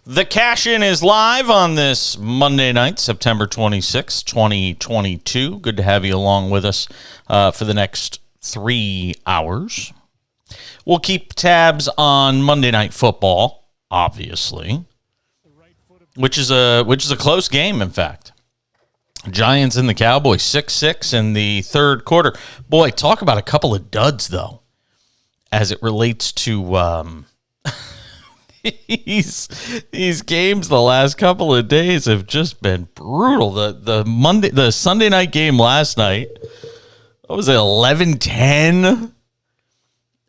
The Cash-In is live on this Monday night, September 26, 2022. Good to have you along with us for the next 3 hours. We'll keep tabs on Monday Night Football, obviously, which is a close game, in fact. Giants and the Cowboys, 6-6 in the third quarter. Boy, talk about a couple of duds, though, as it relates to these games. The last couple of days have just been brutal. The Sunday night game last night, what was it, 11-10?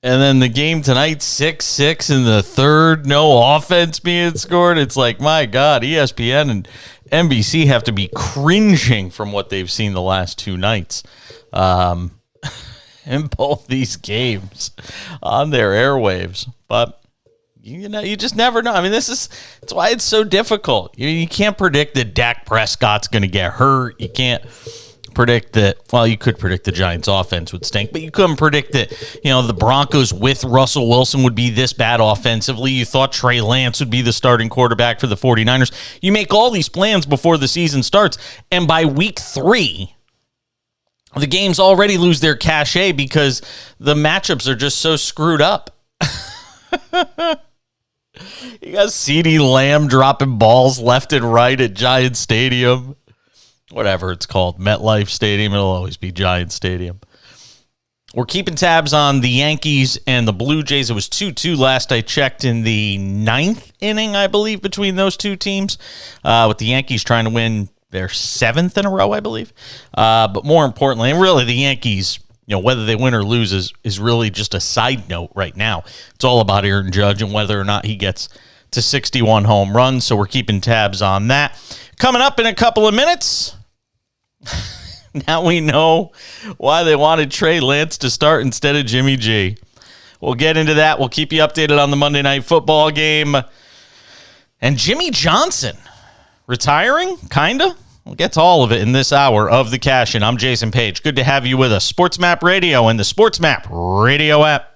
And then the game tonight, 6-6 in the third, no offense being scored. It's like, my God, ESPN and NBC have to be cringing from what they've seen the last two nights in both these games on their airwaves. But you know, you just never know. I mean, that's why it's so difficult. You can't predict that Dak Prescott's going to get hurt. You can't predict that. Well, you could predict the Giants' offense would stink, but you couldn't predict that, you know, the Broncos with Russell Wilson would be this bad offensively. You thought Trey Lance would be the starting quarterback for the 49ers. You make all these plans before the season starts, and by week 3, the games already lose their cachet because the matchups are just so screwed up. You got CeeDee Lamb dropping balls left and right at Giant Stadium. Whatever it's called, MetLife Stadium. It'll always be Giant Stadium. We're keeping tabs on the Yankees and the Blue Jays. It was 2-2 last I checked in the 9th inning, I believe, between those two teams, with the Yankees trying to win their 7th in a row, I believe. But more importantly, and really the Yankees, you know, whether they win or lose is really just a side note right now. It's all about Aaron Judge and whether or not he gets to 61 home runs, so we're keeping tabs on that. Coming up in a couple of minutes, now we know why they wanted Trey Lance to start instead of Jimmy G. We'll get into that. We'll keep you updated on the Monday Night Football game. And Jimmy Johnson retiring, kind of? We'll get to all of it in this hour of The Cash-In. I'm Jason Page. Good to have you with us. Sports Map Radio and the Sports Map Radio app.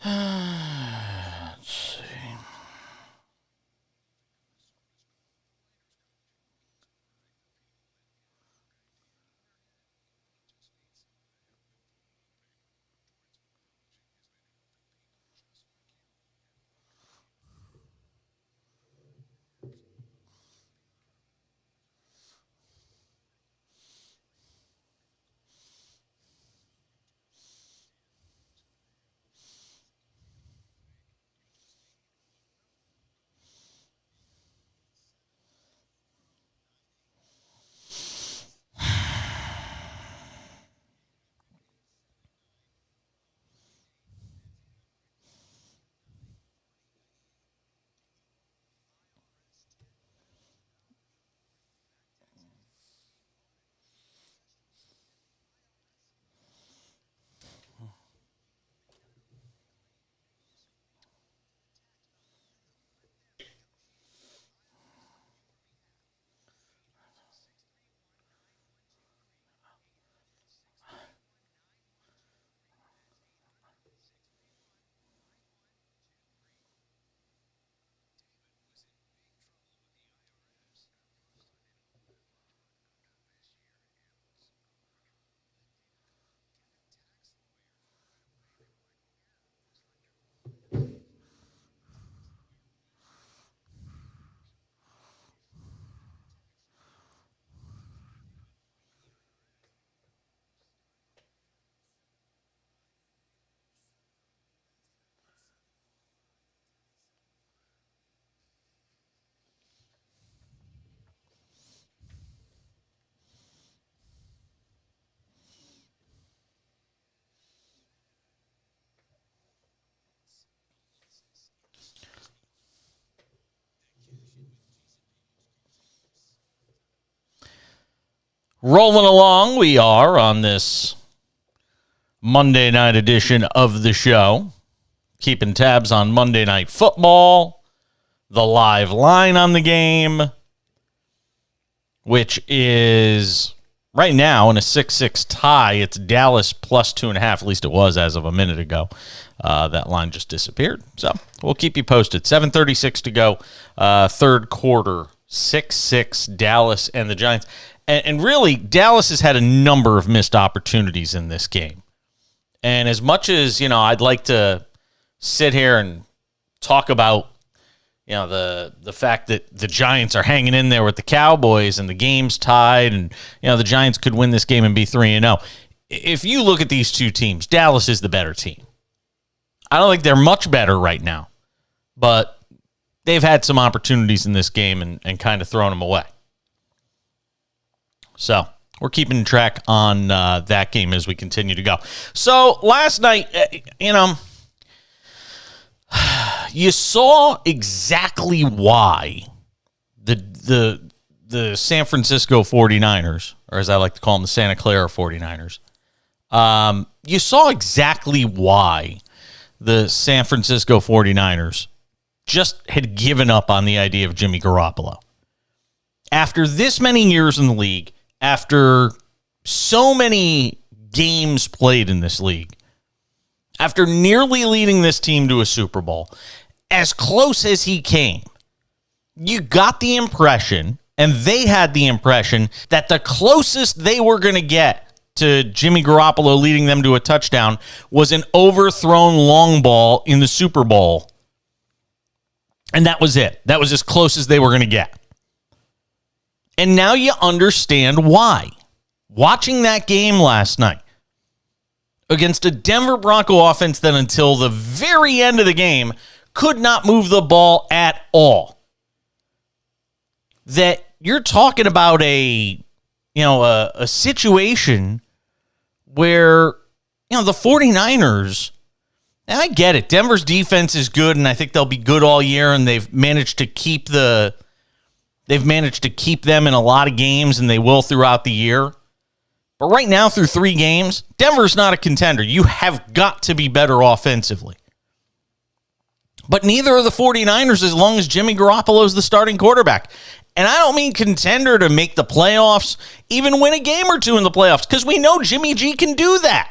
Let's see. Rolling along, we are on this Monday night edition of the show. Keeping tabs on Monday Night Football, the live line on the game, which is right now in a 6-6 tie. It's Dallas plus 2.5, at least it was as of a minute ago. That line just disappeared. So we'll keep you posted. 7:36 to go, third quarter, 6-6, Dallas and the Giants. And really, Dallas has had a number of missed opportunities in this game. And as much as, I'd like to sit here and talk about, the fact that the Giants are hanging in there with the Cowboys and the game's tied and, the Giants could win this game and be 3-0. If you look at these two teams, Dallas is the better team. I don't think they're much better right now, but they've had some opportunities in this game and kind of thrown them away. So we're keeping track on that game as we continue to go. So last night, you saw exactly why the San Francisco 49ers, or as I like to call them, the Santa Clara 49ers, you saw exactly why the San Francisco 49ers just had given up on the idea of Jimmy Garoppolo. After this many years in the league, after so many games played in this league, after nearly leading this team to a Super Bowl, as close as he came, you got the impression, and they had the impression, that the closest they were going to get to Jimmy Garoppolo leading them to a touchdown was an overthrown long ball in the Super Bowl. And that was it. That was as close as they were going to get. And now you understand why. Watching that game last night against a Denver Bronco offense that until the very end of the game could not move the ball at all. That you're talking about a situation where, the 49ers, and I get it, Denver's defense is good, and I think they'll be good all year, and they've managed to keep them in a lot of games, and they will throughout the year. But right now, through 3 games, Denver's not a contender. You have got to be better offensively. But neither are the 49ers as long as Jimmy Garoppolo is the starting quarterback. And I don't mean contender to make the playoffs, even win a game or two in the playoffs, because we know Jimmy G can do that.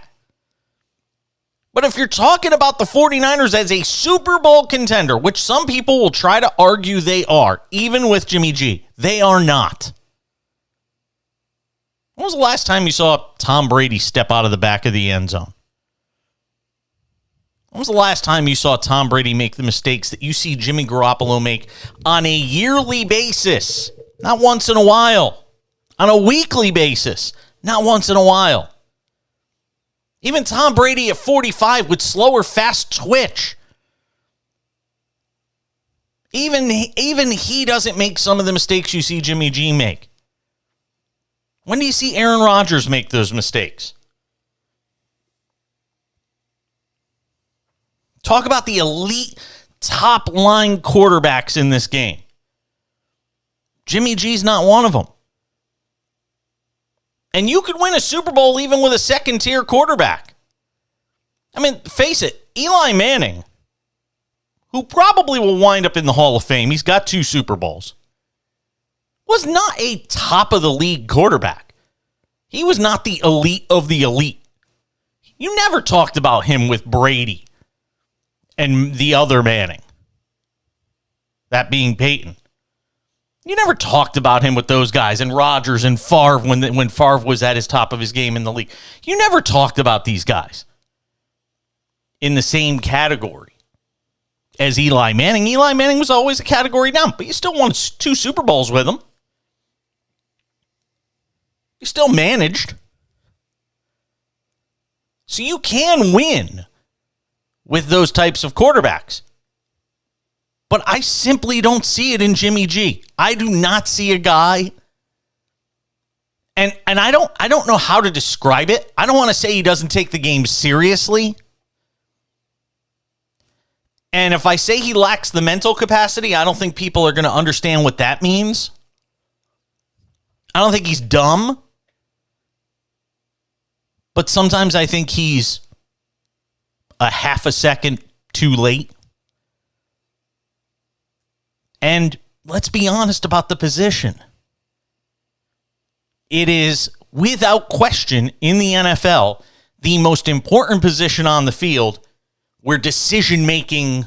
But if you're talking about the 49ers as a Super Bowl contender, which some people will try to argue they are, even with Jimmy G, they are not. When was the last time you saw Tom Brady step out of the back of the end zone? When was the last time you saw Tom Brady make the mistakes that you see Jimmy Garoppolo make on a yearly basis? Not once in a while. On a weekly basis. Not once in a while. Even Tom Brady at 45 with slower, fast twitch. Even he doesn't make some of the mistakes you see Jimmy G make. When do you see Aaron Rodgers make those mistakes? Talk about the elite top-line quarterbacks in this game. Jimmy G's not one of them. And you could win a Super Bowl even with a second-tier quarterback. I mean, face it, Eli Manning, who probably will wind up in the Hall of Fame, he's got 2 Super Bowls, was not a top-of-the-league quarterback. He was not the elite of the elite. You never talked about him with Brady and the other Manning, that being Peyton. You never talked about him with those guys and Rodgers and Favre when Favre was at his top of his game in the league. You never talked about these guys in the same category as Eli Manning. Eli Manning was always a category down, but you still won 2 Super Bowls with him. You still managed. So you can win with those types of quarterbacks. But I simply don't see it in Jimmy G. I do not see a guy, and I don't know how to describe it. I don't want to say he doesn't take the game seriously. And if I say he lacks the mental capacity, I don't think people are going to understand what that means. I don't think he's dumb. But sometimes I think he's a half a second too late. And let's be honest about the position. It is, without question, in the NFL, the most important position on the field where decision-making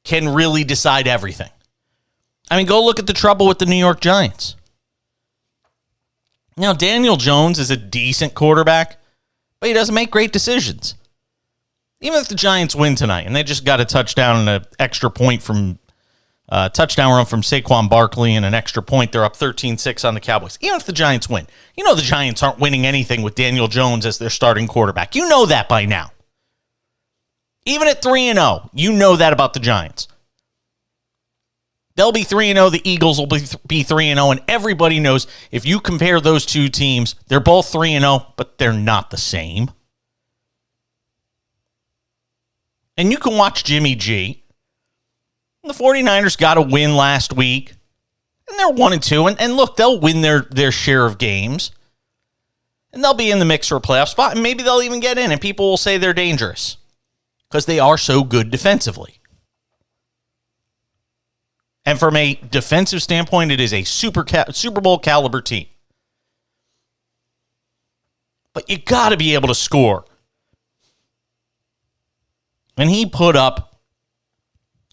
can really decide everything. I mean, go look at the trouble with the New York Giants. Now, Daniel Jones is a decent quarterback, but he doesn't make great decisions. Even if the Giants win tonight, and they just got a touchdown and an extra point from touchdown run from Saquon Barkley and an extra point, they're up 13-6 on the Cowboys. Even if the Giants win, you know the Giants aren't winning anything with Daniel Jones as their starting quarterback. You know that by now. Even at 3-0, you know that about the Giants. They'll be 3-0. The Eagles will be 3-0. And everybody knows if you compare those two teams, they're both 3-0, but they're not the same. And you can watch Jimmy G. The 49ers got a win last week. And they're 1-2. And look, they'll win their share of games. And they'll be in the mix for a playoff spot. And maybe they'll even get in. And people will say they're dangerous. Because they are so good defensively. And from a defensive standpoint, it is a Super Bowl caliber team. But you got to be able to score. And he put up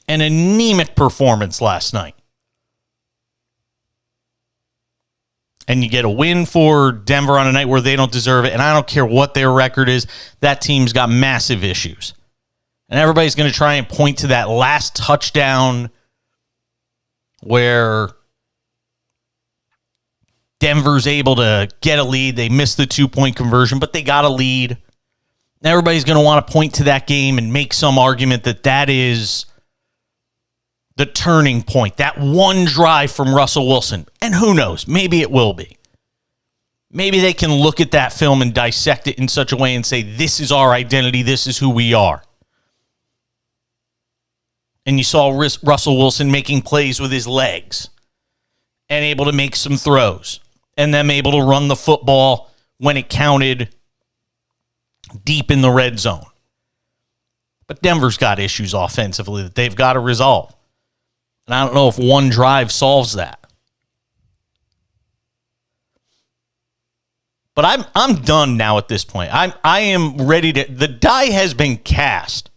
an anemic performance last night. And you get a win for Denver on a night where they don't deserve it. And I don't care what their record is. That team's got massive issues. And everybody's going to try and point to that last touchdown where Denver's able to get a lead. They missed the 2-point conversion, but they got a lead. Everybody's going to want to point to that game and make some argument that that is the turning point, that one drive from Russell Wilson. And who knows? Maybe it will be. Maybe they can look at that film and dissect it in such a way and say, this is our identity, this is who we are. And you saw Russell Wilson making plays with his legs and able to make some throws and them able to run the football when it counted deep in the red zone. But Denver's got issues offensively that they've got to resolve. And I don't know if one drive solves that. But I'm done now at this point. I am ready to... The die has been cast.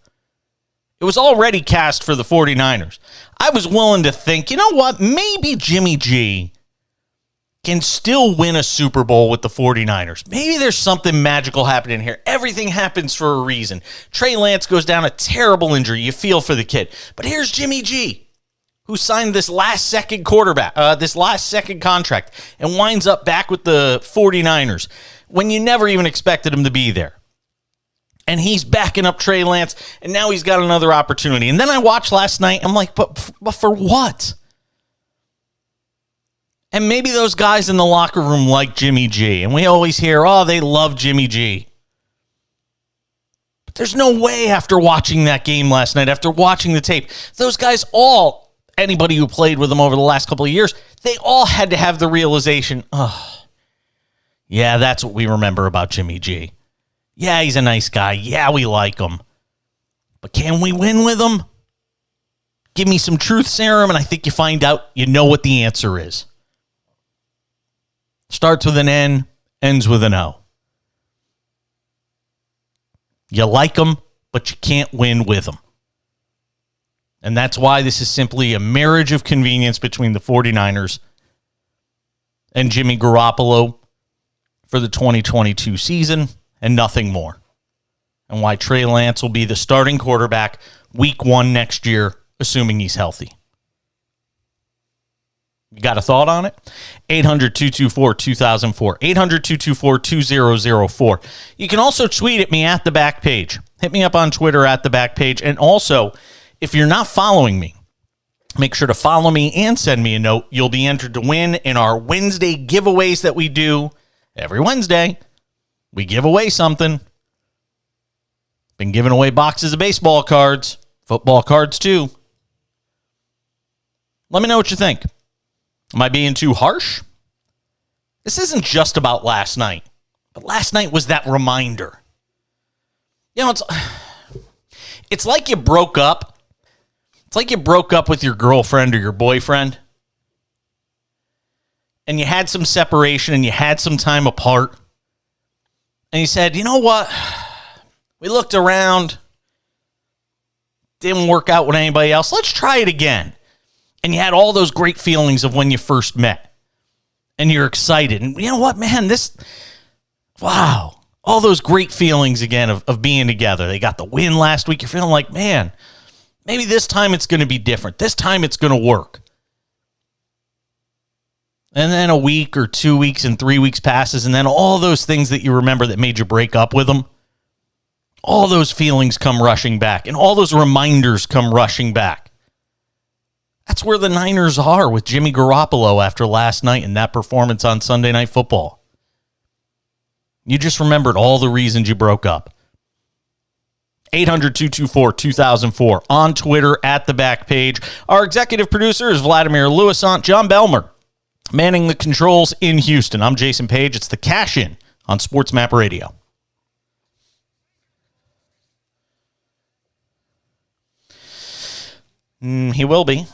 It was already cast for the 49ers. I was willing to think, you know what? Maybe Jimmy G can still win a Super Bowl with the 49ers. Maybe there's something magical happening here. Everything happens for a reason. Trey Lance goes down a terrible injury. You feel for the kid. But here's Jimmy G, who signed this last-second contract and winds up back with the 49ers when you never even expected him to be there. And he's backing up Trey Lance, and now he's got another opportunity. And then I watched last night, I'm like, but for what? And maybe those guys in the locker room like Jimmy G. And we always hear, oh, they love Jimmy G. But there's no way after watching that game last night, after watching the tape, those guys all, anybody who played with them over the last couple of years, they all had to have the realization, oh, yeah, that's what we remember about Jimmy G. Yeah, he's a nice guy. Yeah, we like him. But can we win with him? Give me some truth serum, and I think you find out you know what the answer is. Starts with an N, ends with an O. You like them, but you can't win with them. And that's why this is simply a marriage of convenience between the 49ers and Jimmy Garoppolo for the 2022 season and nothing more. And why Trey Lance will be the starting quarterback week 1 next year, assuming he's healthy. You got a thought on it? 800-224-2004. 800-224-2004. You can also tweet at me at the back page. Hit me up on Twitter at the back page. And also, if you're not following me, make sure to follow me and send me a note. You'll be entered to win in our Wednesday giveaways that we do every Wednesday. We give away something. Been giving away boxes of baseball cards, football cards too. Let me know what you think. Am I being too harsh? This isn't just about last night. But last night was that reminder. You know, it's like you broke up. It's like you broke up with your girlfriend or your boyfriend. And you had some separation and you had some time apart. And you said, you know what? We looked around. Didn't work out with anybody else. Let's try it again. And you had all those great feelings of when you first met. And you're excited. And you know what, man? Wow. All those great feelings again of being together. They got the win last week. You're feeling like, man, maybe this time it's going to be different. This time it's going to work. And then a week or 2 weeks and 3 weeks passes, and then all those things that you remember that made you break up with them, all those feelings come rushing back, and all those reminders come rushing back. That's where the Niners are with Jimmy Garoppolo after last night and that performance on Sunday Night Football. You just remembered all the reasons you broke up. 800-224-2004 on Twitter at the back page. Our executive producer is Vladimir Lewisant. John Belmer manning the controls in Houston. I'm Jason Page. It's the Cash In on Sports Map Radio. He will be.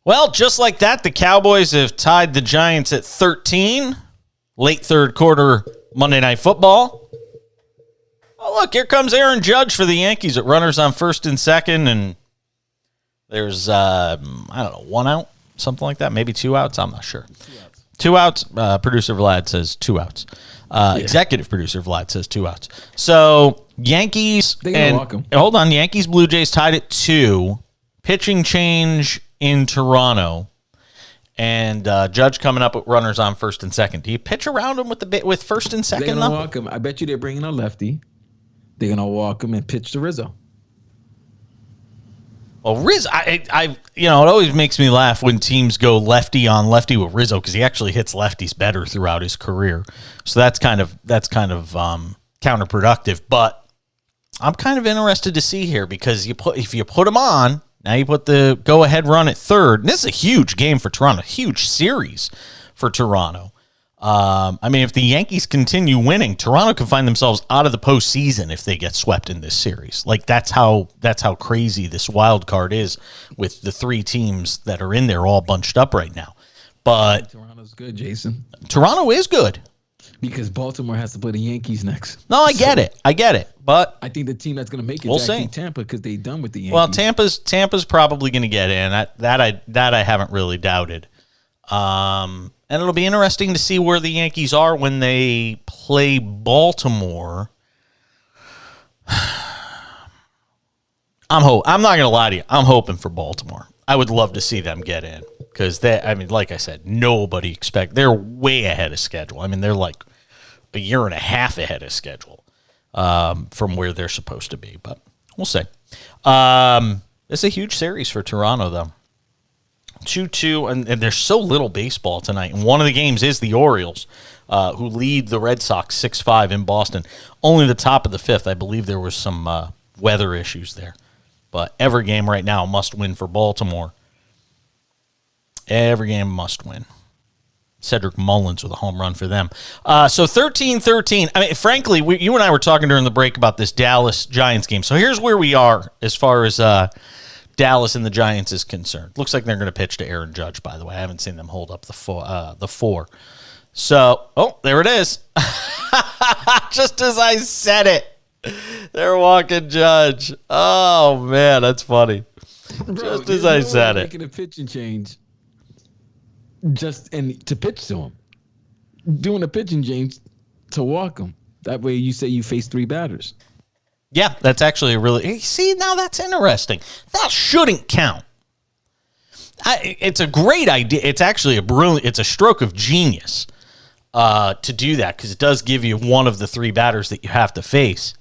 Well, just like that, the Cowboys have tied the Giants at 13. Late third quarter Monday Night Football. Oh, look, here comes Aaron Judge for the Yankees at runners on first and second. And there's, 1 out, something like that. Maybe 2 outs. I'm not sure. 2 outs. Producer Vlad says 2 outs. Executive producer Vlad says 2 outs. So Yankees hold on. Yankees Blue Jays tied at 2. Pitching change in Toronto, and Judge coming up with runners on first and second. Do you pitch around him with first and second? They're gonna walk him. I bet you they're bringing a lefty. They're gonna walk him and pitch to Rizzo. Well, Rizzo, it always makes me laugh when teams go lefty on lefty with Rizzo because he actually hits lefties better throughout his career. So that's kind of counterproductive. But I'm kind of interested to see here because if you put him on, now you put the go-ahead run at third. And this is a huge game for Toronto, huge series for Toronto. If the Yankees continue winning, Toronto can find themselves out of the postseason if they get swept in this series. Like that's how crazy this wild card is with the 3 teams that are in there all bunched up right now. But Toronto's good, Jason. Toronto is good because Baltimore has to play the Yankees next. No, I get it. But I think the team that's going to make it is Tampa because they're done with the Yankees. Well, Tampa's probably going to get in. That I haven't really doubted. And it'll be interesting to see where the Yankees are when they play Baltimore. I'm not going to lie to you. I'm hoping for Baltimore. I would love to see them get in because like I said, nobody they're way ahead of schedule. They're like a year and a half ahead of schedule from where they're supposed to be, but we'll see. It's a huge series for Toronto, though. 2-2, and there's so little baseball tonight. And one of the games is the Orioles, who lead the Red Sox 6-5 in Boston. Only the top of the 5th. I believe there was some weather issues there. But every game right now must win for Baltimore. Every game must win. Cedric Mullins with a home run for them. So 13-13. Frankly, you and I were talking during the break about this Dallas Giants game. So here's where we are as far as Dallas and the Giants is concerned. Looks like they're going to pitch to Aaron Judge, by the way. I haven't seen them hold up the 4. So, there it is. Just as I said it, they're walking Judge. Oh, man, that's funny. Just as I said it. Making a pitching change to pitch to him. Doing a pitching change to walk him. That way you say you face 3 batters. Yeah, that's actually see, now that's interesting. That shouldn't count. It's a great idea. It's actually it's a stroke of genius to do that because it does give you one of the 3 batters that you have to face.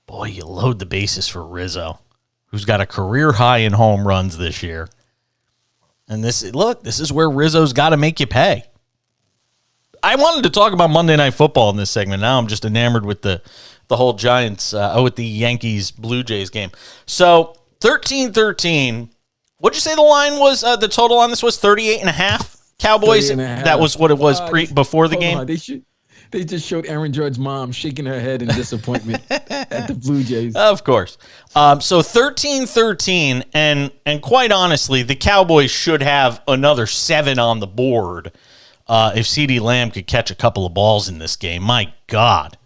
Boy, you load the bases for Rizzo, who's got a career high in home runs this year. And this is where Rizzo's got to make you pay. I wanted to talk about Monday Night Football in this segment. Now I'm just enamored with the whole Giants, with the Yankees Blue Jays game. So 13-13. What'd you say the line was? The total on this was 38.5 Cowboys. That was what it was before the game. They just showed Aaron Judge's mom shaking her head in disappointment at the Blue Jays. Of course. So 13-13, and quite honestly, the Cowboys should have another 7 on the board if CeeDee Lamb could catch a couple of balls in this game. My God.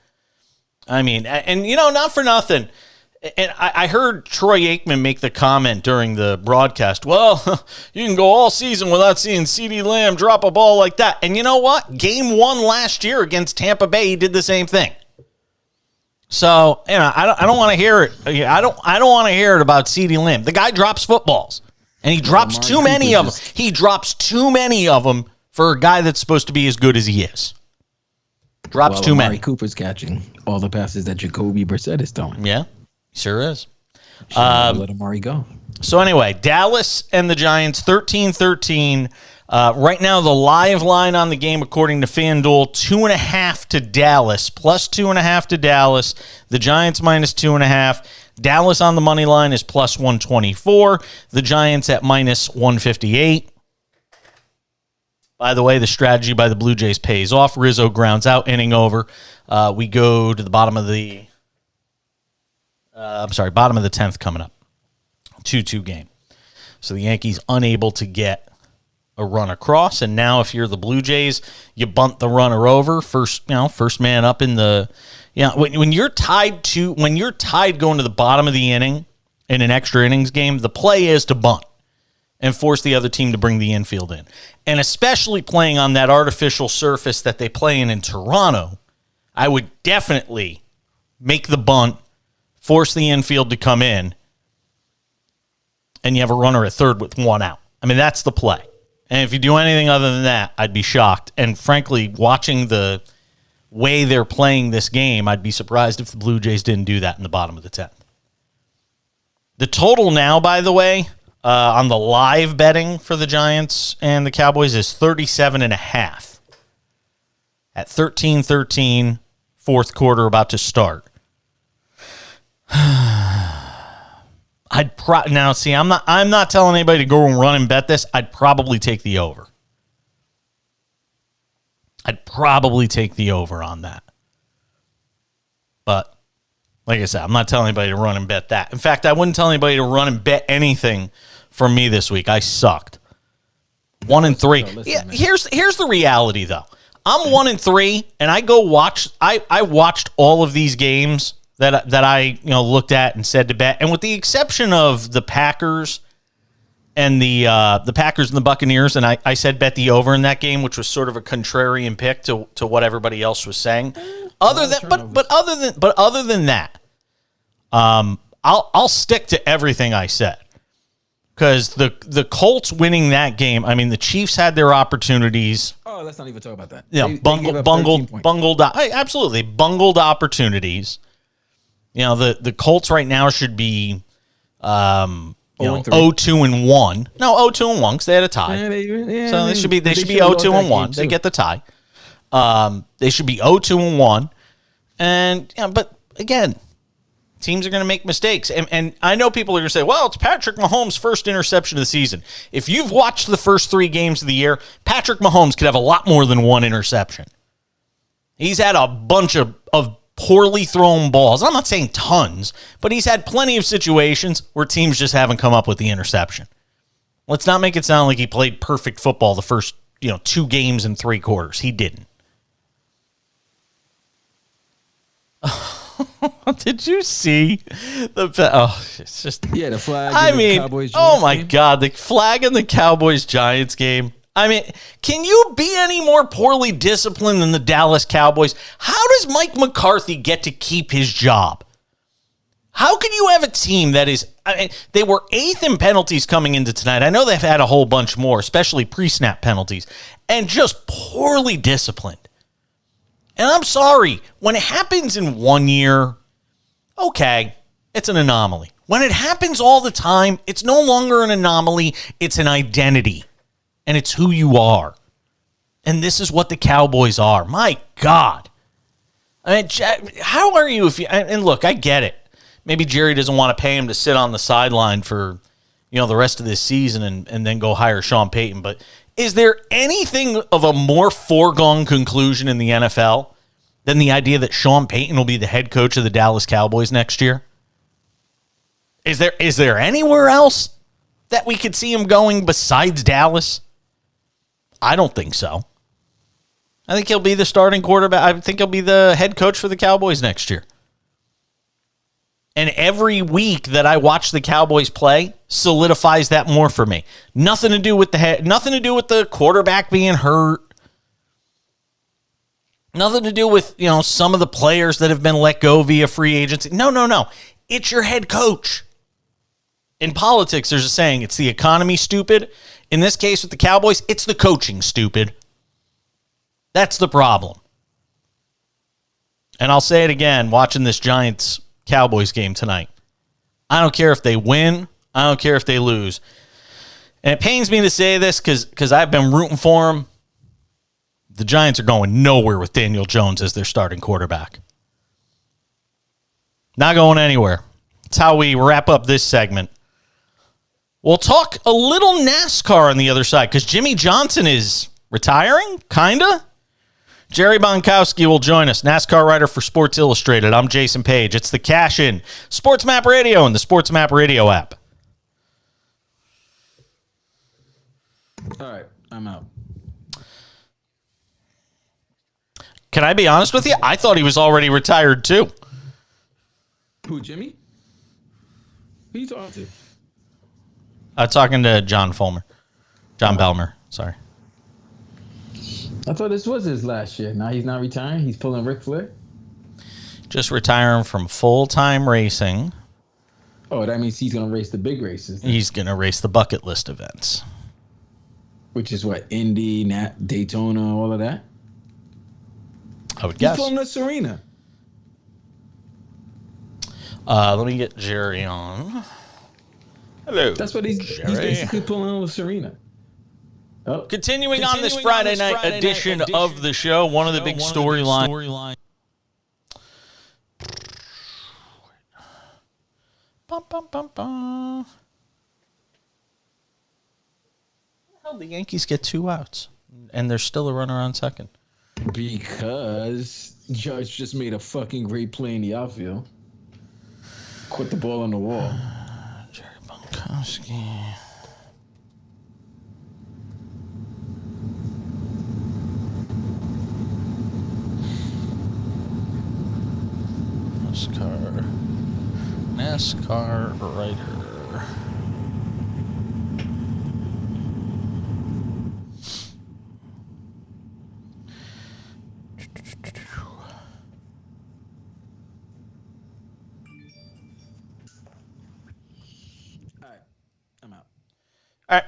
Not for nothing. And I heard Troy Aikman make the comment during the broadcast, well, you can go all season without seeing CeeDee Lamb drop a ball like that. And you know what? Game 1 last year against Tampa Bay, he did the same thing. So, I don't want to hear it. I don't want to hear it about CeeDee Lamb. The guy drops footballs, and he drops too many of them. He drops too many of them for a guy that's supposed to be as good as he is. Drops too many. Amari Cooper's catching all the passes that Jacoby Brissett is throwing. Yeah, sure is. Let Amari go. So anyway, Dallas and the Giants, 13-13. Right now, the live line on the game, according to FanDuel, 2.5 to Dallas, plus 2.5 to Dallas. The Giants minus 2.5. Dallas on the money line is plus 124. The Giants at minus 158. By the way, the strategy by the Blue Jays pays off. Rizzo grounds out, inning over. We go to the bottom of the 10th coming up. 2-2 game. So the Yankees unable to get a run across, and now if you're the Blue Jays, you bunt the runner over. First man up in the when you're tied going to the bottom of the inning in an extra innings game, the play is to bunt. and force the other team to bring the infield in. And especially playing on that artificial surface that they play in Toronto, I would definitely make the bunt, force the infield to come in, and you have a runner at third with one out. I mean, that's the play. And if you do anything other than that, I'd be shocked. And frankly, watching the way they're playing this game, I'd be surprised if the Blue Jays didn't do that in the bottom of the 10th. The total now, by the way, on the live betting for the Giants and the Cowboys is 37.5 at 13-13, fourth quarter about to start. Now see, I'm not telling anybody to go and run and bet this. I'd probably take the over. I'd probably take the over on that. But like I said, I'm not telling anybody to run and bet that. In fact, I wouldn't tell anybody to run and bet anything from me this week. I sucked. 1-3. Yeah, here's the reality though. I'm 1-3, and I go watch. I watched all of these games that I looked at and said to bet, and with the exception of the Packers and the Packers and the Buccaneers, and I said bet the over in that game, which was sort of a contrarian pick to what everybody else was saying. Other than that, I'll stick to everything I said. Because the Colts winning that game, I mean, the Chiefs had their opportunities. Oh, let's not even talk about that. Yeah, bungled opportunities. The Colts right now should be 0-2-1. No, 0-2-1 because they had a tie. So they should be 0-2-1. They get the tie. They should be 0-2-1. And but again, teams are going to make mistakes. And I know people are going to say, well, it's Patrick Mahomes' first interception of the season. If you've watched the first 3 games of the year, Patrick Mahomes could have a lot more than one interception. He's had a bunch of poorly thrown balls. I'm not saying tons, but he's had plenty of situations where teams just haven't come up with the interception. Let's not make it sound like he played perfect football the first 2 games and 3 quarters. He didn't. Did you see it's just the flag? I mean, Cowboys my God, the flag in the Cowboys Giants game. I mean, can you be any more poorly disciplined than the Dallas Cowboys? How does Mike McCarthy get to keep his job? How can you have a team that is? I mean, they were 8th in penalties coming into tonight. I know they've had a whole bunch more, especially pre-snap penalties, and just poorly disciplined. And I'm sorry, when it happens in 1 year, okay, it's an anomaly. When it happens all the time, it's no longer an anomaly, it's an identity. And it's who you are. And this is what the Cowboys are. My God. I mean, how are you if you... And look, I get it. Maybe Jerry doesn't want to pay him to sit on the sideline for, the rest of this season and then go hire Sean Payton. But is there anything of a more foregone conclusion in the NFL than the idea that Sean Payton will be the head coach of the Dallas Cowboys next year? Is there anywhere else that we could see him going besides Dallas? I don't think so. I think he'll be the starting quarterback. I think he'll be the head coach for the Cowboys next year. And every week that I watch the Cowboys play solidifies that more for me. Nothing to do with the quarterback being hurt. Nothing to do with, some of the players that have been let go via free agency. No. It's your head coach. In politics, there's a saying, it's the economy, stupid. In this case with the Cowboys, it's the coaching, stupid. That's the problem. And I'll say it again, watching this Giants-Cowboys game tonight. I don't care if they win. I don't care if they lose. And it pains me to say this because I've been rooting for them. The Giants are going nowhere with Daniel Jones as their starting quarterback. Not going anywhere. That's how we wrap up this segment. We'll talk a little NASCAR on the other side because Jimmy Johnson is retiring, kind of. Jerry Bonkowski will join us, NASCAR writer for Sports Illustrated. I'm Jason Page. It's the Cash In, Sports Map Radio, and the Sports Map Radio app. All right, I'm out. Can I be honest with you? I thought he was already retired, too. Who, Jimmy? Who you talking to? Talking to John Fulmer. John Belmer, sorry. I thought this was his last year. Now he's not retiring. He's pulling Ric Flair. Just retiring from full-time racing. Oh, that means he's going to race the big races. He's going to race the bucket list events. Which is what? Indy, Daytona, all of that? I would guess. He's pulling the Serena. Let me get Jerry on. Hello. That's what he's basically pulling with Serena. Oh. Continuing on this Friday night edition of the show, one of the big storylines. Bum, bum, bum, bum. How the Yankees get 2 outs and there's still a runner on second? Because Judge just made a fucking great play in the outfield. Put the ball on the wall. Jerry Bunkowski. NASCAR writer. All right, I'm out. All right.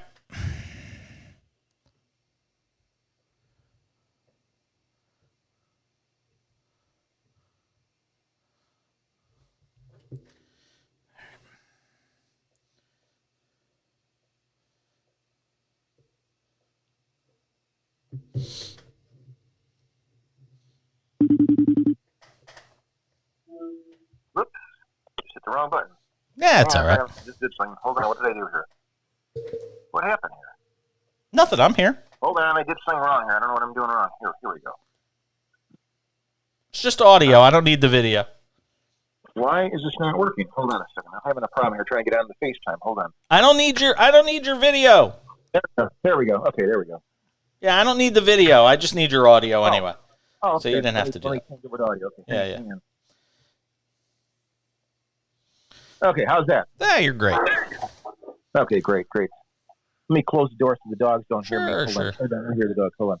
Whoops. Just hit the wrong button. Yeah, it's all right. Just did something. Hold on. What did I do here? What happened here? Nothing. I'm here. Hold on. I did something wrong here. I don't know what I'm doing wrong. Here we go. It's just audio. I don't need the video. Why is this not working? Hold on a second. I'm having a problem here trying to get on the FaceTime. Hold on. I don't need your video. There we go. Okay, there we go. Yeah, I don't need the video. I just need your audio anyway. Oh, okay. So you didn't have to do that. Audio. Okay. Yeah. Okay, how's that? Yeah, you're great. Okay, great. Let me close the door so the dogs don't hear me. Sure. Hold on. I hear the dogs. Hold on.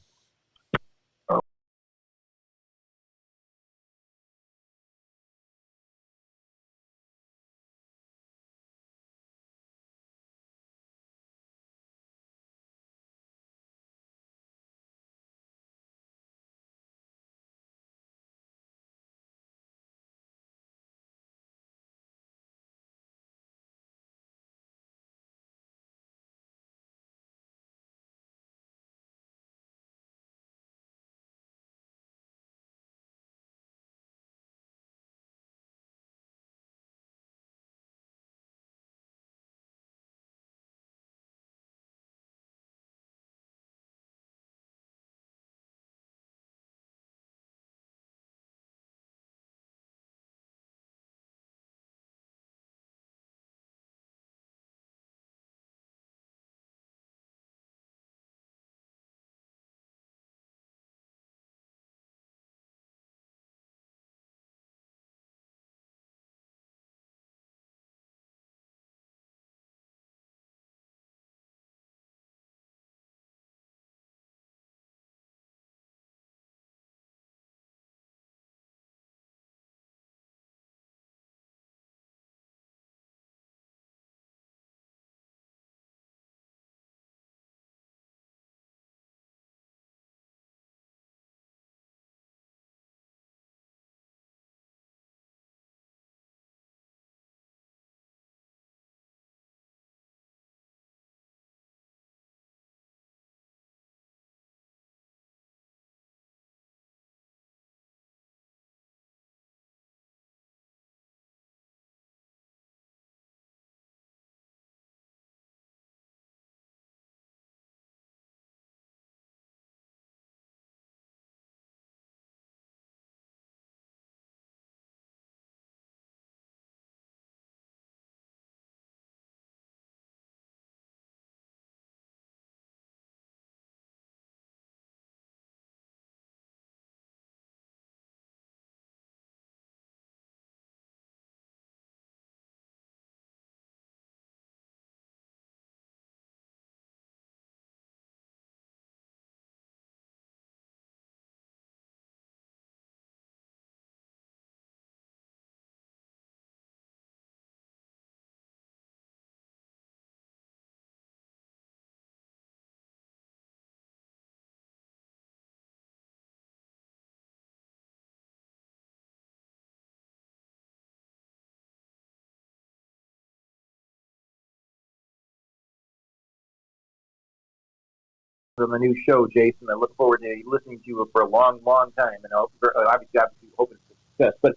on the new show, Jason. I look forward to listening to you for a long, long time, and obviously hoping for success. But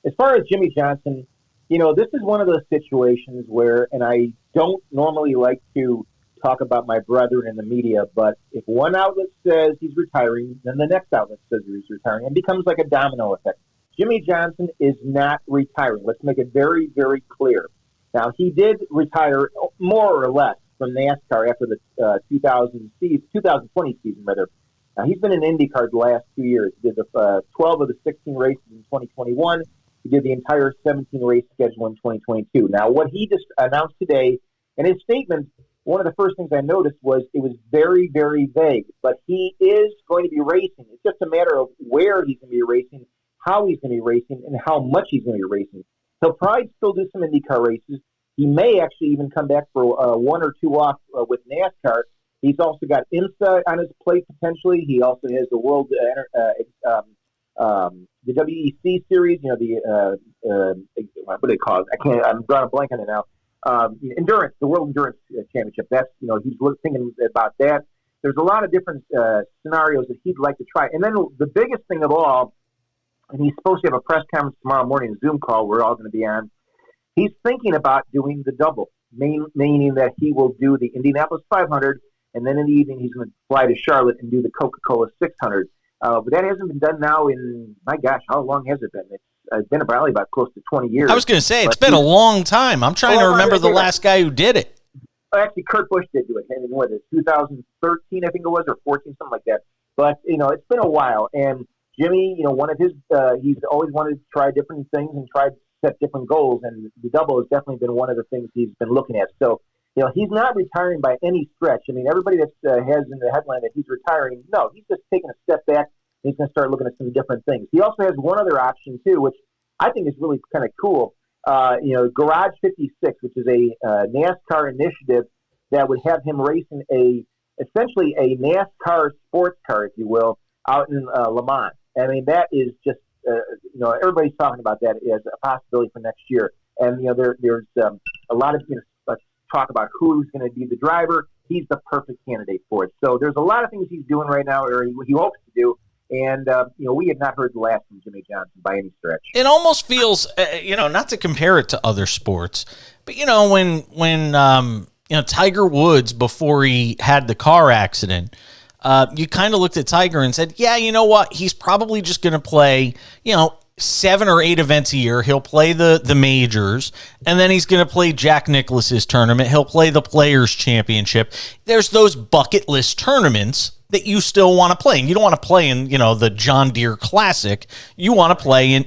as far as Jimmy Johnson, this is one of those situations where, and I don't normally like to talk about my brethren in the media, but if one outlet says he's retiring, then the next outlet says he's retiring, and it becomes like a domino effect. Jimmy Johnson is not retiring. Let's make it very, very clear. Now, he did retire more or less from NASCAR after the 2020 season, rather. Now, he's been in IndyCar the last 2 years. He did the 12 of the 16 races in 2021. He did the entire 17-race schedule in 2022. Now, what he just announced today, in his statement, one of the first things I noticed was it was very, very vague. But he is going to be racing. It's just a matter of where he's going to be racing, how he's going to be racing, and how much he's going to be racing. He'll probably still do some IndyCar races. He may actually even come back for one or two off with NASCAR. He's also got IMSA on his plate potentially. He also has the World, the WEC series. What do they call it? I'm drawing a blank on it now. Endurance, the World Endurance Championship. That's he's thinking about that. There's a lot of different scenarios that he'd like to try. And then the biggest thing of all, and he's supposed to have a press conference tomorrow morning, a Zoom call we're all going to be on. He's thinking about doing the double, meaning that he will do the Indianapolis 500, and then in the evening he's going to fly to Charlotte and do the Coca-Cola 600. But that hasn't been done now in, my gosh, how long has it been? It's been probably about close to 20 years. I was going to say, it's been a long time. I'm trying to remember the last guy who did it. Actually, Kurt Busch did do it. I mean, what is it, 2013, I think it was, or 14, something like that. But, it's been a while. And Jimmy, one of his, he's always wanted to try different things and try to set different goals. And the double has definitely been one of the things he's been looking at. So, he's not retiring by any stretch. I mean, everybody that has in the headline that he's retiring, no, he's just taking a step back. He's going to start looking at some different things. He also has one other option, too, which I think is really kind of cool. Garage 56, which is a NASCAR initiative that would have him racing essentially a NASCAR sports car, if you will, out in Le Mans. I mean, that is just, everybody's talking about that as a possibility for next year. And, there's a lot of talk about who's going to be the driver. He's the perfect candidate for it. So there's a lot of things he's doing right now, or he hopes to do. And, we have not heard the last from Jimmy Johnson by any stretch. It almost feels, not to compare it to other sports, but, when Tiger Woods, before he had the car accident, you kind of looked at Tiger and said, yeah, you know what? He's probably just going to play, 7 or 8 events a year. He'll play the majors, and then he's going to play Jack Nicklaus's tournament. He'll play the Players Championship. There's those bucket list tournaments that you still want to play. And you don't want to play in, the John Deere Classic. You want to play in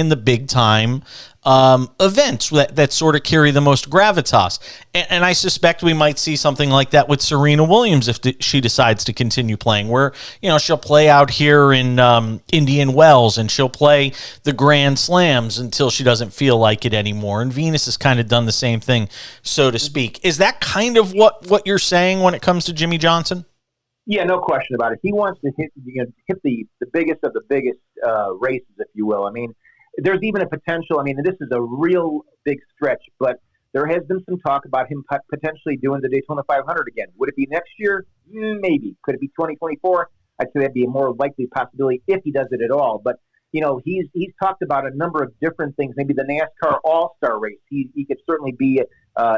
the big time events that sort of carry the most gravitas. And I suspect we might see something like that with Serena Williams if she decides to continue playing, where, she'll play out here in Indian Wells, and she'll play the Grand Slams until she doesn't feel like it anymore. And Venus has kind of done the same thing, so to speak. Is that kind of what you're saying when it comes to Jimmy Johnson? Yeah, no question about it. He wants to hit the biggest of the biggest races, if you will. I mean, there's even a potential. I mean, this is a real big stretch, but there has been some talk about him potentially doing the Daytona 500 again. Would it be next year? Maybe. Could it be 2024? I'd say that'd be a more likely possibility if he does it at all. But he's talked about a number of different things. Maybe the NASCAR All-Star race. He could certainly be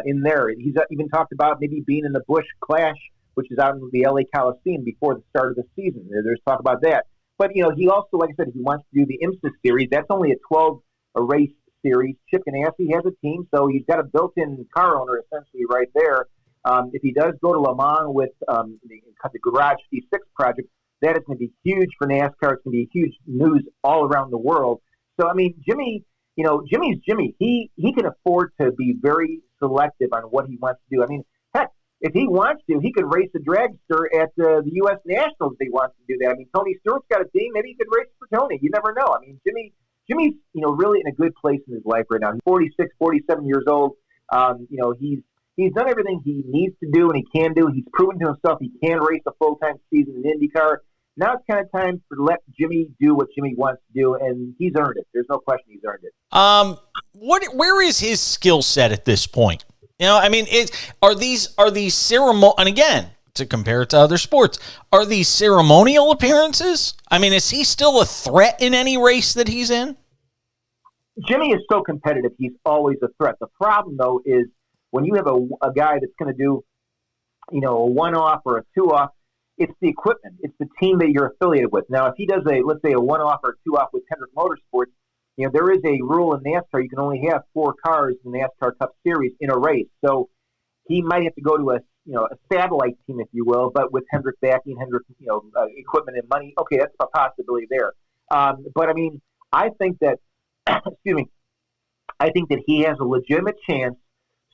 in there. He's even talked about maybe being in the Busch Clash, which is out in the LA Coliseum before the start of the season. There's talk about that. But, he also, like I said, he wants to do the IMSA series. That's only a 12-race series. Chip Ganassi has a team, so he's got a built-in car owner essentially right there. If he does go to Le Mans with the Garage D6 project, that is going to be huge for NASCAR. It's going to be huge news all around the world. So, I mean, Jimmy, Jimmy's Jimmy. He can afford to be very selective on what he wants to do. I mean, heck, if he wants to, he could race a dragster at the U.S. Nationals if he wants to do that. I mean, Tony Stewart's got a team. Maybe he could race for Tony. You never know. I mean, Jimmy's, really in a good place in his life right now. He's 46, 47 years old. He's done everything he needs to do and he can do. He's proven to himself he can race a full-time season in IndyCar. Now it's kind of time to let Jimmy do what Jimmy wants to do, and he's earned it. There's no question he's earned it. Where is his skill set at this point? I mean, are these ceremonial? And again, to compare it to other sports. Are these ceremonial appearances? I mean, is he still a threat in any race that he's in? Jimmy is so competitive, he's always a threat. The problem, though, is when you have a guy that's going to do, a one-off or a two-off, it's the equipment. It's the team that you're affiliated with. Now, if he does let's say a one-off or a two-off with Hendrick Motorsports, there is a rule in NASCAR. You can only have 4 cars in the NASCAR Cup Series in a race. So he might have to go to a satellite team, if you will, but with Hendrick backing, Hendrick, equipment and money. Okay, that's a possibility there. But I mean, I think that, excuse me, I think that he has a legitimate chance.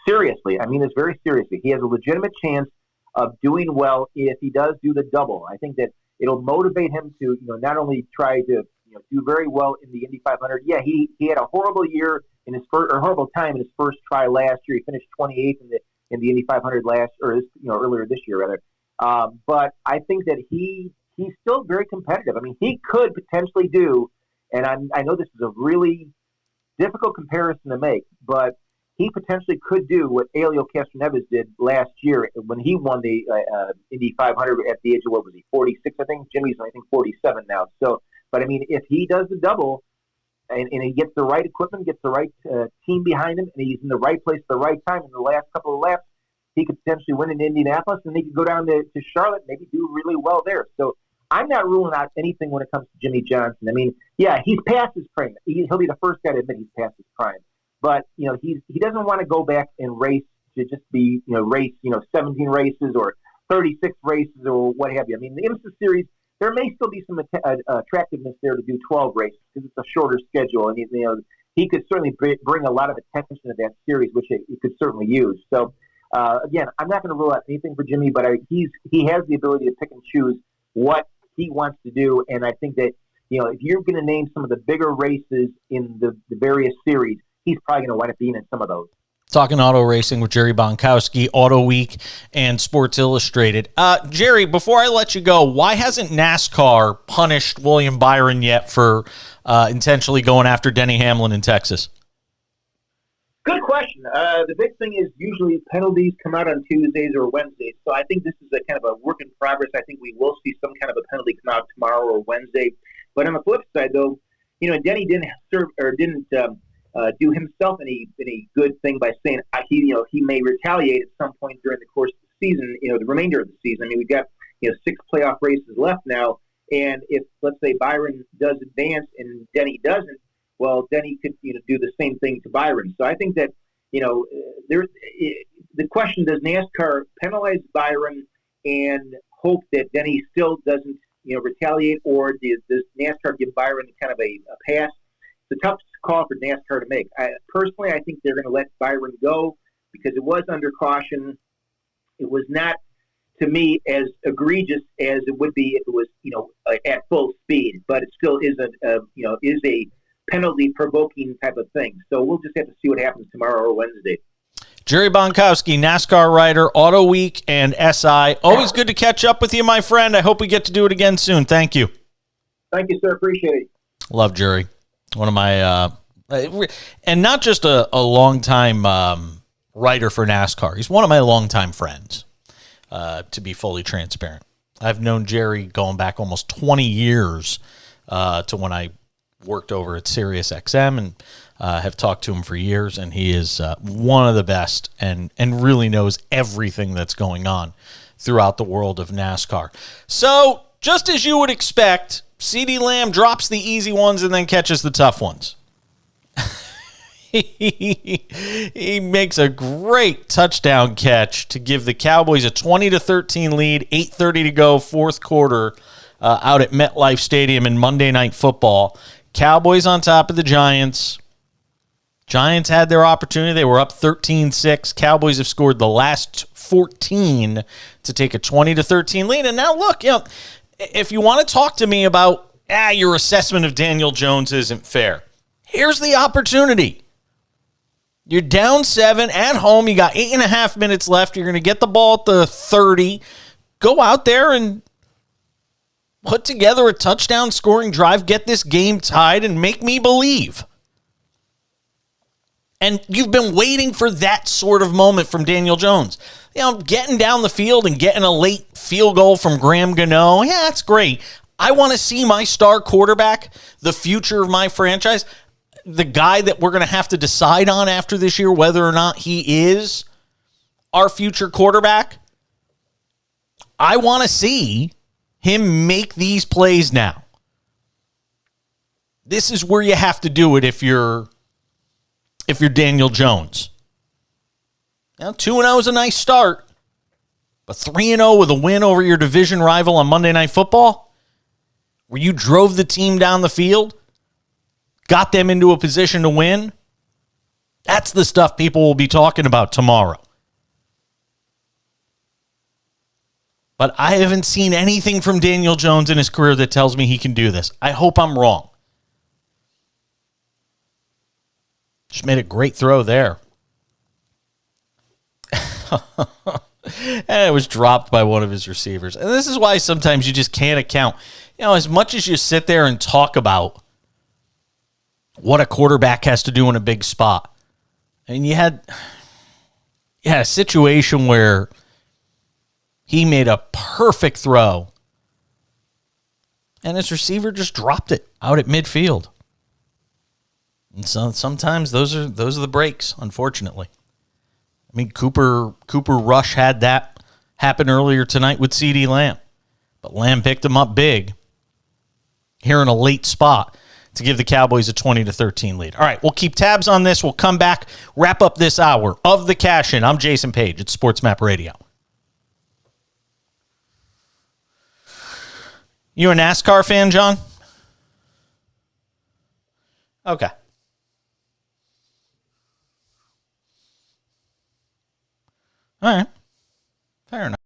Seriously, I mean this very seriously. He has a legitimate chance of doing well if he does do the double. I think that it'll motivate him to, not only try to, do very well in the Indy 500. Yeah, he had a horrible year in his first, or horrible time in his first try last year. He finished 28th in the Indy 500 earlier this year rather. But I think that he's still very competitive. I mean, he could potentially do, and I know this is a really difficult comparison to make, but he potentially could do what Elio Castroneves did last year when he won the Indy 500 at the age of, 46, I think? Jimmy's, 47 now. So, but I mean, if he does the double and he gets the right equipment, gets the right team behind him, and he's in the right place at the right time in the last couple of laps, he could potentially win in Indianapolis, and he could go down to Charlotte, maybe do really well there. So I'm not ruling out anything when it comes to Jimmy Johnson. I mean, yeah, he's past his prime. He'll be the first guy to admit he's past his prime. But, he doesn't want to go back and race to just be, race, 17 races or 36 races or what have you. I mean, the IMSA series, there may still be some attractiveness there to do 12 races because it's a shorter schedule. And, he could certainly bring a lot of attention to that series, which he could certainly use. So, again, I'm not going to rule out anything for Jimmy, but he has the ability to pick and choose what he wants to do. And I think that, if you're going to name some of the bigger races in the various series, he's probably going to wind up being in some of those. Talking auto racing with Jerry Bonkowski, Auto Week and Sports Illustrated. Jerry, before I let you go, why hasn't NASCAR punished William Byron yet for intentionally going after Denny Hamlin in Texas? Good question. The big thing is usually penalties come out on Tuesdays or Wednesdays. So I think this is a kind of a work in progress. I think we will see some kind of a penalty come out tomorrow or Wednesday. But on the flip side, though, Denny didn't do himself any good thing by saying he may retaliate at some point during the course of the season, the remainder of the season. I mean, we've got 6 playoff races left now, and if let's say Byron does advance and Denny doesn't, well, Denny could do the same thing to Byron. So I think that the question: does NASCAR penalize Byron and hope that Denny still doesn't retaliate, or does NASCAR give Byron kind of a pass? It's a tough call for NASCAR to make. Personally, I think they're going to let Byron go because it was under caution. It was not, to me, as egregious as it would be if it was, at full speed. But it still is a penalty-provoking type of thing. So we'll just have to see what happens tomorrow or Wednesday. Jerry Bonkowski, NASCAR writer, Auto Week and SI. Always good to catch up with you, my friend. I hope we get to do it again soon. Thank you. Thank you, sir. Appreciate it. Love Jerry. One of my, and not just a longtime writer for NASCAR. He's one of my longtime friends, to be fully transparent. I've known Jerry going back almost 20 years to when I worked over at Sirius XM, and have talked to him for years, and he is one of the best and really knows everything that's going on throughout the world of NASCAR. So, just as you would expect, CeeDee Lamb drops the easy ones and then catches the tough ones. He makes a great touchdown catch to give the Cowboys a 20-13 lead, 8:30 to go, fourth quarter, out at MetLife Stadium in Monday Night Football. Cowboys on top of the Giants. Giants had their opportunity. They were up 13-6. Cowboys have scored the last 14 to take a 20-13 lead. And now look, if you want to talk to me about, your assessment of Daniel Jones isn't fair, here's the opportunity. You're down 7 at home. You got 8.5 minutes left. You're going to get the ball at the 30. Go out there and put together a touchdown scoring drive, get this game tied, and make me believe. And you've been waiting for that sort of moment from Daniel Jones. Getting down the field and getting a late field goal from Graham Gano, yeah, that's great. I want to see my star quarterback, the future of my franchise, the guy that we're going to have to decide on after this year whether or not he is our future quarterback. I want to see him make these plays now. This is where you have to do it if you're Daniel Jones. Now, 2-0 is a nice start, but 3-0 with a win over your division rival on Monday Night Football, where you drove the team down the field, got them into a position to win, that's the stuff people will be talking about tomorrow. But I haven't seen anything from Daniel Jones in his career that tells me he can do this. I hope I'm wrong. Just made a great throw there. And it was dropped by one of his receivers. And this is why sometimes you just can't account. As much as you sit there and talk about what a quarterback has to do in a big spot. And you had a situation where he made a perfect throw. And his receiver just dropped it out at midfield. And so sometimes those are the breaks, unfortunately. I mean, Cooper Rush had that happen earlier tonight with CeeDee Lamb. But Lamb picked him up big here in a late spot to give the Cowboys a 20-13 lead. All right, we'll keep tabs on this. We'll come back, wrap up this hour of the Cash In. I'm Jason Page at Sports Map Radio. You a NASCAR fan, John? Okay. All right. Fair enough.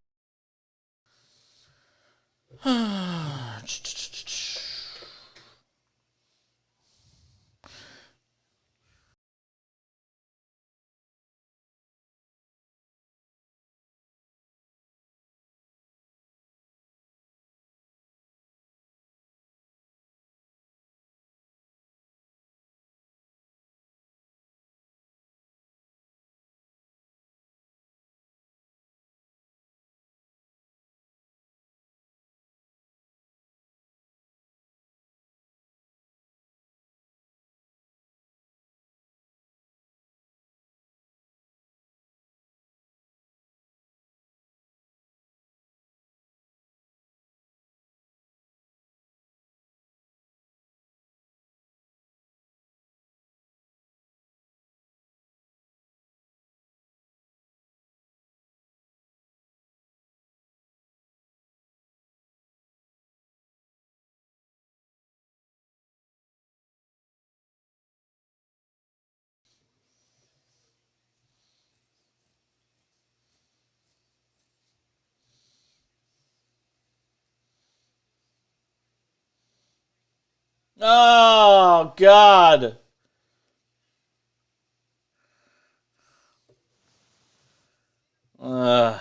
Oh, God. Uh.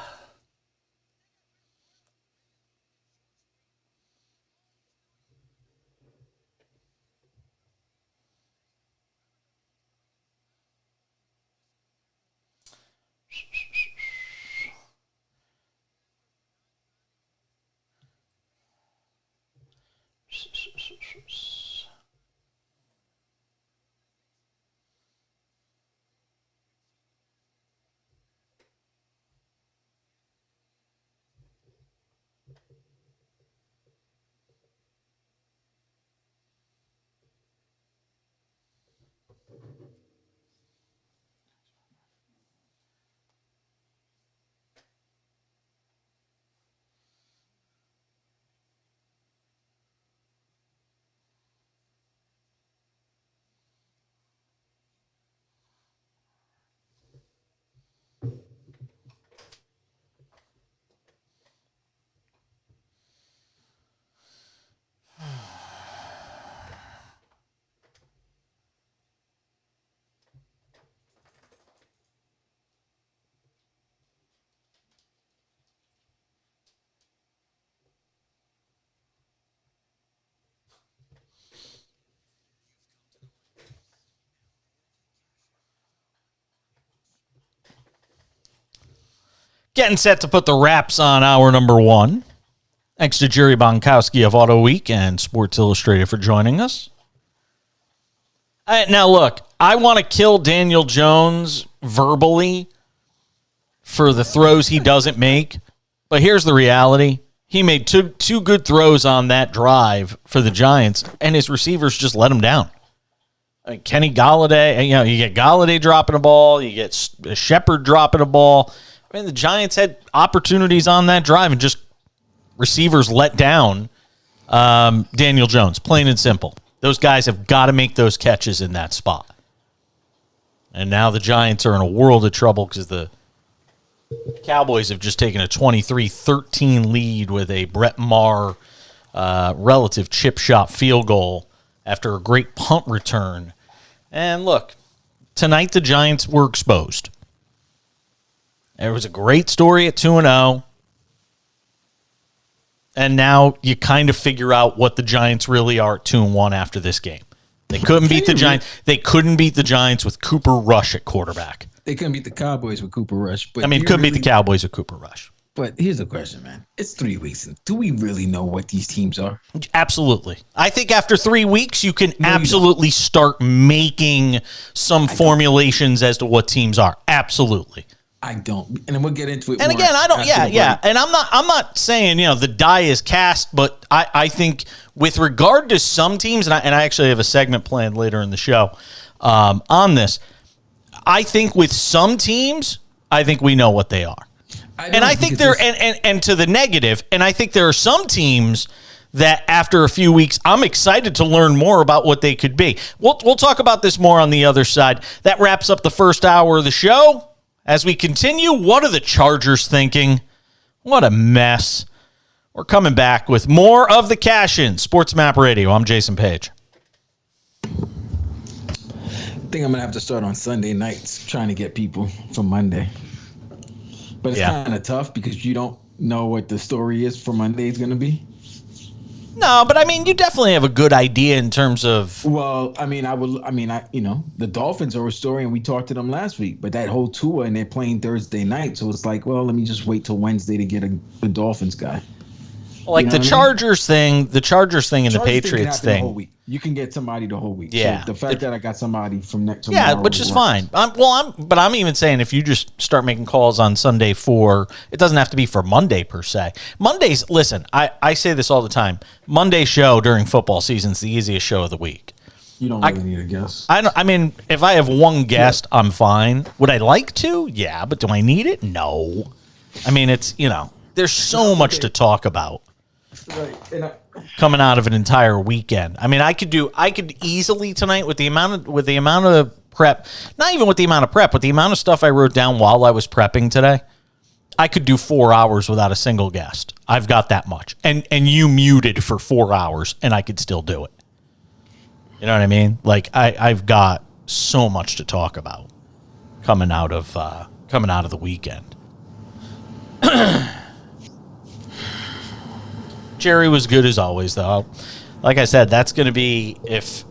Getting set to put the wraps on hour number 1. Thanks to Jerry Bonkowski of Auto Week and Sports Illustrated for joining us. Now, look, I want to kill Daniel Jones verbally for the throws he doesn't make, but here's the reality. He made two good throws on that drive for the Giants, and his receivers just let him down. I mean, Kenny Golladay, you get Golladay dropping a ball, you get Shepard dropping a ball. I mean, the Giants had opportunities on that drive, and just receivers let down Daniel Jones, plain and simple. Those guys have got to make those catches in that spot. And now the Giants are in a world of trouble because the Cowboys have just taken a 23-13 lead with a Brett Maher relative chip shot field goal after a great punt return. And look, tonight the Giants were exposed. There was a great story at 2-0. And now you kind of figure out what the Giants really are at 2-1 after this game. They couldn't beat the Giants. They couldn't beat the Giants with Cooper Rush at quarterback. They couldn't beat the Cowboys with Cooper Rush. But Couldn't beat the Cowboys with Cooper Rush. But here's the question, man. It's 3 weeks. Do we really know what these teams are? Absolutely. I think after 3 weeks, you can absolutely start making some formulations as to what teams are. Absolutely. I don't, and then we'll get into it. And again, I don't. Yeah. And I'm not saying the die is cast, but I think with regard to some teams, and I actually have a segment planned later in the show on this. I think with some teams, I think we know what they are, and I think they're and to the negative, and I think there are some teams that after a few weeks, I'm excited to learn more about what they could be. We'll talk about this more on the other side. That wraps up the first hour of the show. As we continue, what are the Chargers thinking? What a mess. We're coming back with more of the Cash-In. Sports Map Radio. I'm Jason Page. I think I'm going to have to start on Sunday nights trying to get people from Monday. But it's kind of tough because you don't know what the story is for Monday is going to be. No, but you definitely have a good idea in terms of. Well, the Dolphins are a story, and we talked to them last week. But that whole tour, and they're playing Thursday night, so it's like, well, let me just wait till Wednesday to get a Dolphins guy. Like the Chargers thing, and the Patriots thing. You can get somebody the whole week. Yeah. So the fact that I got somebody from next tomorrow. Yeah, which is fine. I'm even saying if you just start making calls on Sunday it doesn't have to be for Monday per se. Mondays, listen, I say this all the time. Monday show during football season is the easiest show of the week. You don't really need a guest. If I have one guest, I'm fine. Would I like to? Yeah, but do I need it? No. It's, there's so much to talk about. Right. Coming out of an entire weekend. I could easily tonight with the amount of prep, not even with the amount of prep, but the amount of stuff I wrote down while I was prepping today, I could do 4 hours without a single guest. I've got that much. And you muted for 4 hours and I could still do it. You know what I mean? Like I've got so much to talk about coming out of the weekend. Jerry was good as always, though. Like I said, that's going to be if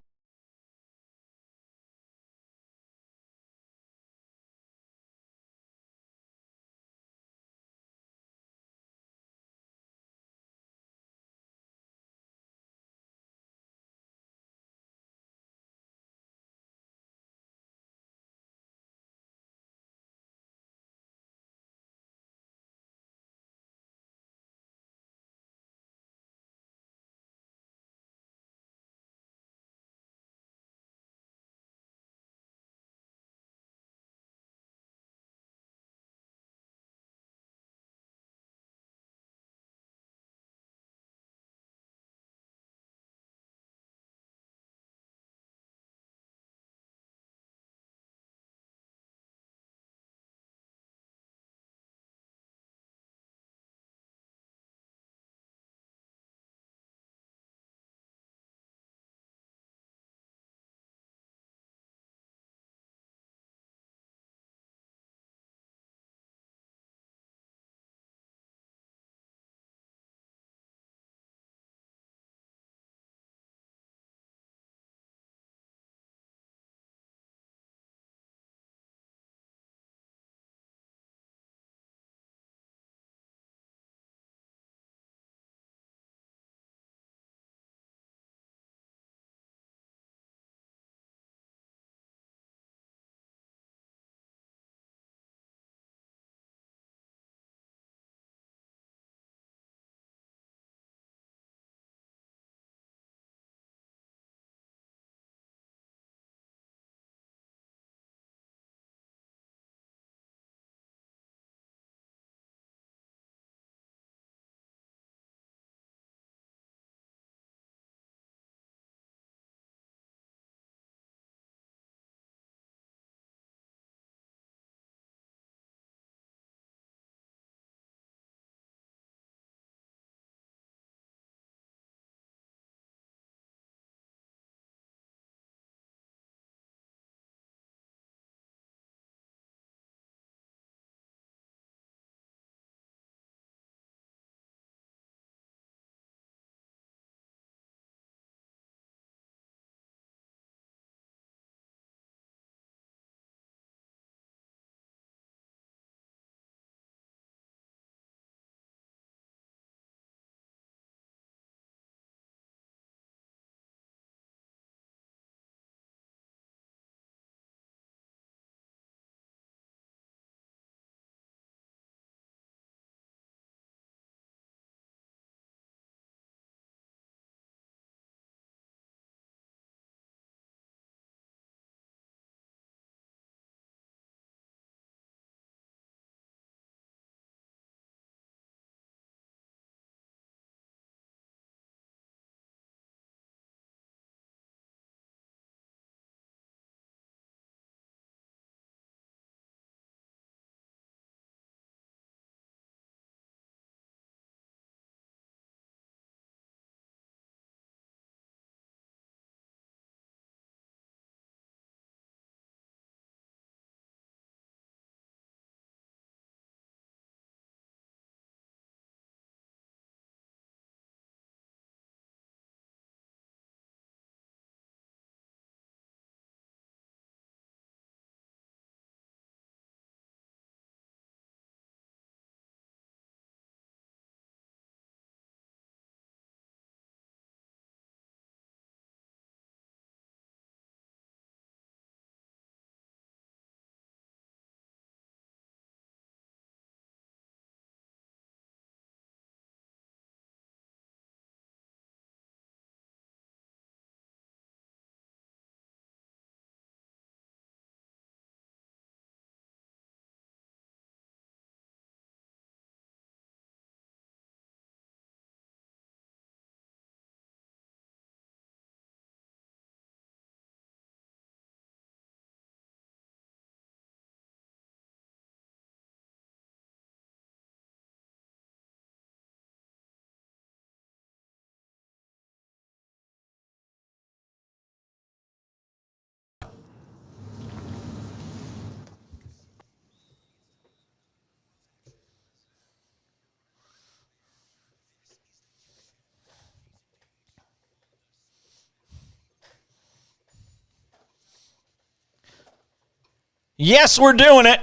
Yes, we're doing it.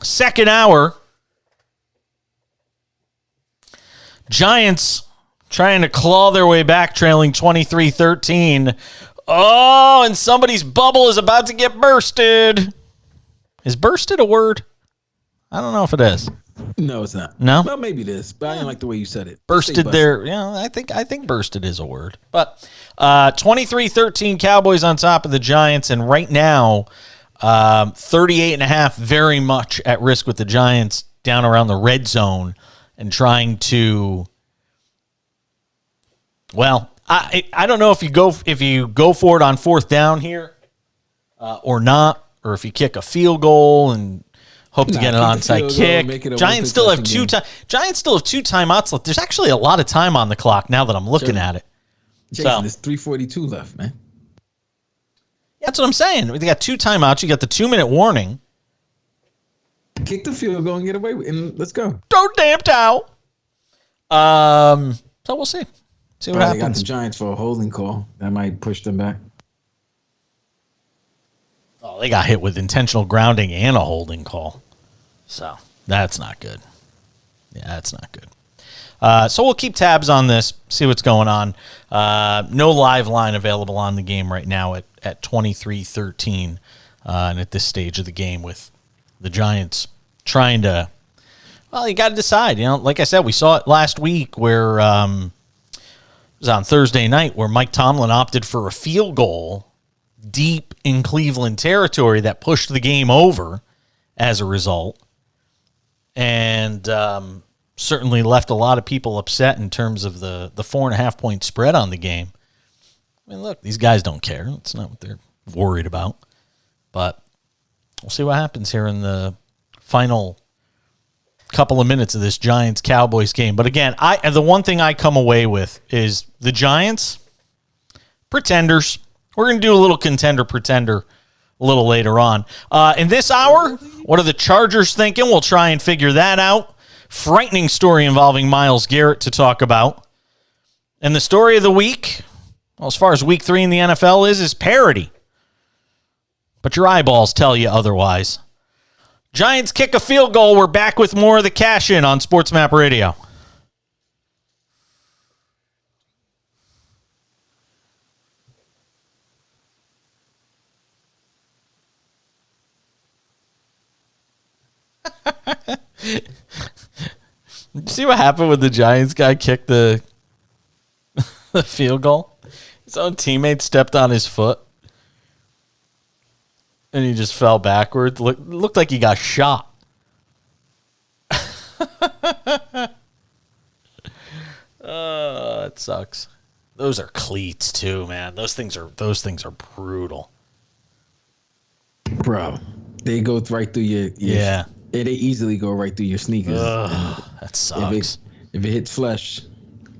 Second hour. Giants trying to claw their way back, trailing 23-13. Oh, and somebody's bubble is about to get bursted. Is bursted a word? I don't know if it is. No, it's not. No? Well, maybe it is, but I didn't like the way you said it. Bursted there. I think bursted is a word. But 23-13 Cowboys on top of the Giants, and right now 38.5 very much at risk with the Giants down around the red zone and trying to, well, I don't know if you go for it on fourth down here or not, or if you kick a field goal and hope to get an onside kick. Giants still have two timeouts left. There's actually a lot of time on the clock now that I'm looking at it. Jason, there's 3:42 left, man. That's what I'm saying. We got two timeouts. You got the 2-minute warning. Kick the field goal and get away with it, and let's go. Throw damn towel. So we'll see. See what happens. They got the Giants for a holding call. That might push them back. Oh, they got hit with intentional grounding and a holding call. So that's not good. Yeah, that's not good. So we'll keep tabs on this, see what's going on. No live line available on the game right now at 23-13 and at this stage of the game with the Giants trying to, well, you got to decide. Like I said, we saw it last week where it was on Thursday night where Mike Tomlin opted for a field goal deep in Cleveland territory that pushed the game over as a result. And certainly left a lot of people upset in terms of the 4.5 point spread on the game. I mean, look, these guys don't care. That's not what they're worried about. But we'll see what happens here in the final couple of minutes of this Giants-Cowboys game. But again, the one thing I come away with is the Giants, pretenders. We're going to do a little contender-pretender a little later on. In this hour, what are the Chargers thinking? We'll try and figure that out. Frightening story involving Myles Garrett to talk about. And the story of the week, well, as far as week 3 in the NFL is parity. But your eyeballs tell you otherwise. Giants kick a field goal. We're back with more of the Cash In on Sports Map Radio. See what happened when the Giants guy kicked the field goal? His own teammate stepped on his foot. And he just fell backwards. Looked like he got shot. It sucks. Those are cleats too, man. Those things are brutal. Bro, they go right through your yeah. They easily go right through your sneakers. That sucks. If it hits flesh,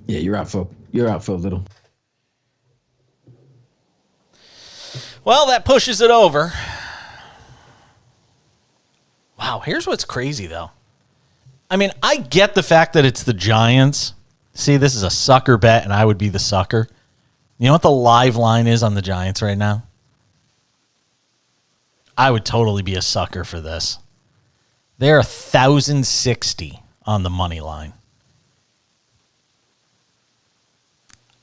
yeah, you're out for a little. Well, that pushes it over. Wow, here's what's crazy, though. I mean, I get the fact that it's the Giants. See, this is a sucker bet, and I would be the sucker. You know what the live line is on the Giants right now? I would totally be a sucker for this. They're 1,060 on the money line.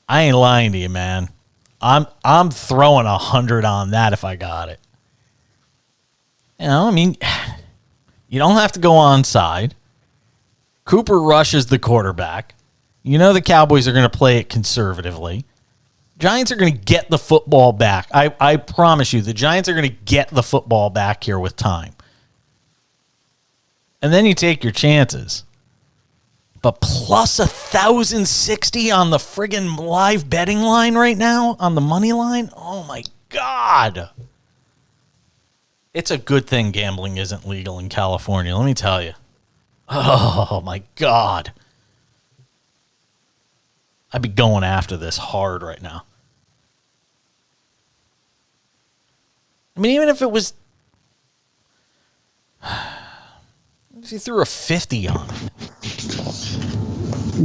I ain't lying to you, man. I'm throwing 100 on that if I got it. I mean, you don't have to go onside. Cooper Rush is the quarterback. You know the Cowboys are going to play it conservatively. Giants are going to get the football back. I promise you, the Giants are going to get the football back here with time. And then you take your chances. But plus 1,060 on the friggin' live betting line right now, on the money line? Oh, my God. It's a good thing gambling isn't legal in California, let me tell you. Oh, my God. I'd be going after this hard right now. I mean, even if it was... If you threw a 50 on it.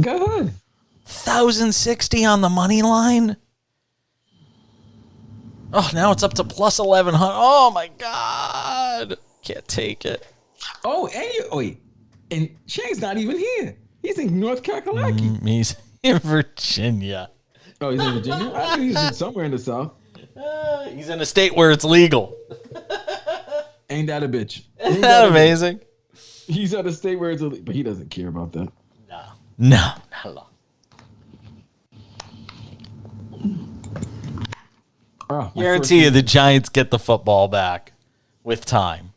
Go ahead. 1,060 on the money line? Oh, now it's up to plus 1,100. Oh, my God. God. Can't take it. Oh, wait. And Shang's not even here. He's in North Carolina. He's in Virginia. Oh, he's in Virginia? I think he's somewhere in the South. He's in a state where it's legal. Ain't that a bitch? Isn't that amazing? He's at a state where it's illegal, but he doesn't care about that. No, not at all. Oh, Guarantee you the Giants get the football back with time.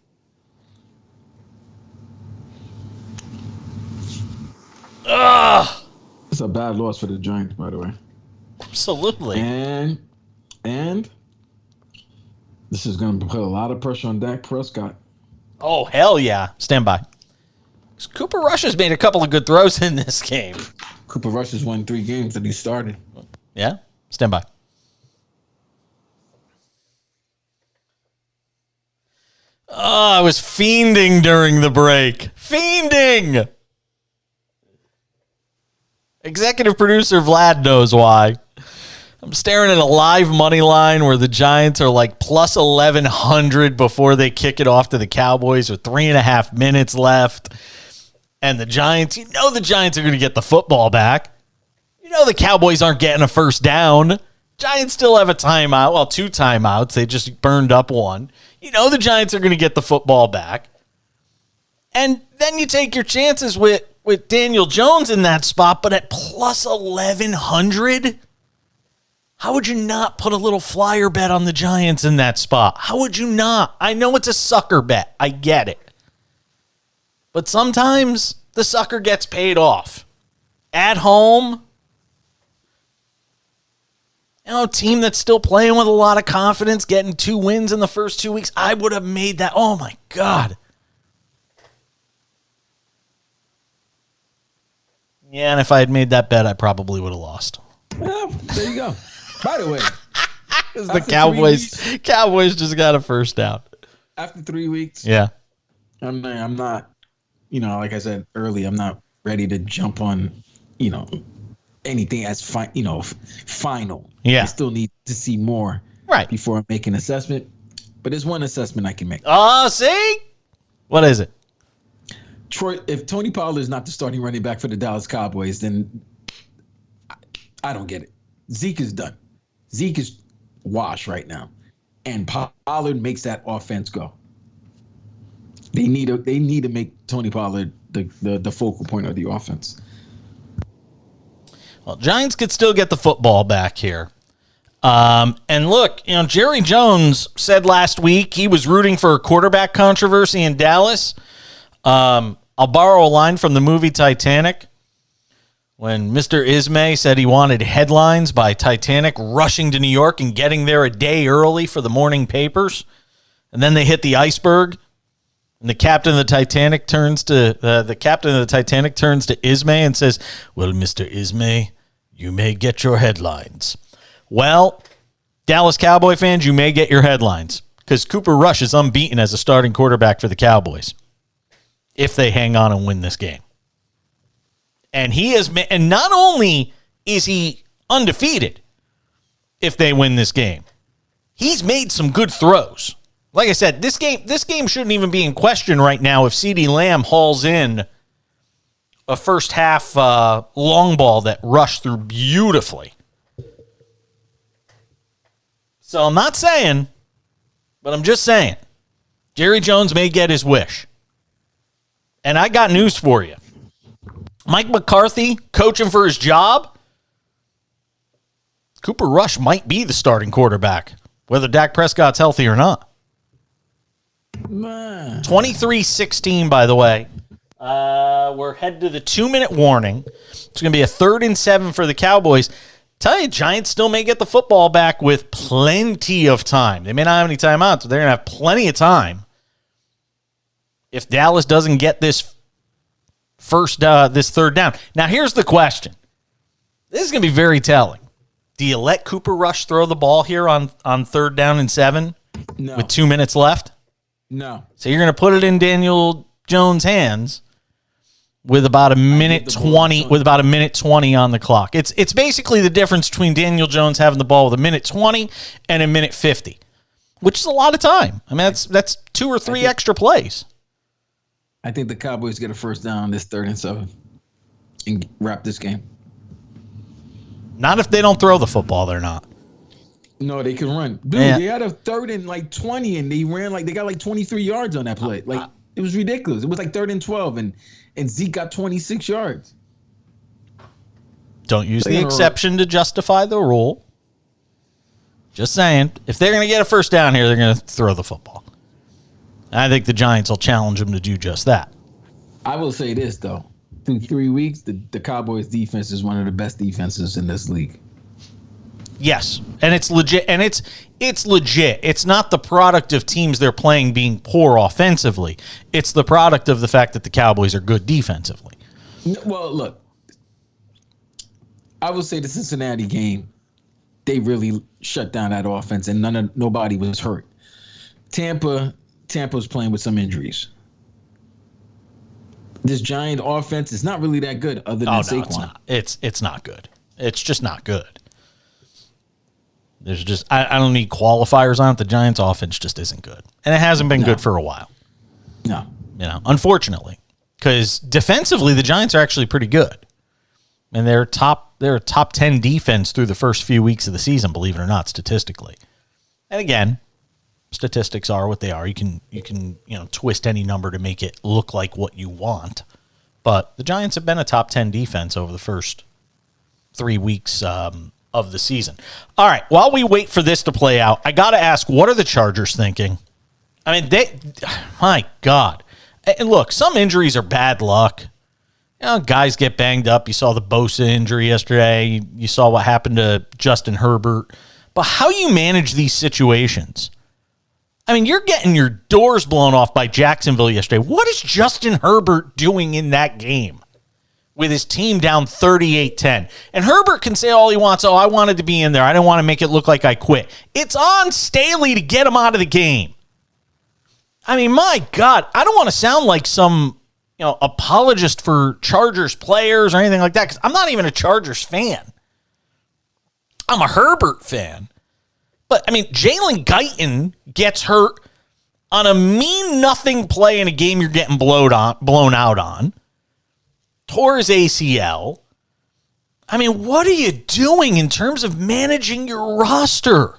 Ugh. It's a bad loss for the Giants, by the way. Absolutely. And this is going to put a lot of pressure on Dak Prescott. Oh, hell yeah. Stand by. Cooper Rush has made a couple of good throws in this game. Cooper Rush has won 3 games that he started. Yeah? Stand by. Oh, I was fiending during the break. Fiending! Executive producer Vlad knows why. I'm staring at a live money line where the Giants are like plus 1,100 before they kick it off to the Cowboys with 3.5 minutes left. And the Giants, the Giants are going to get the football back. The Cowboys aren't getting a first down. Giants still have a timeout. Well, 2 timeouts. They just burned up 1. The Giants are going to get the football back. And then you take your chances with Daniel Jones in that spot, but at plus 1,100, how would you not put a little flyer bet on the Giants in that spot? How would you not? I know it's a sucker bet. I get it. But sometimes the sucker gets paid off. At home, team that's still playing with a lot of confidence, getting 2 wins in the first 2 weeks, I would have made that. Oh, my God. Yeah, and if I had made that bet, I probably would have lost. Well, there you go. By the way, because the Cowboys just got a first down. After 3 weeks, yeah, I'm not, like I said earlier, I'm not ready to jump on, anything as final. Yeah, I still need to see more before I make an assessment. But there's one assessment I can make. Oh, see, what is it? Troy, if Tony Pollard is not the starting running back for the Dallas Cowboys, then I don't get it. Zeke is done. Zeke is washed right now, and Pollard makes that offense go. They need to make Tony Pollard the focal point of the offense. Well, Giants could still get the football back here. And look, Jerry Jones said last week he was rooting for a quarterback controversy in Dallas. I'll borrow a line from the movie Titanic when Mr. Ismay said he wanted headlines by Titanic rushing to New York and getting there a day early for the morning papers. And then they hit the iceberg. And the captain of the Titanic turns to Ismay and says, "Well, Mr. Ismay, you may get your headlines." Well, Dallas Cowboy fans, you may get your headlines because Cooper Rush is unbeaten as a starting quarterback for the Cowboys if they hang on and win this game. And and not only is he undefeated if they win this game, he's made some good throws. Like I said, this game shouldn't even be in question right now if CeeDee Lamb hauls in a first half long ball that rushed through beautifully. So I'm not saying, but I'm just saying, Jerry Jones may get his wish. And I got news for you. Mike McCarthy coaching for his job. Cooper Rush might be the starting quarterback, whether Dak Prescott's healthy or not. 23-16, by the way. We're headed to the 2-minute warning. It's going to be a 3rd and 7 for the Cowboys. Tell you, Giants still may get the football back with plenty of time. They may not have any timeouts, but they're going to have plenty of time. If Dallas doesn't get this this 3rd down. Now, here's the question. This is going to be very telling. Do you let Cooper Rush throw the ball here on 3rd down and 7 with 2 minutes left? No. So you're going to put it in Daniel Jones' hands with about a minute 20 on the clock. It's basically the difference between Daniel Jones having the ball with a minute 20 and a minute 50. which is a lot of time. I mean, that's 2 or 3 extra plays. I think the Cowboys get a first down on this 3rd and 7 and wrap this game. Not if they don't throw the football, they're not. No, they can run. Dude, they had a 3rd and like 20 and they got like 23 yards on that play. Like, it was ridiculous. It was like 3rd and 12 and Zeke got 26 yards. Don't use the exception to justify the rule. Just saying, if they're going to get a first down here, they're going to throw the football. I think the Giants will challenge them to do just that. I will say this, though. Through 3 weeks, the Cowboys defense is one of the best defenses in this league. Yes, and it's legit. And it's legit. It's not the product of teams they're playing being poor offensively. It's the product of the fact that the Cowboys are good defensively. Well, look, I will say the Cincinnati game, they really shut down that offense, and nobody was hurt. Tampa's playing with some injuries. This Giant offense is not really that good, other than Saquon. It's not. It's not good. It's just not good. There's just I don't need qualifiers on it. The Giants' offense just isn't good, and it hasn't been good for a while. No, unfortunately, because defensively the Giants are actually pretty good, and they're a top 10 defense through the first few weeks of the season, believe it or not, statistically. And again, statistics are what they are. You can twist any number to make it look like what you want. But the Giants have been a top 10 defense over the first 3 weeks of the season. All right, while we wait for this to play out, I got to ask, what are the Chargers thinking? I mean, my God. And look, some injuries are bad luck. Guys get banged up. You saw the Bosa injury yesterday. You saw what happened to Justin Herbert. But how you manage these situations? I mean, you're getting your doors blown off by Jacksonville yesterday. What is Justin Herbert doing in that game with his team down 38-10? And Herbert can say all he wants. Oh, I wanted to be in there. I didn't want to make it look like I quit. It's on Staley to get him out of the game. I mean, my God, I don't want to sound like some apologist for Chargers players or anything like that, because I'm not even a Chargers fan. I'm a Herbert fan. But, I mean, Jalen Guyton gets hurt on a mean-nothing play in a game you're getting blown out on. Tore his ACL. I mean, what are you doing in terms of managing your roster?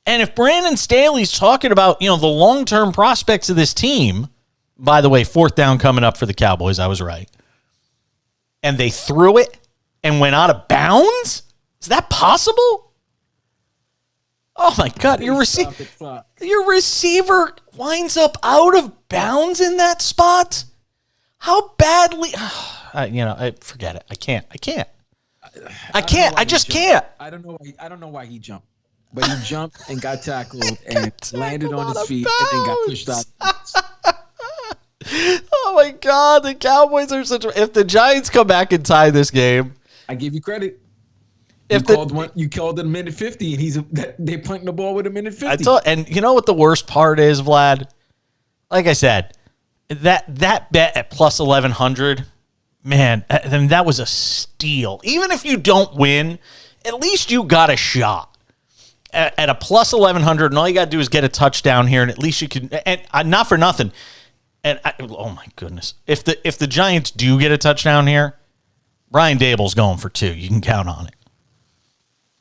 And if Brandon Staley's talking about, the long-term prospects of this team, by the way, 4th down coming up for the Cowboys, I was right, and they threw it and went out of bounds? Is that possible? Oh, my God. Your receiver winds up out of bounds in that spot? How badly? Forget it. I can't. I just can't. I don't know why he jumped. But he jumped and got tackled and landed on his feet and then got pushed out. Oh, my God. The Cowboys are if the Giants come back and tie this game, I give you credit. You called it a minute 50, and they're punting the ball with a minute 50. And you know what the worst part is, Vlad? Like I said, that bet at plus 1,100, man, that was a steal. Even if you don't win, at least you got a shot. At a plus 1,100, and all you got to do is get a touchdown here, and at least you can. And not for nothing. Oh my goodness, if the Giants do get a touchdown here, Brian Dable's going for 2. You can count on it.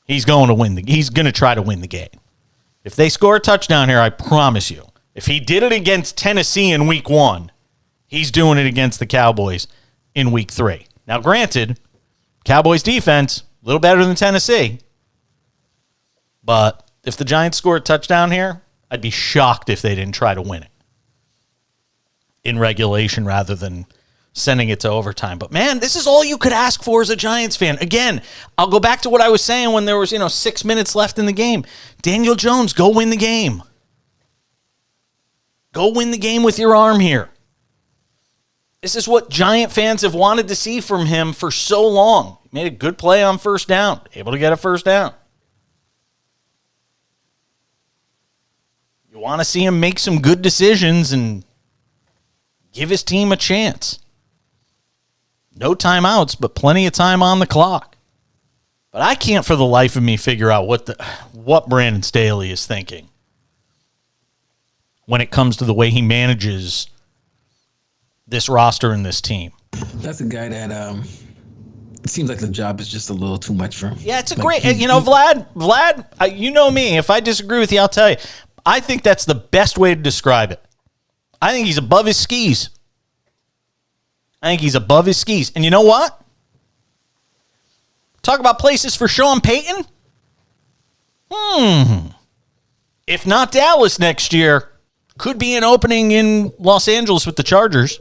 He's going to win. He's going to try to win the game. If they score a touchdown here, I promise you. If he did it against Tennessee in week 1, he's doing it against the Cowboys in week 3. Now, granted, Cowboys defense a little better than Tennessee, but if the Giants score a touchdown here, I'd be shocked if they didn't try to win it in regulation rather than sending it to overtime. But, man, this is all you could ask for as a Giants fan. Again, I'll go back to what I was saying when there was, 6 minutes left in the game. Daniel Jones, go win the game. Go win the game with your arm here. This is what Giant fans have wanted to see from him for so long. He made a good play on first down, able to get a first down. You want to see him make some good decisions and give his team a chance. No timeouts, but plenty of time on the clock. But I can't for the life of me figure out what Brandon Staley is thinking when it comes to the way he manages this roster and this team. That's a guy that it seems like the job is just a little too much for him. Yeah, it's a great, Vlad, you know me. If I disagree with you, I'll tell you. I think that's the best way to describe it. I think he's above his skis. And you know what? Talk about places for Sean Payton. If not Dallas next year, could be an opening in Los Angeles with the Chargers,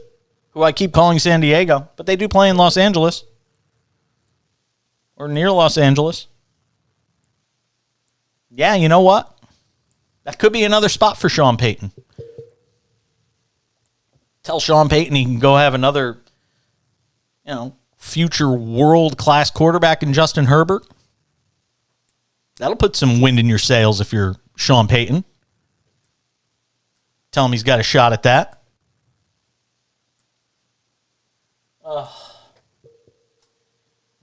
who I keep calling San Diego, but they do play in Los Angeles or near Los Angeles. Yeah, you know what? That could be another spot for Sean Payton. Tell Sean Payton he can go have another, future world-class quarterback in Justin Herbert. That'll put some wind in your sails if you're Sean Payton. Tell him he's got a shot at that.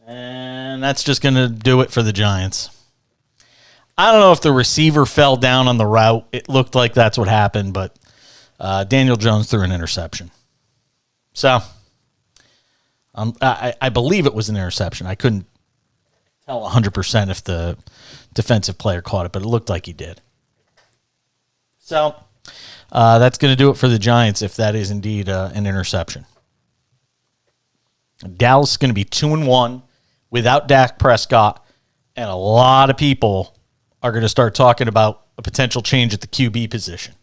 And that's just going to do it for the Giants. I don't know if the receiver fell down on the route. It looked like that's what happened, but Daniel Jones threw an interception. So I believe it was an interception. I couldn't tell 100% if the defensive player caught it, but it looked like he did. So that's going to do it for the Giants if that is indeed an interception. Dallas is going to be 2-1 without Dak Prescott, and a lot of people are going to start talking about a potential change at the QB position,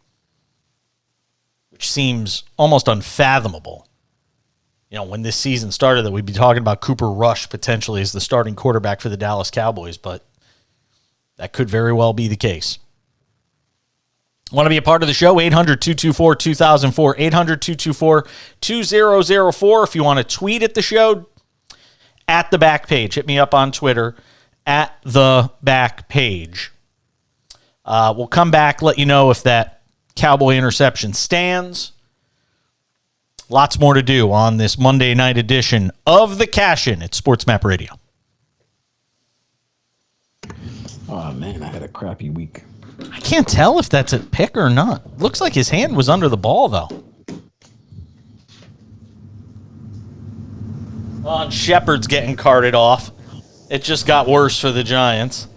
which seems almost unfathomable. When this season started, that we'd be talking about Cooper Rush potentially as the starting quarterback for the Dallas Cowboys, but that could very well be the case. Want to be a part of the show? 800-224-2004, 800-224-2004. If you want to tweet at the show, at the back page. Hit me up on Twitter, at the back page. We'll come back, let you know if that Cowboy interception stands. Lots more to do on this Monday night edition of The Cash-In at Sports Map Radio. Oh, man, I had a crappy week. I can't tell if that's a pick or not. Looks like his hand was under the ball, though. Oh, Shepard's getting carted off. It just got worse for the Giants.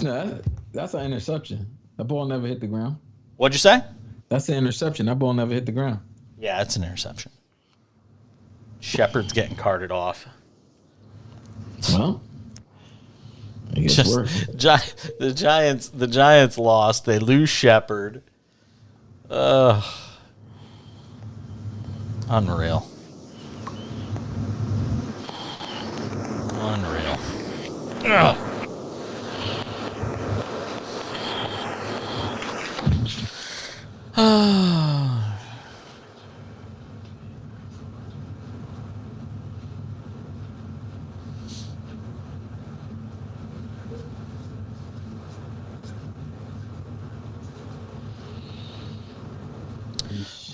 No, that's an interception. That ball never hit the ground. What'd you say? That's an interception. That ball never hit the ground. Yeah, it's an interception. Shepard's getting carted off. Well, I guess the Giants lost. They lose Shepard. Unreal. Ugh.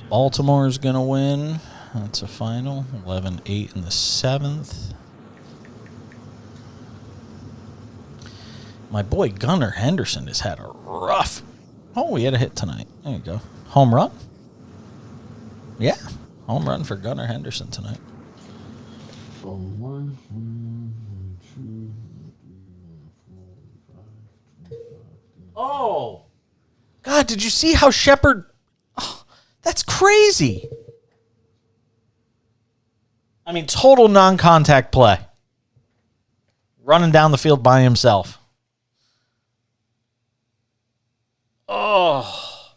Baltimore's going to win. That's a final. 11-8 in the 7th. My boy Gunnar Henderson has had a rough... Oh, he had a hit tonight. There you go. Home run? Yeah. Home run for Gunnar Henderson tonight. Oh. God, did you see how Shepard... Oh, that's crazy. I mean, total non-contact play. Running down the field by himself. Oh,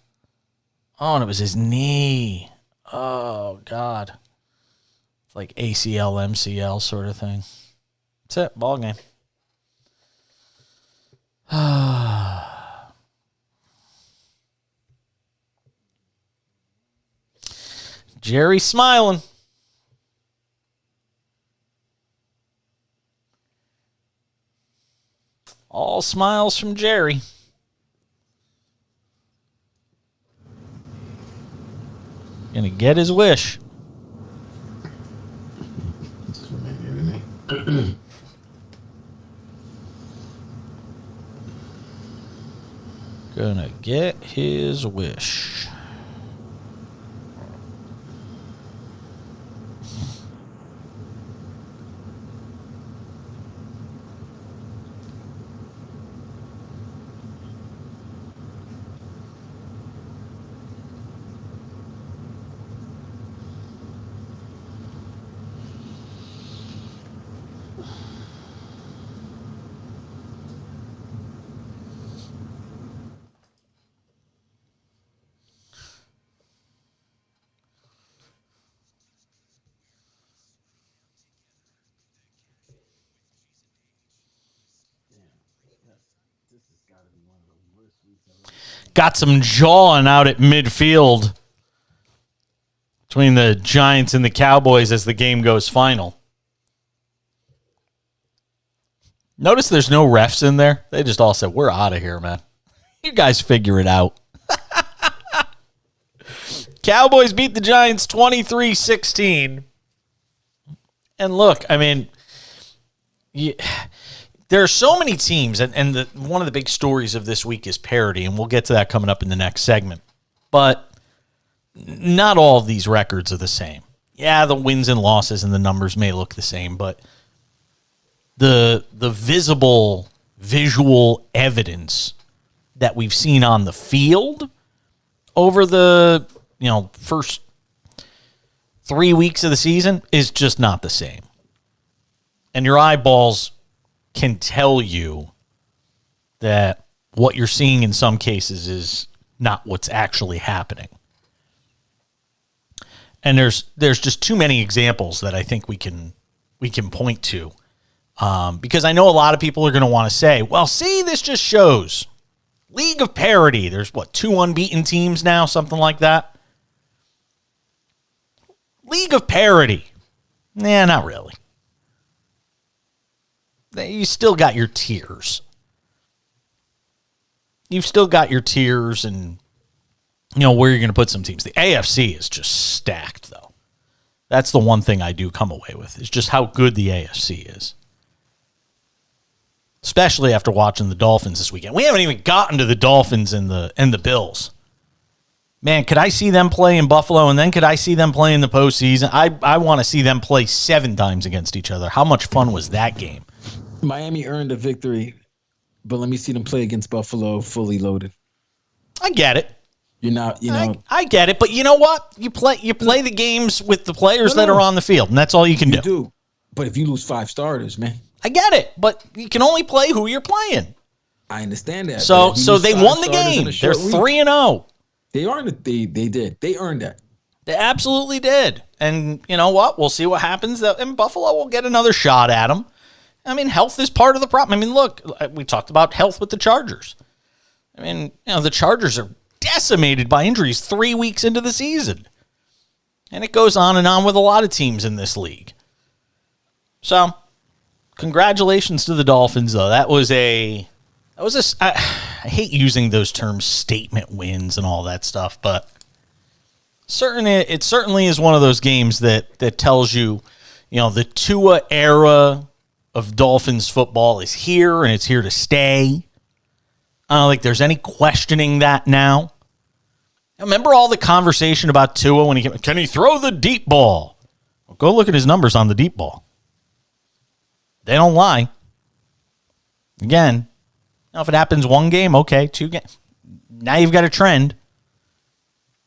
and it was his knee. Oh, God. It's like ACL, MCL sort of thing. That's it. Ball game. Jerry smiling. All smiles from Jerry. Gonna get his wish. Gonna get his wish. Got some jawing out at midfield between the Giants and the Cowboys as the game goes final. Notice there's no refs in there. They just all said, we're out of here, man. You guys figure it out. Cowboys beat the Giants 23-16. And look, I mean, there are so many teams, and one of the big stories of this week is parity, and we'll get to that coming up in the next segment. But not all of these records are the same. Yeah, the wins and losses and the numbers may look the same, but the visual evidence that we've seen on the field over the first 3 weeks of the season is just not the same. And your eyeballs can tell you that what you're seeing in some cases is not what's actually happening. And there's just too many examples that I think we can point to. Because I know a lot of people are going to want to say, well, see, this just shows league of parity. There's 2 unbeaten teams now, something like that. League of parity. Nah, not really. You still got your tiers. You've still got your tiers and, where you're going to put some teams. The AFC is just stacked, though. That's the one thing I do come away with, is just how good the AFC is. Especially after watching the Dolphins this weekend. We haven't even gotten to the Dolphins and the Bills. Man, could I see them play in Buffalo, and then could I see them play in the postseason? I want to see them play 7 times against each other. How much fun was that game? Miami earned a victory, but let me see them play against Buffalo fully loaded. I get it. I get it, but you know what? You play the games with the players that are on the field, and that's all you can do. You do. But if you lose 5 starters, man. I get it, but you can only play who you're playing. I understand that. So they won the game. They're 3-0. They earned it. They did. They earned that. They absolutely did. And you know what? We'll see what happens. And Buffalo will get another shot at them. I mean, health is part of the problem. I mean, look, we talked about health with the Chargers. I mean, the Chargers are decimated by injuries 3 weeks into the season. And it goes on and on with a lot of teams in this league. So, congratulations to the Dolphins, though. I hate using those terms, statement wins and all that stuff, but it certainly is one of those games that tells you, the Tua era of Dolphins football is here, and it's here to stay. I don't think there's any questioning that now. Remember all the conversation about Tua when can he throw the deep ball? Well, go look at his numbers on the deep ball. They don't lie. Again, if it happens 1 game, okay, 2 games. Now you've got a trend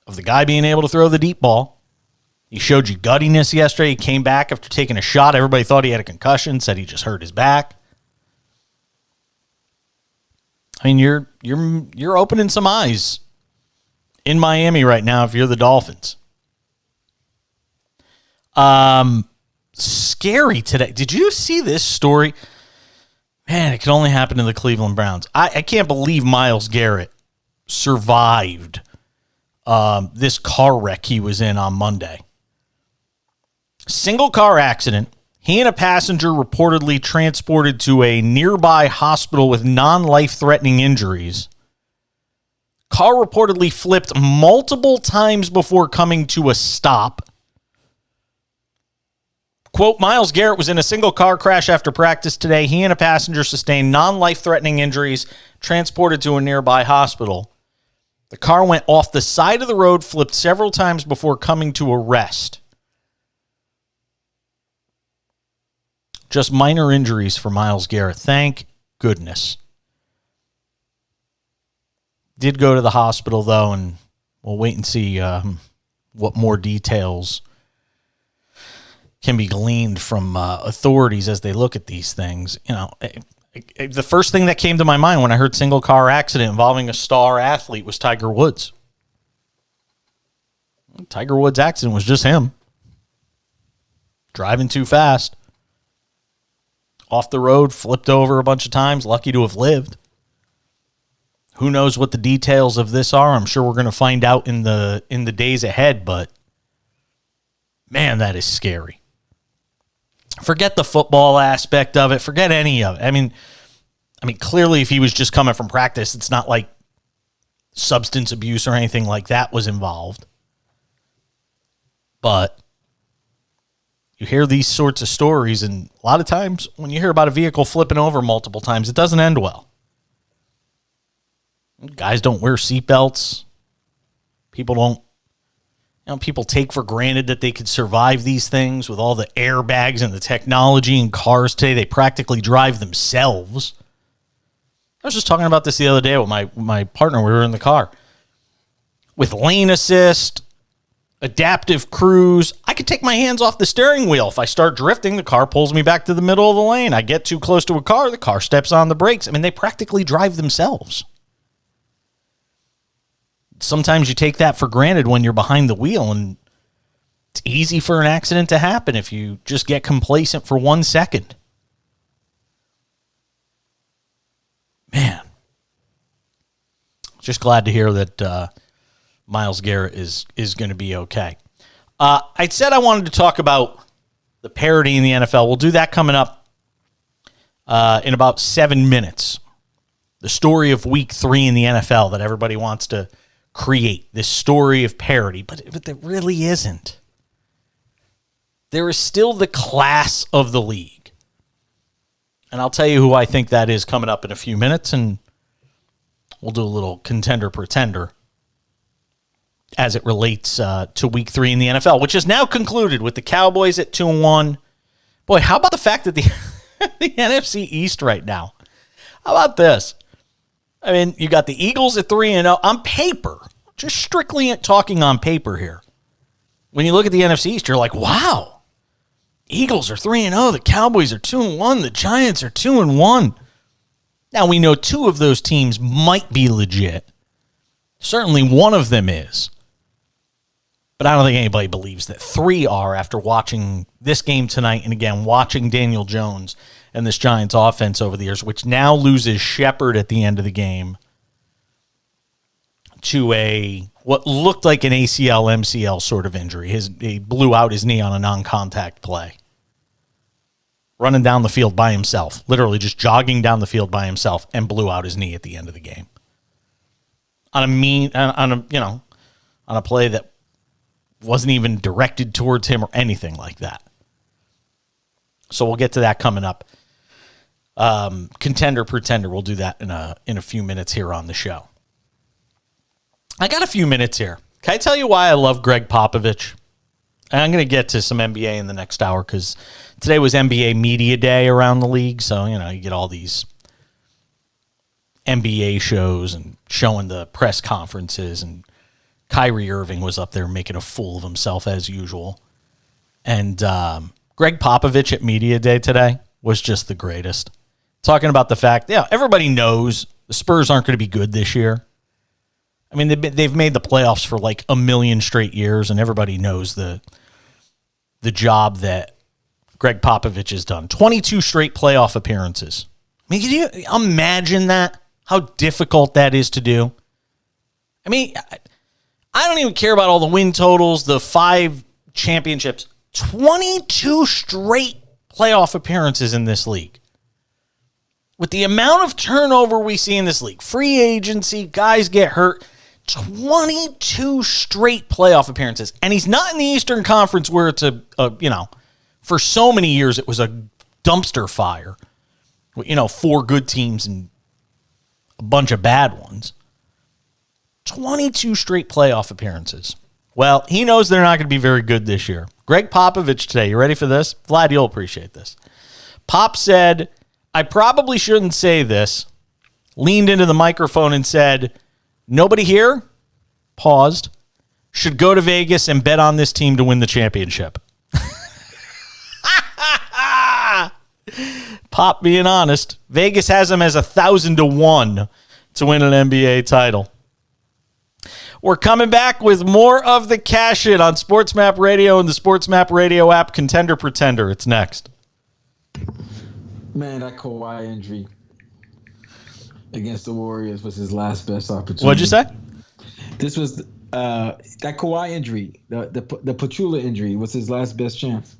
of the guy being able to throw the deep ball. He showed you guttiness yesterday. He came back after taking a shot. Everybody thought he had a concussion, said he just hurt his back. I mean, you're opening some eyes in Miami right now if you're the Dolphins. Scary today. Did you see this story? Man, it could only happen to the Cleveland Browns. I can't believe Myles Garrett survived this car wreck he was in on Monday. Single car accident. He and a passenger reportedly transported to a nearby hospital with non-life-threatening injuries. Car reportedly flipped multiple times before coming to a stop. Quote, Myles Garrett was in a single car crash after practice today. He and a passenger sustained non-life-threatening injuries, transported to a nearby hospital. The car went off the side of the road, flipped several times before coming to a rest. Just minor injuries for Myles Garrett. Thank goodness. Did go to the hospital, though, and we'll wait and see what more details can be gleaned from authorities as they look at these things. The first thing that came to my mind when I heard single car accident involving a star athlete was Tiger Woods. Tiger Woods' accident was just him driving too fast. Off the road, flipped over a bunch of times, lucky to have lived. Who knows what the details of this are? I'm sure we're going to find out in the days ahead, but man, that is scary. Forget the football aspect of it. Forget any of it. I mean, clearly if he was just coming from practice, it's not like substance abuse or anything like that was involved. But you hear these sorts of stories, and a lot of times when you hear about a vehicle flipping over multiple times, it doesn't end well. Guys don't wear seatbelts. People take for granted that they could survive these things with all the airbags and the technology in cars today. They practically drive themselves. I was just talking about this the other day with my partner. We were in the car. With lane assist, adaptive cruise, I could take my hands off the steering wheel. If I start drifting, the car pulls me back to the middle of the lane. I get too close to a car, the car steps on the brakes. I mean, they practically drive themselves. Sometimes you take that for granted when you're behind the wheel, and it's easy for an accident to happen if you just get complacent for 1 second. Man. Just glad to hear that Myles Garrett is going to be okay. I said I wanted to talk about the parity in the NFL. We'll do that coming up in about 7 minutes. The story of week 3 in the NFL that everybody wants to create, this story of parity, but there really isn't. There is still the class of the league. And I'll tell you who I think that is coming up in a few minutes, and we'll do a little contender-pretender as it relates to week 3 in the NFL, which is now concluded with the Cowboys at 2-1. Boy, how about the fact that the NFC East right now? How about this? I mean, you got the Eagles at 3-0 on paper, just strictly talking on paper here. When you look at the NFC East, you're like, wow, Eagles are 3-0, the Cowboys are 2-1, the Giants are 2-1. Now, we know 2 of those teams might be legit. Certainly one of them is. But I don't think anybody believes that 3 are after watching this game tonight and, again, watching Daniel Jones and this Giants offense over the years, which now loses Shepard at the end of the game to what looked like an ACL, MCL sort of injury. He blew out his knee on a non-contact play. Running down the field by himself, literally just jogging down the field by himself, and blew out his knee at the end of the game. On a play that wasn't even directed towards him or anything like that. So we'll get to that coming up. Contender, pretender. We'll do that in a few minutes here on the show. I got a few minutes here. Can I tell you why I love Greg Popovich? And I'm going to get to some NBA in the next hour because today was NBA Media Day around the league. So, you get all these NBA shows and showing the press conferences, and Kyrie Irving was up there making a fool of himself as usual. And Greg Popovich at Media Day today was just the greatest. Talking about the fact, everybody knows the Spurs aren't going to be good this year. I mean, they've made the playoffs for like a million straight years, and everybody knows the job that Greg Popovich has done. 22 straight playoff appearances. I mean, can you imagine that? How difficult that is to do? I mean, I don't even care about all the win totals, the 5 championships. 22 straight playoff appearances in this league. With the amount of turnover we see in this league, free agency, guys get hurt, 22 straight playoff appearances. And he's not in the Eastern Conference where it's for so many years it was a dumpster fire. 4 good teams and a bunch of bad ones. 22 straight playoff appearances. Well, he knows they're not going to be very good this year. Greg Popovich today, you ready for this? Vlad, you'll appreciate this. Pop said, I probably shouldn't say this, leaned into the microphone and said, nobody here, paused, should go to Vegas and bet on this team to win the championship. Pop being honest, Vegas has him as 1,000-1 to win an NBA title. We're coming back with more of the Cash In on Sports Map Radio and the Sports Map Radio app. Contender Pretender. It's next. Man, that Kawhi injury. against the Warriors was his last best opportunity. What'd you say? This was that Kawhi injury, the Petula injury was his last best chance.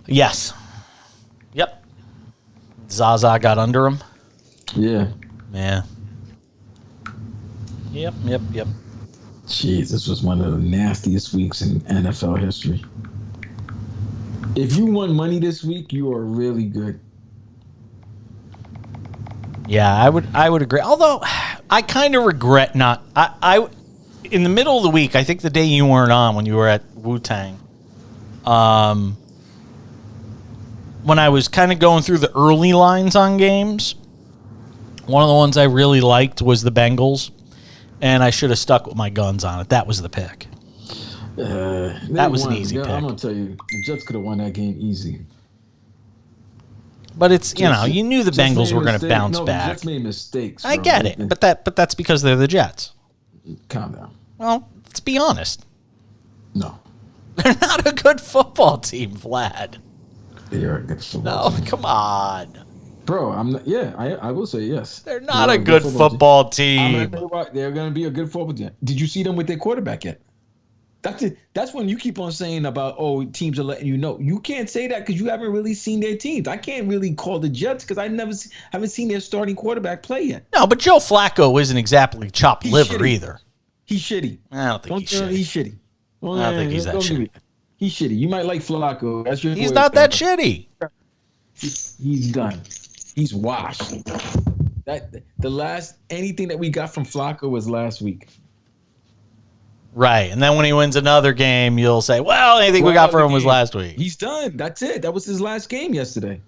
Yes. Yep. Zaza got under him. Yeah. Yeah. Yep. Jeez, this was one of the nastiest weeks in NFL history. If you won money this week, you are really good. Yeah, I would agree. Although I kind of regret not. I in the middle of the week, I think the day you weren't on when you were at Wu-Tang, when I was kind of going through the early lines on games, one of the ones I really liked was the Bengals, and I should have stuck with my guns on it. That was the pick. That was an easy pick. I'm gonna tell you, the Jets could have won that game easy. But it's, you knew the Bengals were going to bounce back. The Jets made mistakes. I get it, but that's because they're the Jets. Calm down. Well, let's be honest. No. They're not a good football team, Vlad. They are a good football team. Come on. Bro, I will say yes. They're not a good football team. They're going to be a good football team. Did you see them with their quarterback yet? That's it. That's when you keep on saying about, teams are letting you know. You can't say that because you haven't really seen their teams. I can't really call the Jets because I haven't seen their starting quarterback play yet. No, but Joe Flacco isn't exactly chopped liver shitty. either. He's shitty. I don't think he's shitty. He's shitty. I don't think he's that shitty. He's shitty. You might like Flacco. That's your. He's not that shitty. He's done. He's washed. Anything that we got from Flacco was last week. Right, and then when he wins another game, you'll say, well, anything we got for him was last week. He's done. That's it. That was his last game yesterday.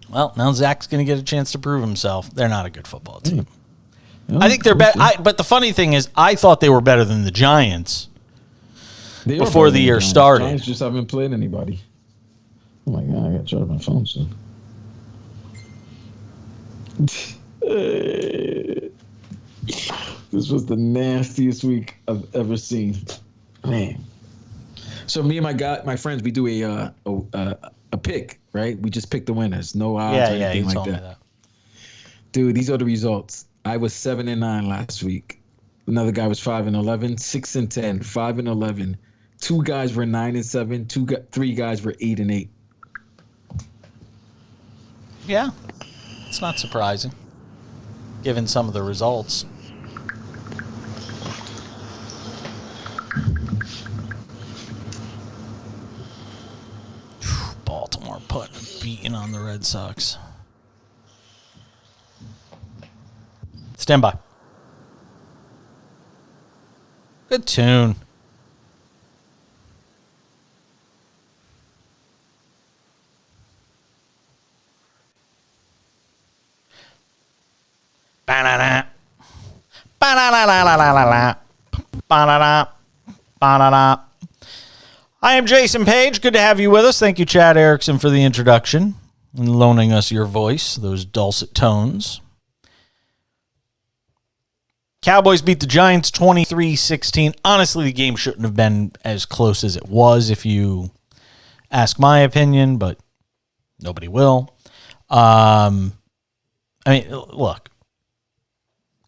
Well, now Zach's going to get a chance to prove himself. They're not a good football team. I think they're better. But the funny thing is, I thought they were better than the Giants before the year started. The Giants just haven't played anybody. Oh, my God. I got to charge my phone soon. This was the nastiest week I've ever seen, man. So me and my friends, we do a pick, right? We just pick the winners, no odds or anything like that. Dude, these are the results. I was 7-9 last week. Another guy was 5-11, 6-10, 5-11. Two guys were 9-7. Three guys were 8-8. Yeah, it's not surprising, given some of the results. Baltimore putting a beating on the Red Sox. Stand by. Good tune. Ba-da-da. Ba-da-da-da-da-da-da. Ba-da-da. Ba-da-da. I am Jason Page. Good to have you with us. Thank you, Chad Erickson, for the introduction and loaning us your voice, those dulcet tones. Cowboys beat the Giants 23-16. Honestly, the game shouldn't have been as close as it was if you ask my opinion, but nobody will. Look.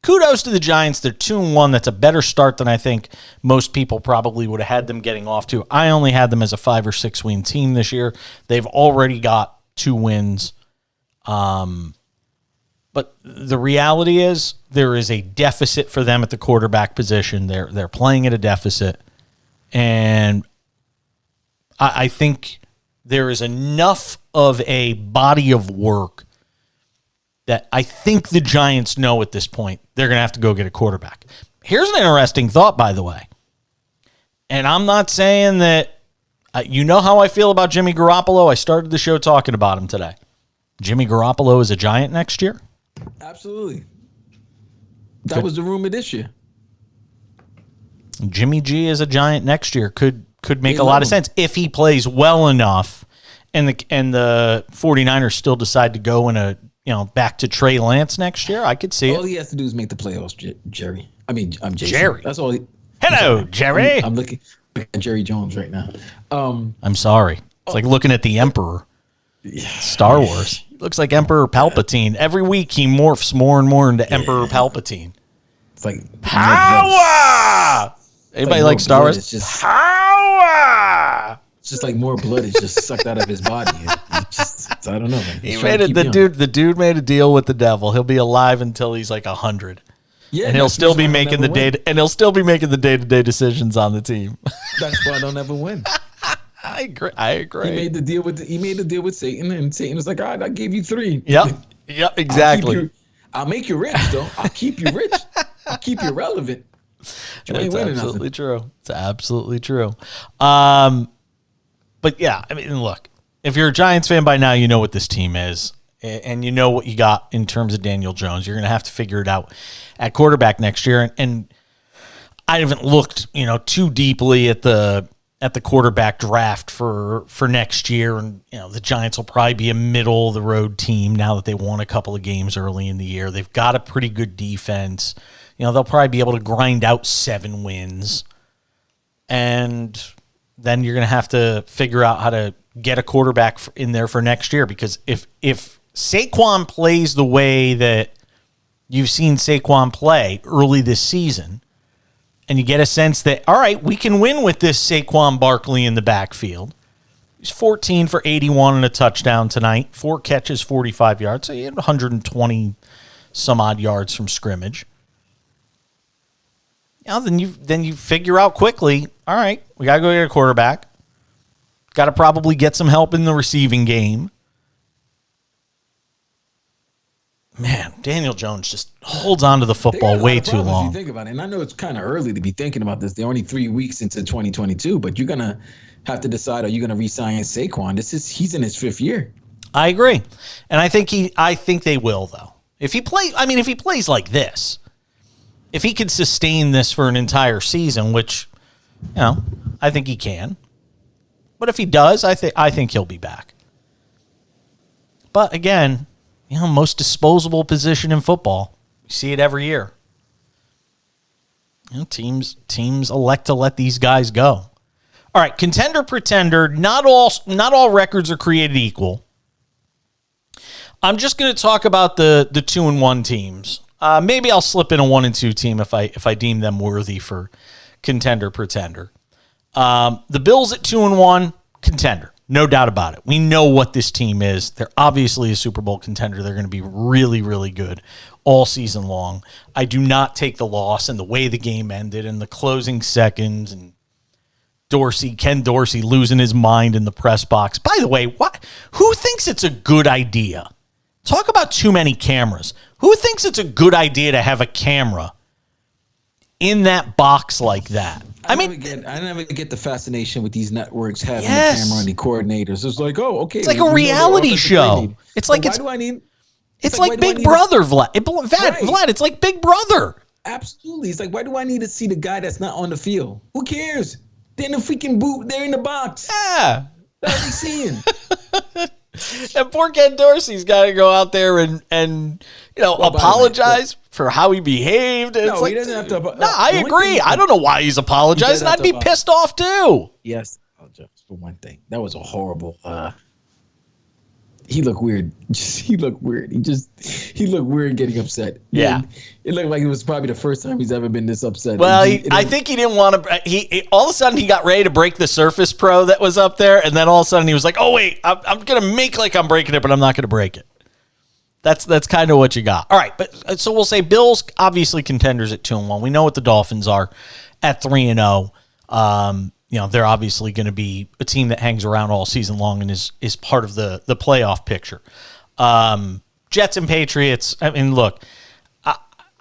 Kudos to the Giants. They're 2-1. That's a better start than I think most people probably would have had them getting off to. I only had them as a 5 or 6 win team this year. They've already got 2 wins. But the reality is there is a deficit for them at the quarterback position. They're playing at a deficit. And I think there is enough of a body of work that I think the Giants know at this point they're going to have to go get a quarterback. Here's an interesting thought, by the way. And I'm not saying that, you know how I feel about Jimmy Garoppolo. I started the show talking about him today. Jimmy Garoppolo is a Giant next year? Absolutely. That was the rumor this year. Jimmy G is a Giant next year. Could make a lot of sense if he plays well enough and the 49ers still decide to go in a back to Trey Lance next year. I could see all he has to do is make the playoffs, Jerry. I'm Jason. Jerry. That's all. Hello, Jerry. I'm looking at Jerry Jones right now. I'm sorry. It's like looking at the Emperor. Star Wars. Looks like Emperor Palpatine. Every week he morphs more and more into Emperor Palpatine. It's like power. Anybody like Star Wars? It's just power. It's just like more blood is just sucked out of his body. I don't know. Man. He made it. The dude made a deal with the devil. He'll be alive until he's like 100. Yeah, and he'll still be making the day-to-day decisions on the team. That's why I don't ever win. I agree. He made the deal with Satan, and Satan was like, all right, I gave you 3. Yep, exactly. I'll make you rich, though. I'll keep you rich. I'll keep you relevant. That's absolutely true. It's absolutely true. But yeah, I mean, look, if you're a Giants fan by now, you know what this team is, and you know what you got in terms of Daniel Jones. You're going to have to figure it out at quarterback next year. And I haven't looked, too deeply at the quarterback draft for next year. And, the Giants will probably be a middle of the road team now that they won a couple of games early in the year. They've got a pretty good defense. They'll probably be able to grind out 7 wins. And then you're going to have to figure out how to get a quarterback in there for next year. Because if Saquon plays the way that you've seen Saquon play early this season, and you get a sense that, all right, we can win with this Saquon Barkley in the backfield. He's 14 for 81 and a touchdown tonight, 4 catches, 45 yards. So he had 120 some odd yards from scrimmage. Then you figure out quickly, all right, we got to go get a quarterback. Got to probably get some help in the receiving game. Man, Daniel Jones just holds on to the football way too long. If you think about it, and I know it's kind of early to be thinking about this. They're only 3 weeks into 2022, but you're going to have to decide, are you going to re-sign Saquon? He's in his 5th year. I agree. And I think they will, though. If he plays like this, if he could sustain this for an entire season, which, I think he can. But if he does, I think he'll be back. But again, most disposable position in football. You see it every year. Teams elect to let these guys go. All right, contender, pretender. Not all records are created equal. I'm just going to talk about the 2-1 teams. Maybe I'll slip in a 1-2 team if I deem them worthy for contender, pretender. The Bills at 2-1, contender. No doubt about it. We know what this team is. They're obviously a Super Bowl contender. They're going to be really, really good all season long. I do not take the loss and the way the game ended and the closing seconds and Ken Dorsey losing his mind in the press box. By the way, who thinks it's a good idea? Talk about too many cameras. Who thinks it's a good idea to have a camera in that box like that? I never get the fascination with these networks having the camera and the coordinators. It's like, okay. It's like a reality show. It's like It's like Big Brother, Vlad. Vlad, it's like Big Brother. Absolutely. It's like, why do I need to see the guy that's not on the field? Who cares? Then if we can boot, they're in the box. Yeah. That's what we seeing. And poor Ken Dorsey's got to go out there and apologize for how he behaved. And he doesn't have to. No, I agree. I don't know why he's apologizing. I'd be pissed off too. Yes, just for one thing, that was a horrible. He looked weird. He looked weird. He looked weird getting upset. Yeah. It looked like it was probably the first time he's ever been this upset. Well, I think he didn't want to. He all of a sudden he got ready to break the Surface Pro that was up there, and then all of a sudden he was like, "Oh wait, I'm gonna make like I'm breaking it, but I'm not gonna break it." That's kind of what you got. All right, but so we'll say Bills obviously contenders at 2-1. We know what the Dolphins are at 3-0. They're obviously going to be a team that hangs around all season long and is part of the playoff picture. Jets and Patriots. I mean, look,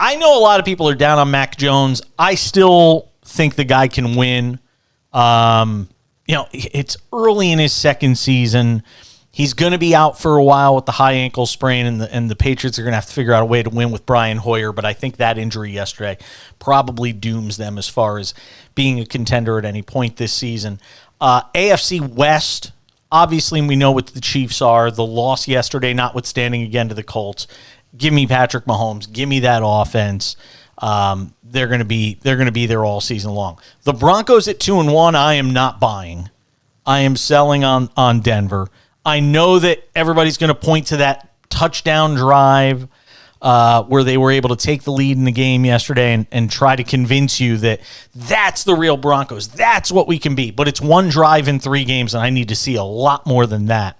I know a lot of people are down on Mac Jones. I still think the guy can win. It's early in his second season. He's going to be out for a while with the high ankle sprain, and the Patriots are going to have to figure out a way to win with Brian Hoyer. But I think that injury yesterday probably dooms them as far as being a contender at any point this season. AFC West, obviously we know what the Chiefs are. The loss yesterday, notwithstanding again to the Colts. Give me Patrick Mahomes. Give me that offense. They're going to be there all season long. The Broncos at 2-1, I am not buying. I am selling on Denver. I know that everybody's going to point to that touchdown drive where they were able to take the lead in the game yesterday and try to convince you that that's the real Broncos. That's what we can be. But it's one drive in 3 games, and I need to see a lot more than that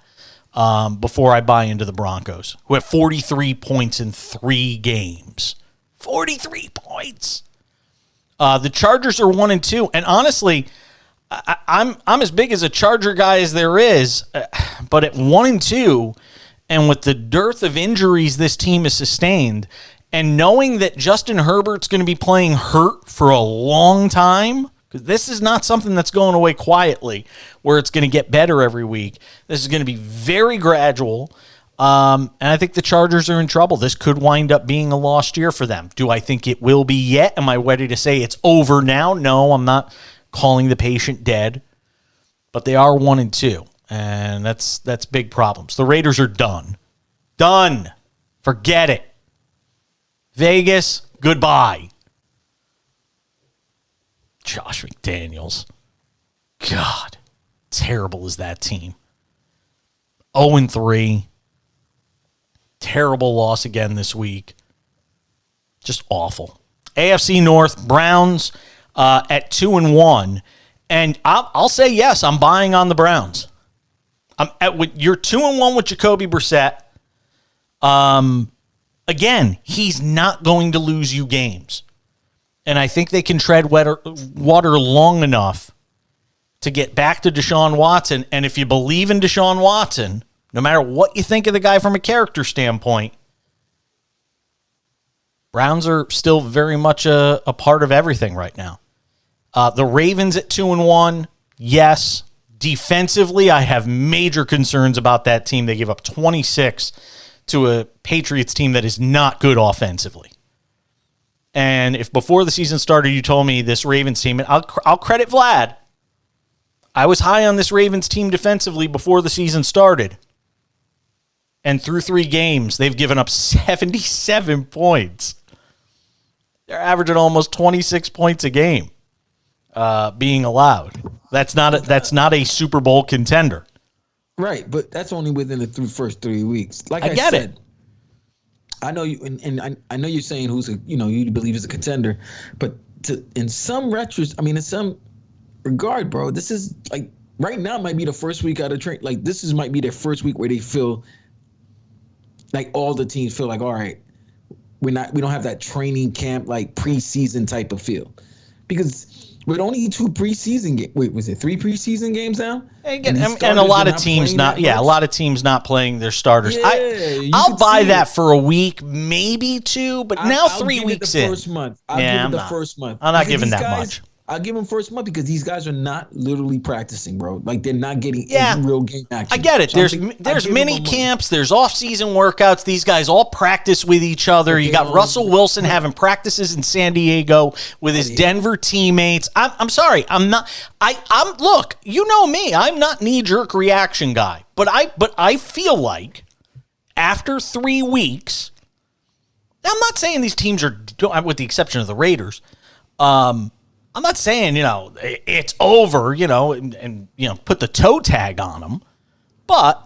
before I buy into the Broncos, who have 43 points in 3 games. 43 points. The Chargers are 1-2, and honestly, I'm as big as a Charger guy as there is, but at 1-2, and with the dearth of injuries this team has sustained, and knowing that Justin Herbert's going to be playing hurt for a long time, because this is not something that's going away quietly, where it's going to get better every week. This is going to be very gradual. And I think the Chargers are in trouble. This could wind up being a lost year for them. Do I think it will be yet? Am I ready to say it's over now? No, I'm not calling the patient dead. But they are 1-2, and that's big problems. The Raiders are done. Done. Forget it. Vegas, goodbye. Josh McDaniels. God, terrible is that team. 0-3. Terrible loss again this week. Just awful. AFC North, Browns at 2-1. And I'll say yes, I'm buying on the Browns. You're 2-1 with Jacoby Brissett. Again, he's not going to lose you games. And I think they can tread water long enough to get back to Deshaun Watson. And if you believe in Deshaun Watson, no matter what you think of the guy from a character standpoint, Browns are still very much a part of everything right now. The Ravens at 2-1, yes. Defensively, I have major concerns about that team. They give up 26 to a Patriots team that is not good offensively. And if before the season started you told me this Ravens team, and I'll credit Vlad, I was high on this Ravens team defensively before the season started. And through 3 games, they've given up 77 points. They're averaging almost 26 points a game being allowed. That's not a Super Bowl contender. Right, but that's only within the first 3 weeks. Like I get said, it. I know you, and I know you're saying you believe is a contender, but in some regard, bro, this is like right now might be the first week out of train. Like might be their first week where they feel like all the teams feel like, all right, we don't have that training camp like preseason type of feel, because with only 2 preseason games, was it 3 preseason games now? And a lot of teams a lot of teams not playing their starters. Yeah, I'll buy that for a week, maybe 2, but now 3 weeks in. First month. I'll give it the first month. I'm not giving that much. I'll give them first month because these guys are not literally practicing, bro. Like they're not getting any real game action. I get it. So there's mini camps, there's off-season workouts. These guys all practice with each other. You got Russell Wilson having practices in San Diego with his Denver teammates. I'm sorry. I'm not. Look. You know me. I'm not knee-jerk reaction guy. But I feel like after 3 weeks, I'm not saying these teams are, with the exception of the Raiders. I'm not saying, it's over, and put the toe tag on them, but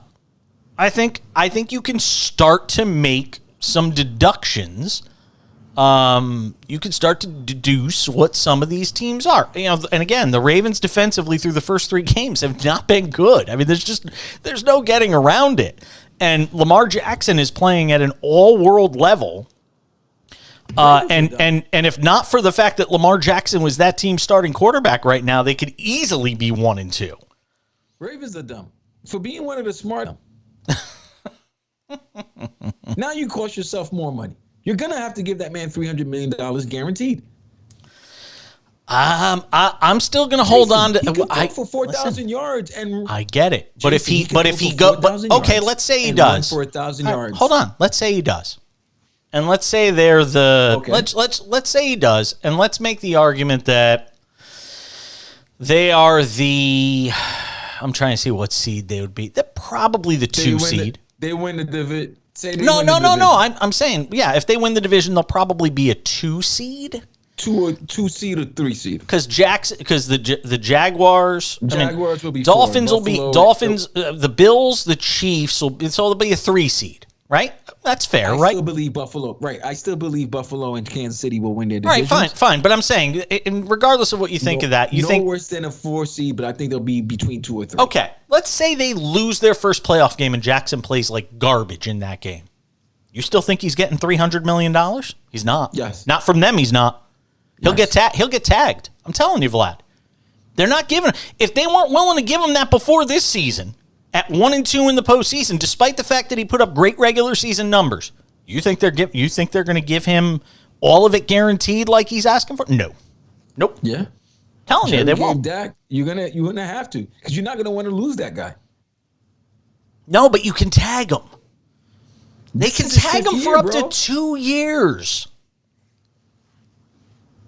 I think you can start to make some deductions. You can start to deduce what some of these teams are. And again, the Ravens defensively through the first 3 games have not been good. I mean, there's no getting around it. And Lamar Jackson is playing at an all-world level. And if not for the fact that Lamar Jackson was that team's starting quarterback right now, they could easily be 1-2. Ravens are dumb for being one of the smart. Now you cost yourself more money. You're gonna have to give that man $300 million guaranteed. I'm still gonna hold on to. He could go for 4,000 yards, and I get it. But if he okay, let's say he does for 1,000 yards. Hold on, let's say he does. And let's say they're the let's say he does, and let's make the argument that they are the. I'm trying to see what seed they would be. They're probably the 2 seed. They win the division. No. I'm saying if they win the division, they'll probably be a 2 seed. 2 seed or 3 seed. Because the Jaguars. Jaguars will be. Dolphins will be Dolphins. The Bills, the Chiefs will. So it'll be a 3 seed. right? That's fair, I right? still believe Buffalo. Right. I still believe Buffalo and Kansas City will win their All right, divisions. fine. But I'm saying, regardless of what you think of that, you think worse than a 4 seed, but I think they'll be between 2 or 3. okay. Let's say they lose their first playoff game and Jackson plays like garbage in that game. You still think he's getting $300 million? He's not. Yes. Not from them. He's not. He'll Yes. He'll get tagged. I'm telling you, Vlad. They're not giving. If they weren't willing to give him that before this season, at 1-2 in the postseason, despite the fact that he put up great regular season numbers, you think they're going to give him all of it guaranteed like he's asking for? No. Nope. Yeah. Telling you, they won't. Dak, you're gonna have to, because you're not gonna want to lose that guy. No, but you can tag him. They can This is his tag him fifth for year, up bro. to 2 years.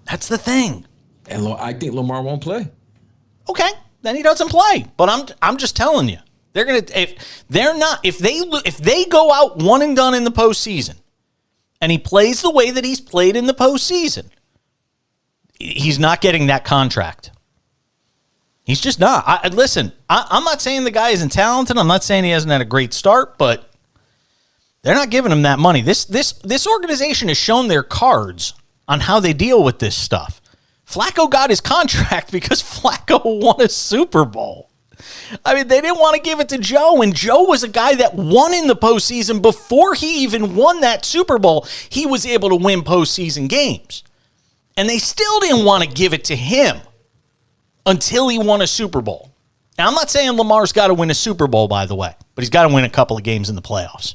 That's the thing. And I think Lamar won't play. Okay, then he doesn't play. But I'm just telling you, they're gonna if they go out one and done in the postseason, and he plays the way that he's played in the postseason, he's not getting that contract. He's just not. I'm not saying the guy isn't talented. I'm not saying he hasn't had a great start, but they're not giving him that money. This organization has shown their cards on how they deal with this stuff. Flacco got his contract because Flacco won a Super Bowl. I mean, they didn't want to give it to Joe, and Joe was a guy that won in the postseason before he even won that Super Bowl. He was able to win postseason games, and they still didn't want to give it to him until he won a Super Bowl. Now, I'm not saying Lamar's got to win a Super Bowl, by the way, but he's got to win a couple of games in the playoffs.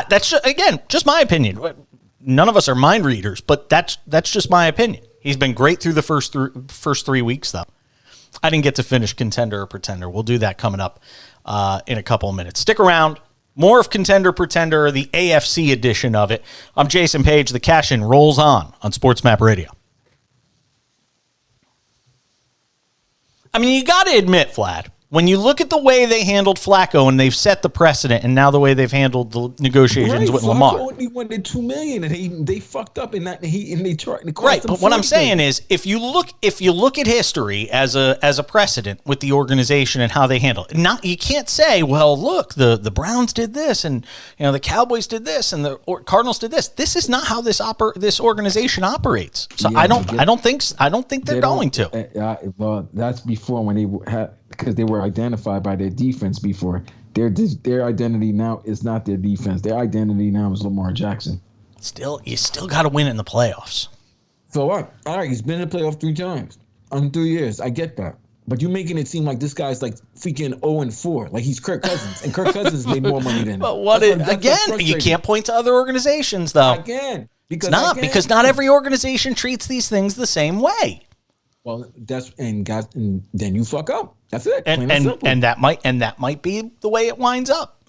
That's, again, just my opinion. None of us are mind readers, but that's just my opinion. He's been great through the first 3 weeks, though. I didn't get to finish Contender or Pretender. We'll do that coming up in a couple of minutes. Stick around. More of Contender Pretender, the AFC edition of it. I'm Jason Page. The cash-in rolls on Sports Map Radio. I mean, you got to admit, Vlad, when you look at the way they handled Flacco and they've set the precedent, and now the way they've handled the negotiations with Flacco Lamar. only wanted $2 million, and they fucked up in that. And they tried. Right, but what I'm saying is, if you look at history as a precedent with the organization and how they handle it, you can't say, well, look, the Browns did this, and the Cowboys did this, and the Cardinals did this. This is not how this organization operates. So Yeah, I don't think they're going to. Well, that's before when they had, because they were identified by their defense before. Their identity now is not their defense. Their identity now is Lamar Jackson. You still got to win in the playoffs. So what? All right, he's been in the playoff 3 times in 3 years. I get that. But you're making it seem like this guy's like freaking 0-4, like he's Kirk Cousins, and Kirk Cousins made more money than him. But you can't point to other organizations, though. Again, because not every organization treats these things the same way. Well, and then you fuck up. That's it. And that might be the way it winds up.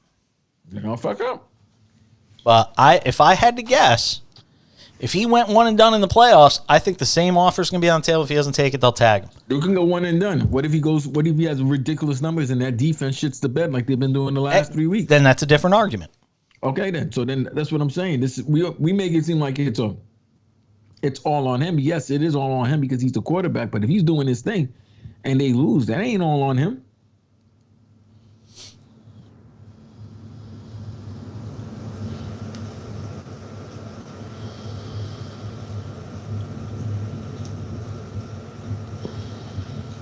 You're gonna fuck up. But if I had to guess, if he went one and done in the playoffs, I think the same offer is going to be on the table. If he doesn't take it, they'll tag him. You can go one and done. What if he has ridiculous numbers and that defense shits the bed like they've been doing the last 3 weeks? Then that's a different argument. Okay, then. So then that's what I'm saying. We make it seem like it's all on him. Yes, it is all on him because he's the quarterback. But if he's doing his thing and they lose, that ain't all on him.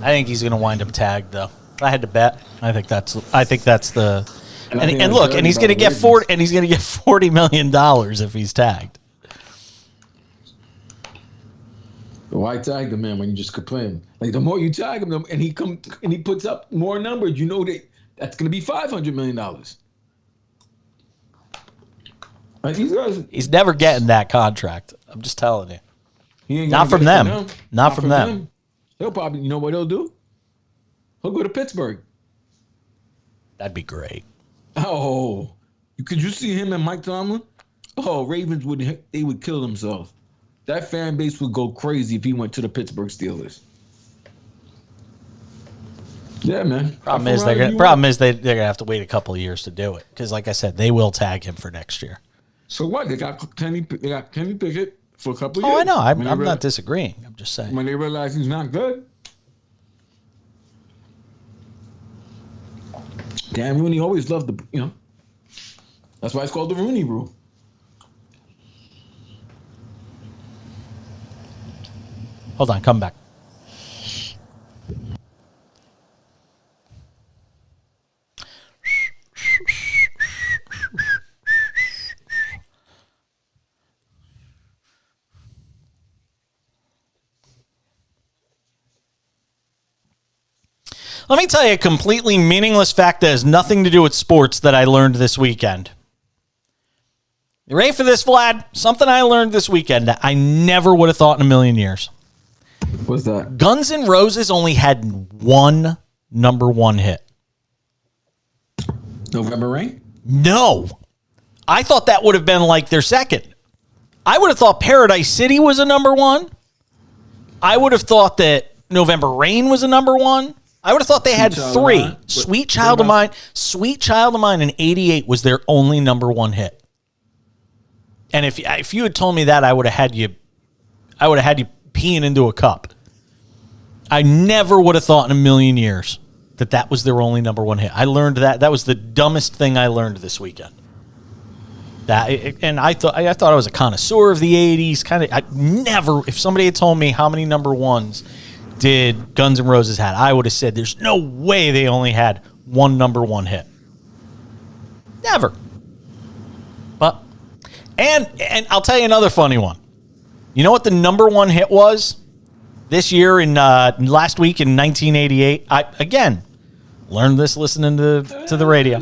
I think he's going to wind up tagged, though. If I had to bet, I think that's the. And look, and he's going to get $40 million if he's tagged. Why tag the man when you just complain? Like the more you tag him, and he puts up more numbers, you know that's going to be $500 million. Like these guys, he's never getting that contract. I'm just telling you. He ain't Not from them. Not from them. He'll probably, you know what he'll do? He'll go to Pittsburgh. That'd be great. Oh, could you see him and Mike Tomlin? Oh, Ravens would kill themselves. That fan base would go crazy if he went to the Pittsburgh Steelers. Yeah, man. Problem is they're gonna have to wait a couple of years to do it because, like I said, they will tag him for next year. So what? They got Kenny Pickett for a couple of years. Oh, I know. I'm not disagreeing. I'm just saying. When they realize he's not good. Dan Rooney always loved That's why it's called the Rooney Rule. Hold on, come back. Let me tell you a completely meaningless fact that has nothing to do with sports that I learned this weekend. You ready for this, Vlad? Something I learned this weekend that I never would have thought in a million years. What's that? Guns N' Roses only had one number one hit. November Rain? No. I thought that would have been like their second. I would have thought Paradise City was a number one. I would have thought that November Rain was a number one. I would have thought they had three. Sweet Child of Mine. Sweet Child of Mine in 88 was their only number one hit. And if you had told me that, I would have had you peeing into a cup. I never would have thought in a million years that was their only number one hit. I learned that. That was the dumbest thing I learned this weekend. And I thought I was a connoisseur of the 80s. I never, if somebody had told me how many number ones did Guns N' Roses had, I would have said there's no way they only had one number one hit. Never. But and I'll tell you another funny one. You know what the number one hit was this year in last week in 1988? I again learned this listening to the radio.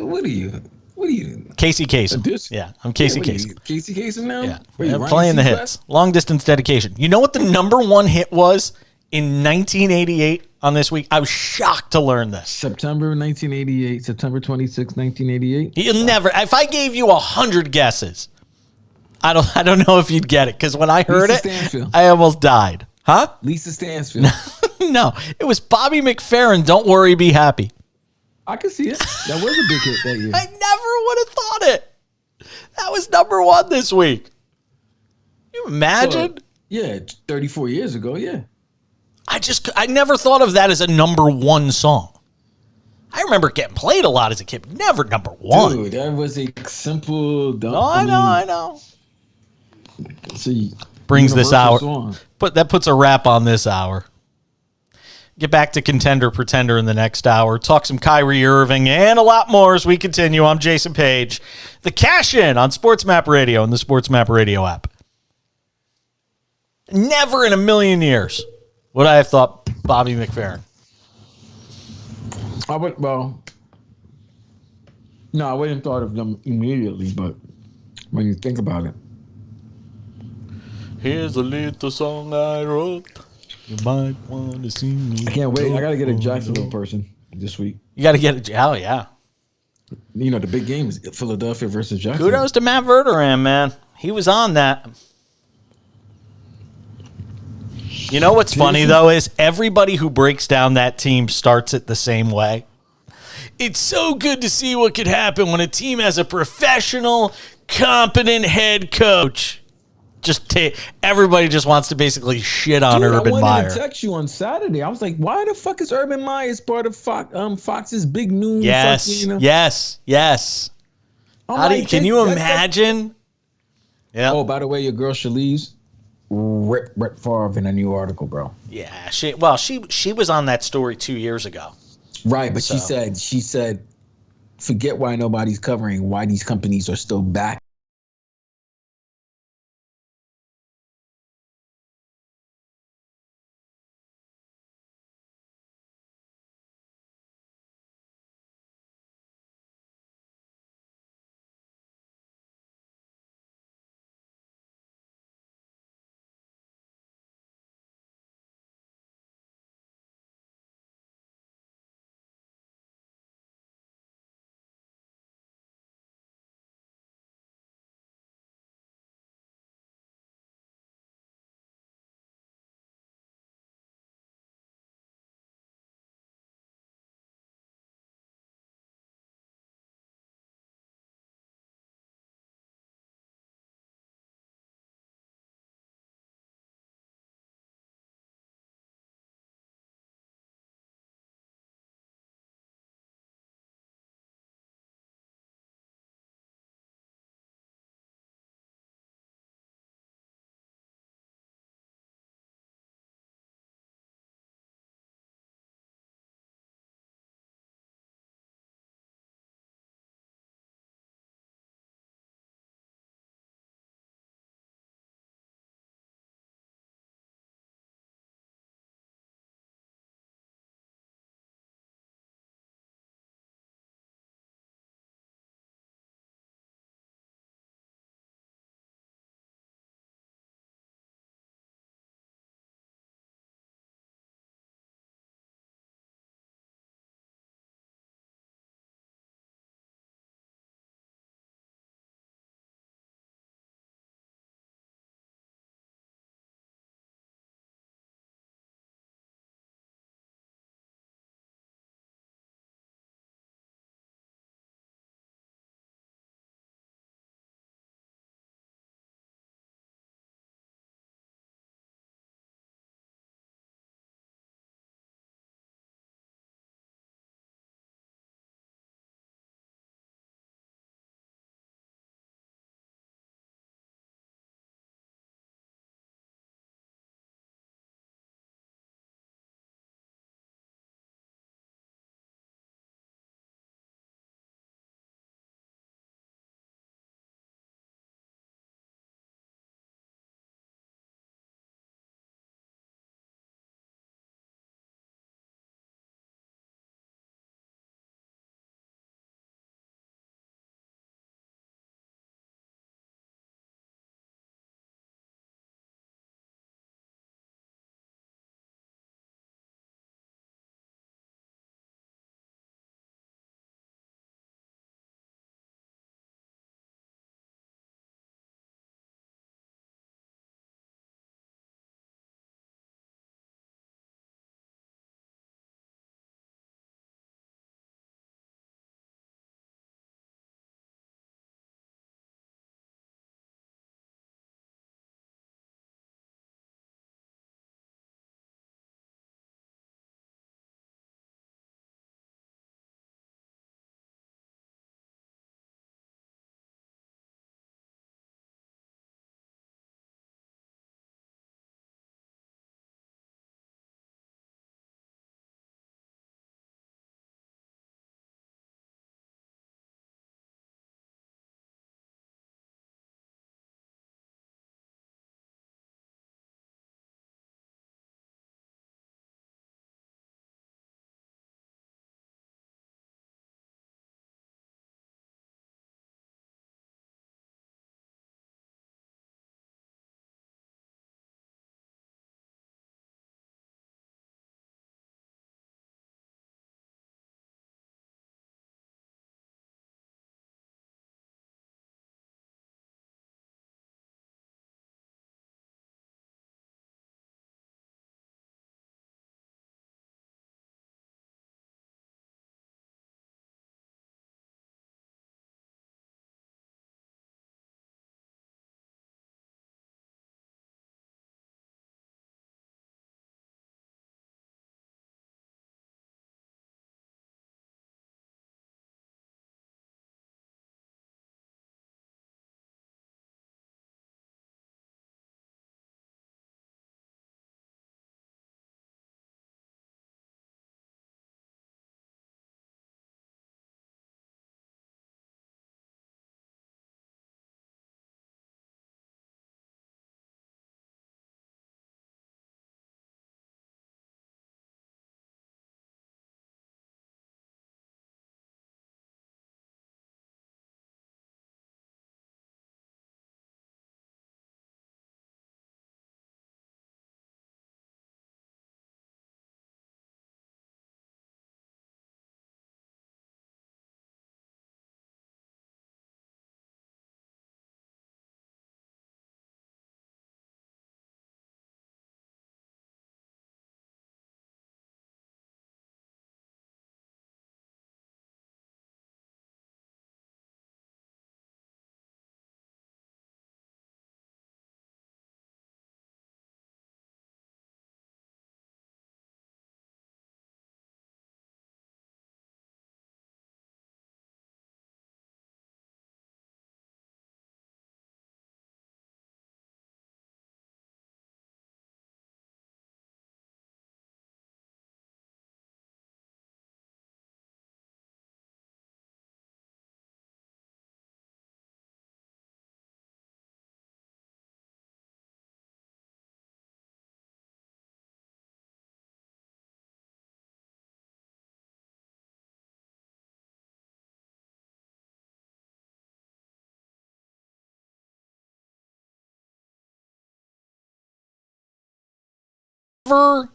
What are you? Casey Kasem. Yeah, I'm Casey Kasem. Casey Kasem now? Yeah, I'm playing the hits. Long distance dedication. You know what the number one hit was in 1988 on this week? I was shocked to learn this. September 1988, September 26, 1988. You'll never. If I gave you 100 guesses, I don't know if you'd get it, because when I heard Lisa it, Stansfield. I almost died. Huh? Lisa Stansfield. No, it was Bobby McFerrin. Don't worry, be happy. I can see it. That was a big hit that year. I never would have thought it. That was number one this week. You imagine? Well, yeah, 34 years ago, yeah. I never thought of that as a number one song. I remember getting played a lot as a kid, but never number one. Dude, that was a simple dump. Oh, I know. See, brings this hour. Song. That puts a wrap on this hour. Get back to Contender Pretender in the next hour. Talk some Kyrie Irving and a lot more as we continue. I'm Jason Page. The Cash In on Sports Map Radio and the Sports Map Radio app. Never in a million years would I have thought Bobby McFerrin. I wouldn't have thought of them immediately, but when you think about it. Here's a little song I wrote. You might want to see me. I can't wait. I got to get a Jacksonville person this week. You got to get it. Oh, yeah. You know, the big game is Philadelphia versus Jacksonville. Kudos to Matt Verderam, man. He was on that. You know what's funny, though, is everybody who breaks down that team starts it the same way. It's so good to see what could happen when a team has a professional, competent head coach. Everybody just wants to basically shit on Urban Meyer. I wanted to text you on Saturday. I was like, why the fuck is Urban Meyer part of Fox's Big Noon? Yes. Can you imagine? Yeah. Oh, by the way, your girl Shalice ripped Brett Favre in a new article, bro. Yeah. She was on that story 2 years ago. Right, but she said, forget why nobody's covering why these companies are still back.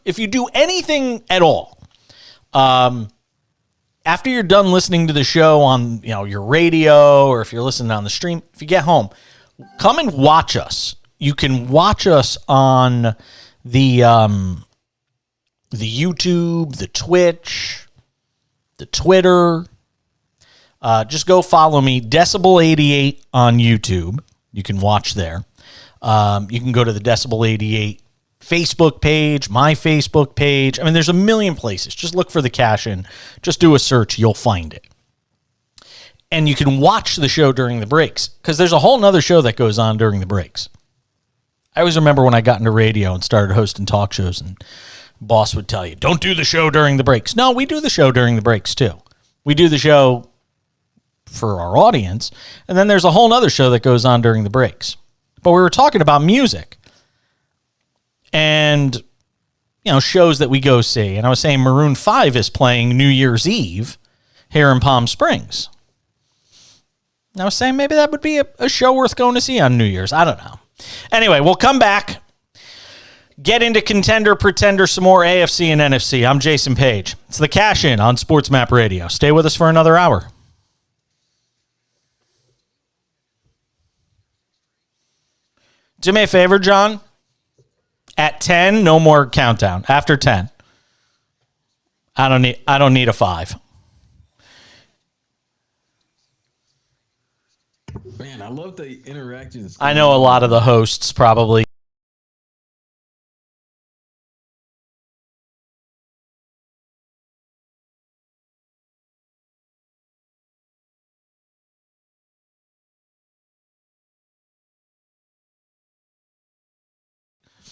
if you do anything at all, after you're done listening to the show on your radio, or if you're listening on the stream, if you get home, come and watch us. You can watch us on the YouTube, the Twitch, the Twitter. Just go follow me, Decibel88 on YouTube. You can watch there. You can go to the Decibel88 Facebook page, my Facebook page. I mean, there's a million places. Just look for the Cash In. Just do a search. You'll find it. And you can watch the show during the breaks, because there's a whole nother show that goes on during the breaks. I always remember when I got into radio and started hosting talk shows, and boss would tell you, don't do the show during the breaks. No, we do the show during the breaks too. We do the show for our audience, and then there's a whole nother show that goes on during the breaks. But we were talking about music and shows that we go see, and I was saying Maroon 5 is playing New Year's Eve here in Palm Springs. And I was saying maybe that would be a show worth going to see on New Year's. I don't know. Anyway, we'll come back, get into Contender, Pretender, some more AFC and NFC. I'm Jason Page. It's the Cash In on Sports Map Radio. Stay with us for another hour. Do me a favor, John. At 10, no more countdown. After 10. I don't need a 5. Man, I love the interactions. I know a lot of the hosts probably.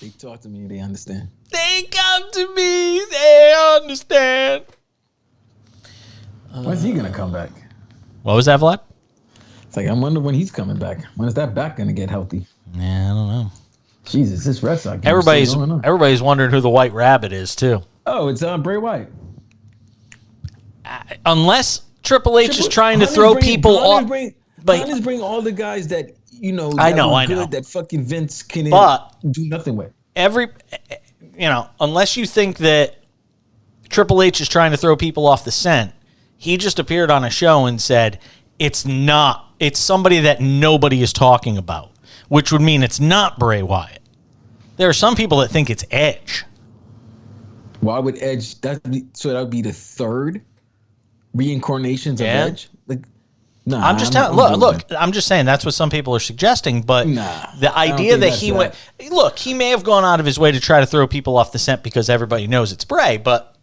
They talk to me, they understand. They come to me, they understand. When's he gonna come back? What was that, Vlad? It's like, I wonder when he's coming back. When is that back gonna get healthy? Yeah, I don't know. Jesus, this Red Sox. Everybody's wondering who the White Rabbit is too. Oh, it's Bray Wyatt. Unless Triple H is trying to throw people off. But bring all the guys that I know. That fucking Vince can do nothing with. Unless you think that Triple H is trying to throw people off the scent, he just appeared on a show and said it's somebody that nobody is talking about, which would mean it's not Bray Wyatt. There are some people that think it's Edge. Why would Edge? That would be the third reincarnations of Edge. Nah, I'm just telling. Look. I'm just saying that's what some people are suggesting. But the idea that he went, he may have gone out of his way to try to throw people off the scent because everybody knows it's Bray. But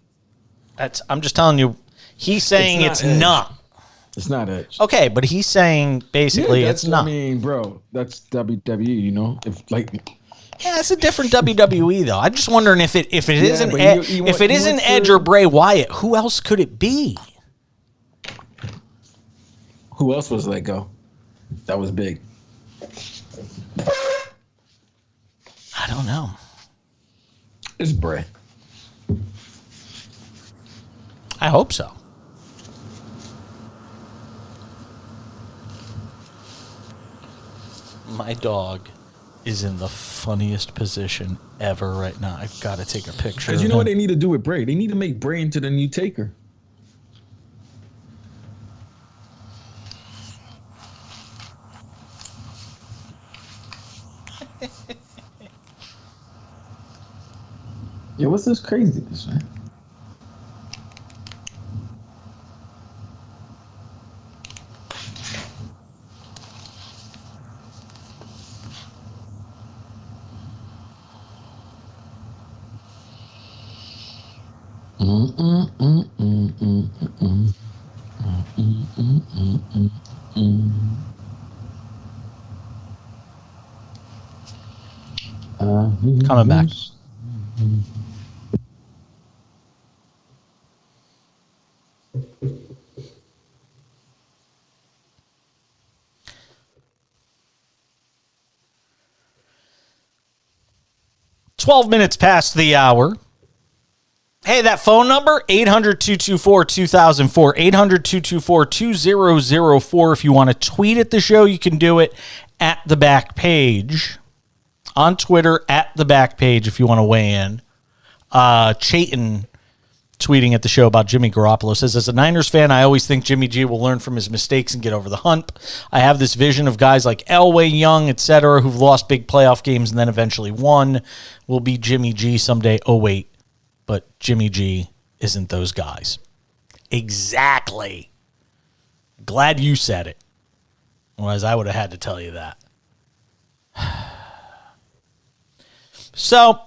I'm just telling you, he's saying it's not. It's not Edge. Okay, but he's saying basically it's not. I mean, bro, that's WWE. It's a different WWE though. I'm just wondering if it isn't Edge or Bray Wyatt, who else could it be? Who else was let go? That was big. I don't know. It's Bray. I hope so. My dog is in the funniest position ever right now. I've got to take a picture. Because you know what they need to do with Bray? They need to make Bray into the new Taker. Yo, what's this craziness, man? Coming back. "12 minutes past the hour. Hey, that phone number, 800-224-2004, 800-224-2004. If you want to tweet at the show, you can do it at the back page. On Twitter, at the back page, if you want to weigh in Chayton tweeting at the show about Jimmy Garoppolo says, as a Niners fan, I always think Jimmy G will learn from his mistakes and get over the hump. I have this vision of guys like Elway, Young, etc., who've lost big playoff games and then eventually won. Will be Jimmy G someday. Oh, wait, but Jimmy G isn't those guys. Exactly. Glad you said it. Otherwise, I would have had to tell you that. So,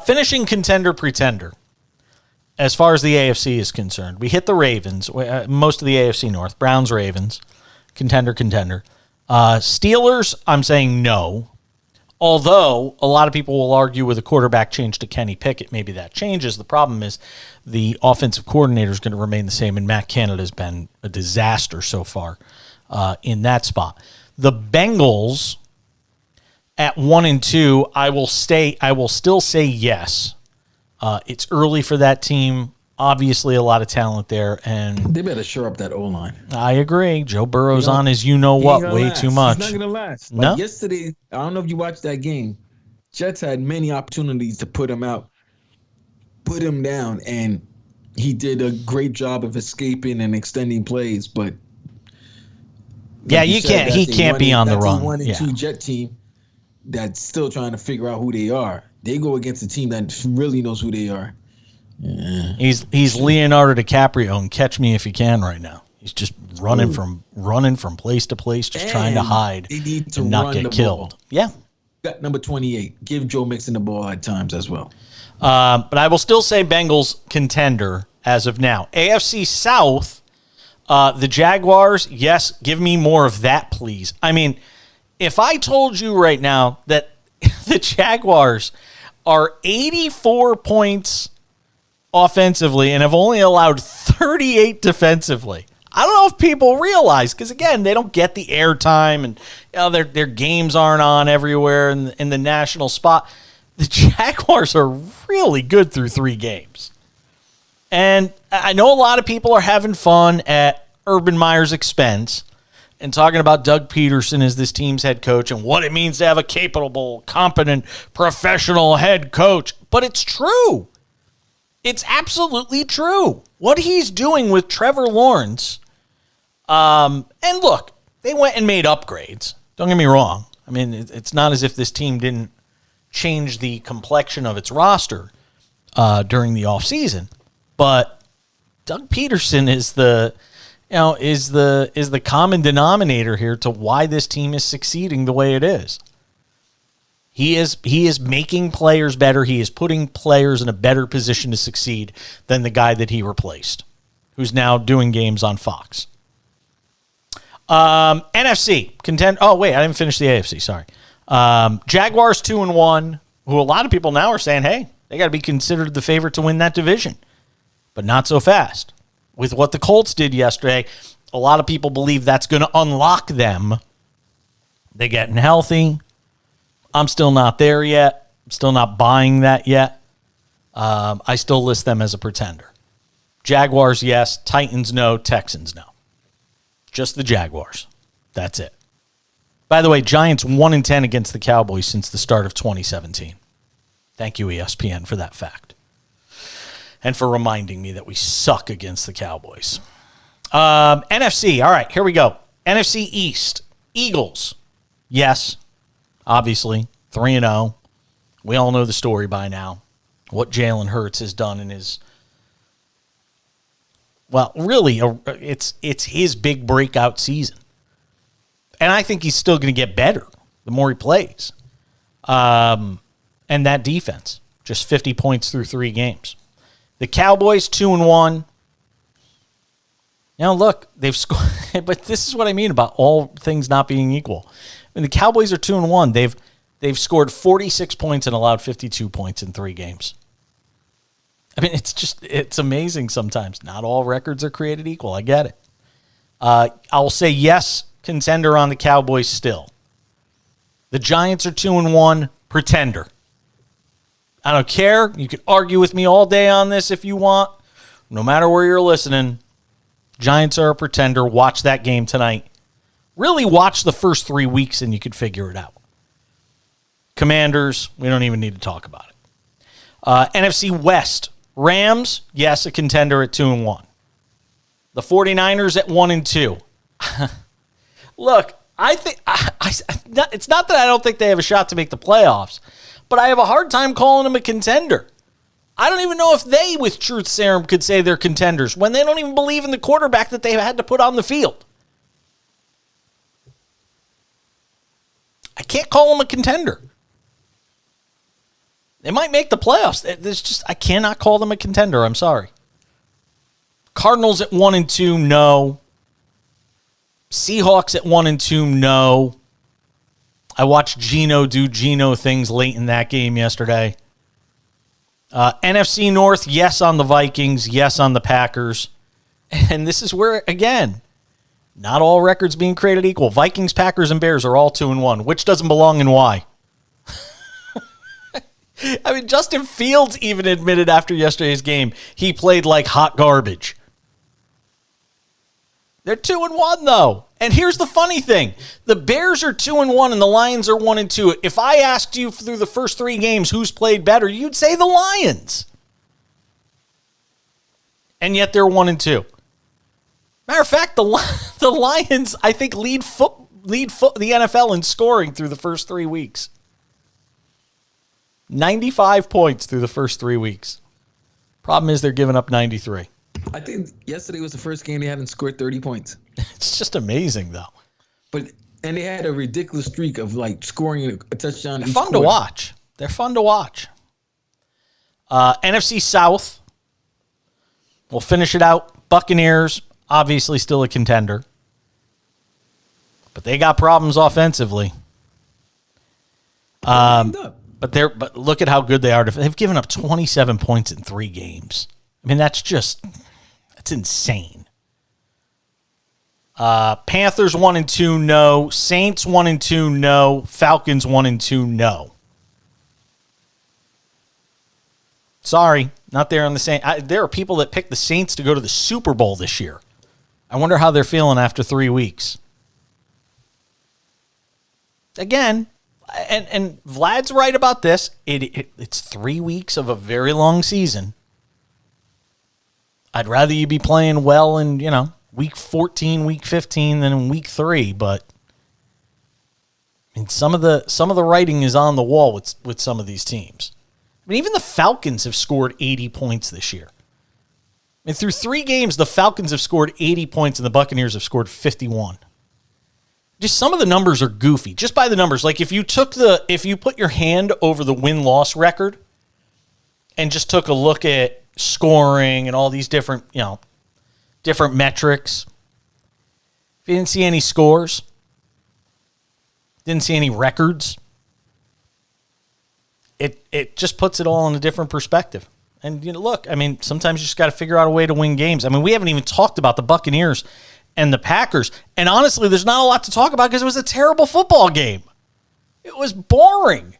finishing contender pretender, as far as the AFC is concerned, we hit the Ravens, most of the AFC North, Browns, Ravens, contender. Steelers, I'm saying no. Although a lot of people will argue with a quarterback change to Kenny Pickett, maybe that changes. The problem is the offensive coordinator is going to remain the same, and Matt Canada has been a disaster so far in that spot. The Bengals at 1-2, I will still say yes. It's early for that team. Obviously, a lot of talent there, and they better shore up that O-line. I agree. Joe Burrow's on his way too much. He's not going to last. No? Yesterday, I don't know if you watched that game. Jets had many opportunities to put him out, put him down, and he did a great job of escaping and extending plays. But yeah, you can't. He can't be on the run. 1-2 Jet team that's still trying to figure out who they are. They go against a team that really knows who they are. Yeah. He's Leonardo DiCaprio and Catch Me If You Can right now. He's just running from place to place, just trying to hide and not get killed. Yeah. Got number 28. Give Joe Mixon the ball at times as well. But I will still say Bengals contender as of now. AFC South, the Jaguars, yes, give me more of that, please. I mean, if I told you right now that the Jaguars are 84 points offensively and have only allowed 38 defensively, I don't know if people realize, because again, they don't get the airtime, and their games aren't on everywhere in the national spot. The Jaguars are really good through 3 games. And I know a lot of people are having fun at Urban Meyer's expense and talking about Doug Peterson as this team's head coach and what it means to have a capable, competent, professional head coach. But it's true. It's absolutely true. What he's doing with Trevor Lawrence, and look, they went and made upgrades. Don't get me wrong. I mean, it's not as if this team didn't change the complexion of its roster during the offseason. But Doug Peterson is the common denominator here to why this team is succeeding the way it is. He is making players better. He is putting players in a better position to succeed than the guy that he replaced, who's now doing games on Fox. NFC contend. Oh wait, I didn't finish the AFC. Sorry. Jaguars 2-1, who a lot of people now are saying, hey, they got to be considered the favorite to win that division, but not so fast. With what the Colts did yesterday, a lot of people believe that's going to unlock them. They're getting healthy. I'm still not there yet. I'm still not buying that yet. I still list them as a pretender. Jaguars, yes. Titans, no. Texans, no. Just the Jaguars. That's it. By the way, Giants 1-10 against the Cowboys since the start of 2017. Thank you, ESPN, for that fact. And for reminding me that we suck against the Cowboys. NFC, all right, here we go. NFC East, Eagles, yes, obviously, 3-0. We all know the story by now. What Jalen Hurts has done in his, well, really, it's his big breakout season. And I think he's still going to get better the more he plays. And that defense, just 50 points through 3 games. The Cowboys 2-1. Now look, they've scored, but this is what I mean about all things not being equal. I mean, the Cowboys are 2-1. They've scored 46 points and allowed 52 points in 3 games. I mean, it's amazing sometimes. Not all records are created equal. I get it. I'll say yes, contender on the Cowboys still. The Giants are 2-1, pretender. I don't care. You can argue with me all day on this if you want. No matter where you're listening, Giants are a pretender. Watch that game tonight. Really watch the first 3 weeks and you could figure it out. Commanders, we don't even need to talk about it. NFC West, Rams, yes, a contender at 2-1. The 49ers at 1-2. Look, I think it's not that I don't think they have a shot to make the playoffs, but I have a hard time calling them a contender. I don't even know if they, with truth serum, could say they're contenders when they don't even believe in the quarterback that they had to put on the field. I can't call them a contender. They might make the playoffs. I cannot call them a contender. I'm sorry. Cardinals at 1-2, no. Seahawks at 1-2, no. I watched Geno do Geno things late in that game yesterday. NFC North, yes on the Vikings, yes on the Packers. And this is where, again, not all records being created equal. Vikings, Packers, and Bears are all 2-1. Which doesn't belong and why? I mean, Justin Fields even admitted after yesterday's game he played like hot garbage. They're 2-1, though. And here's the funny thing. The Bears are 2-1 and the Lions are 1-2. If I asked you through the first 3 games who's played better, you'd say the Lions. And yet they're 1-2. Matter of fact, the Lions, I think, lead the NFL in scoring through the first 3 weeks. 95 points through the first 3 weeks. Problem is they're giving up 93. I think yesterday was the first game they hadn't scored 30 points. It's just amazing, though. And they had a ridiculous streak of like scoring a touchdown. They're fun to watch. They're fun to watch. NFC South. We'll finish it out. Buccaneers, obviously still a contender. But they got problems offensively. But look at how good they are. They've given up 27 points in 3 games. I mean, that's insane. Panthers 1-2, no. Saints 1-2, no. Falcons 1-2, no. Sorry, not there on the Saints. There are people that picked the Saints to go to the Super Bowl this year. I wonder how they're feeling after 3 weeks. Again, and Vlad's right about this. It's 3 weeks of a very long season. I'd rather you be playing well in, week 14, week 15 than in week 3, but I mean, some of the writing is on the wall with some of these teams. I mean, even the Falcons have scored 80 points this year. I mean, through 3 games, the Falcons have scored 80 points and the Buccaneers have scored 51. Just some of the numbers are goofy. Just by the numbers, like if you put your hand over the win-loss record and just took a look at scoring and all these different metrics. If you didn't see any scores, didn't see any records, it just puts it all in a different perspective. And look, I mean, sometimes you just got to figure out a way to win games. I mean, we haven't even talked about the Buccaneers and the Packers. And honestly, there's not a lot to talk about because it was a terrible football game. It was boring.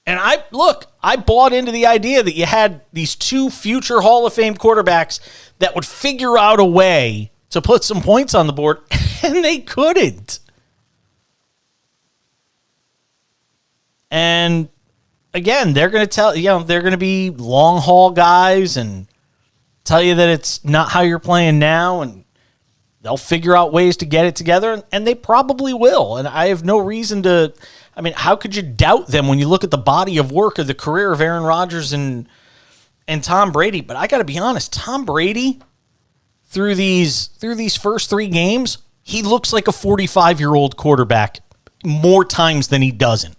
And I bought into the idea that you had these 2 future Hall of Fame quarterbacks that would figure out a way to put some points on the board, and they couldn't. And again, they're going to tell they're going to be long haul guys and tell you that it's not how you're playing now, and they'll figure out ways to get it together, and they probably will. And I have no reason to. I mean, how could you doubt them when you look at the body of work of the career of Aaron Rodgers and Tom Brady? But I got to be honest, Tom Brady, through these first 3 games, he looks like a 45-year-old quarterback more times than he doesn't.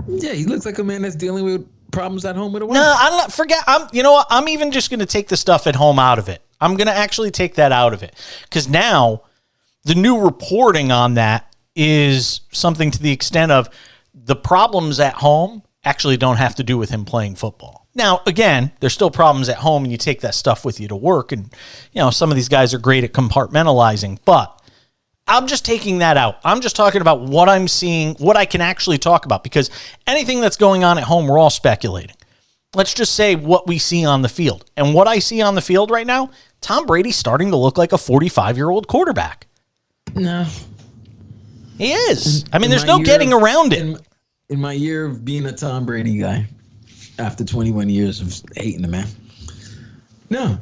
Yeah, he looks like a man that's dealing with problems at home with a wife. No, I'm not. Forget. I'm even just going to take the stuff at home out of it. I'm going to actually take that out of it because now the new reporting on that is something to the extent of the problems at home actually don't have to do with him playing football. Now, again, there's still problems at home and you take that stuff with you to work. And, some of these guys are great at compartmentalizing, but I'm just taking that out. I'm just talking about what I'm seeing, what I can actually talk about, because anything that's going on at home, we're all speculating. Let's just say what we see on the field. And what I see on the field right now, Tom Brady's starting to look like a 45-year-old quarterback. No. He is. I mean, there's no getting around it. In my year of being a Tom Brady guy, after 21 years of hating the man. No.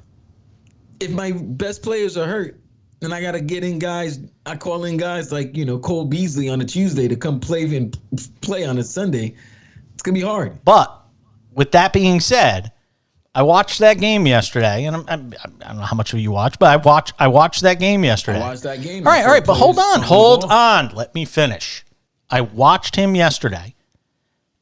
If my best players are hurt, then I got to get in guys. I call in guys like, Cole Beasley on a Tuesday to come play on a Sunday. It's going to be hard. But with that being said, I watched that game yesterday, and I don't know how much of you watched, but I watched that game yesterday. I watched that game. All right, but hold on. Let me finish. I watched him yesterday,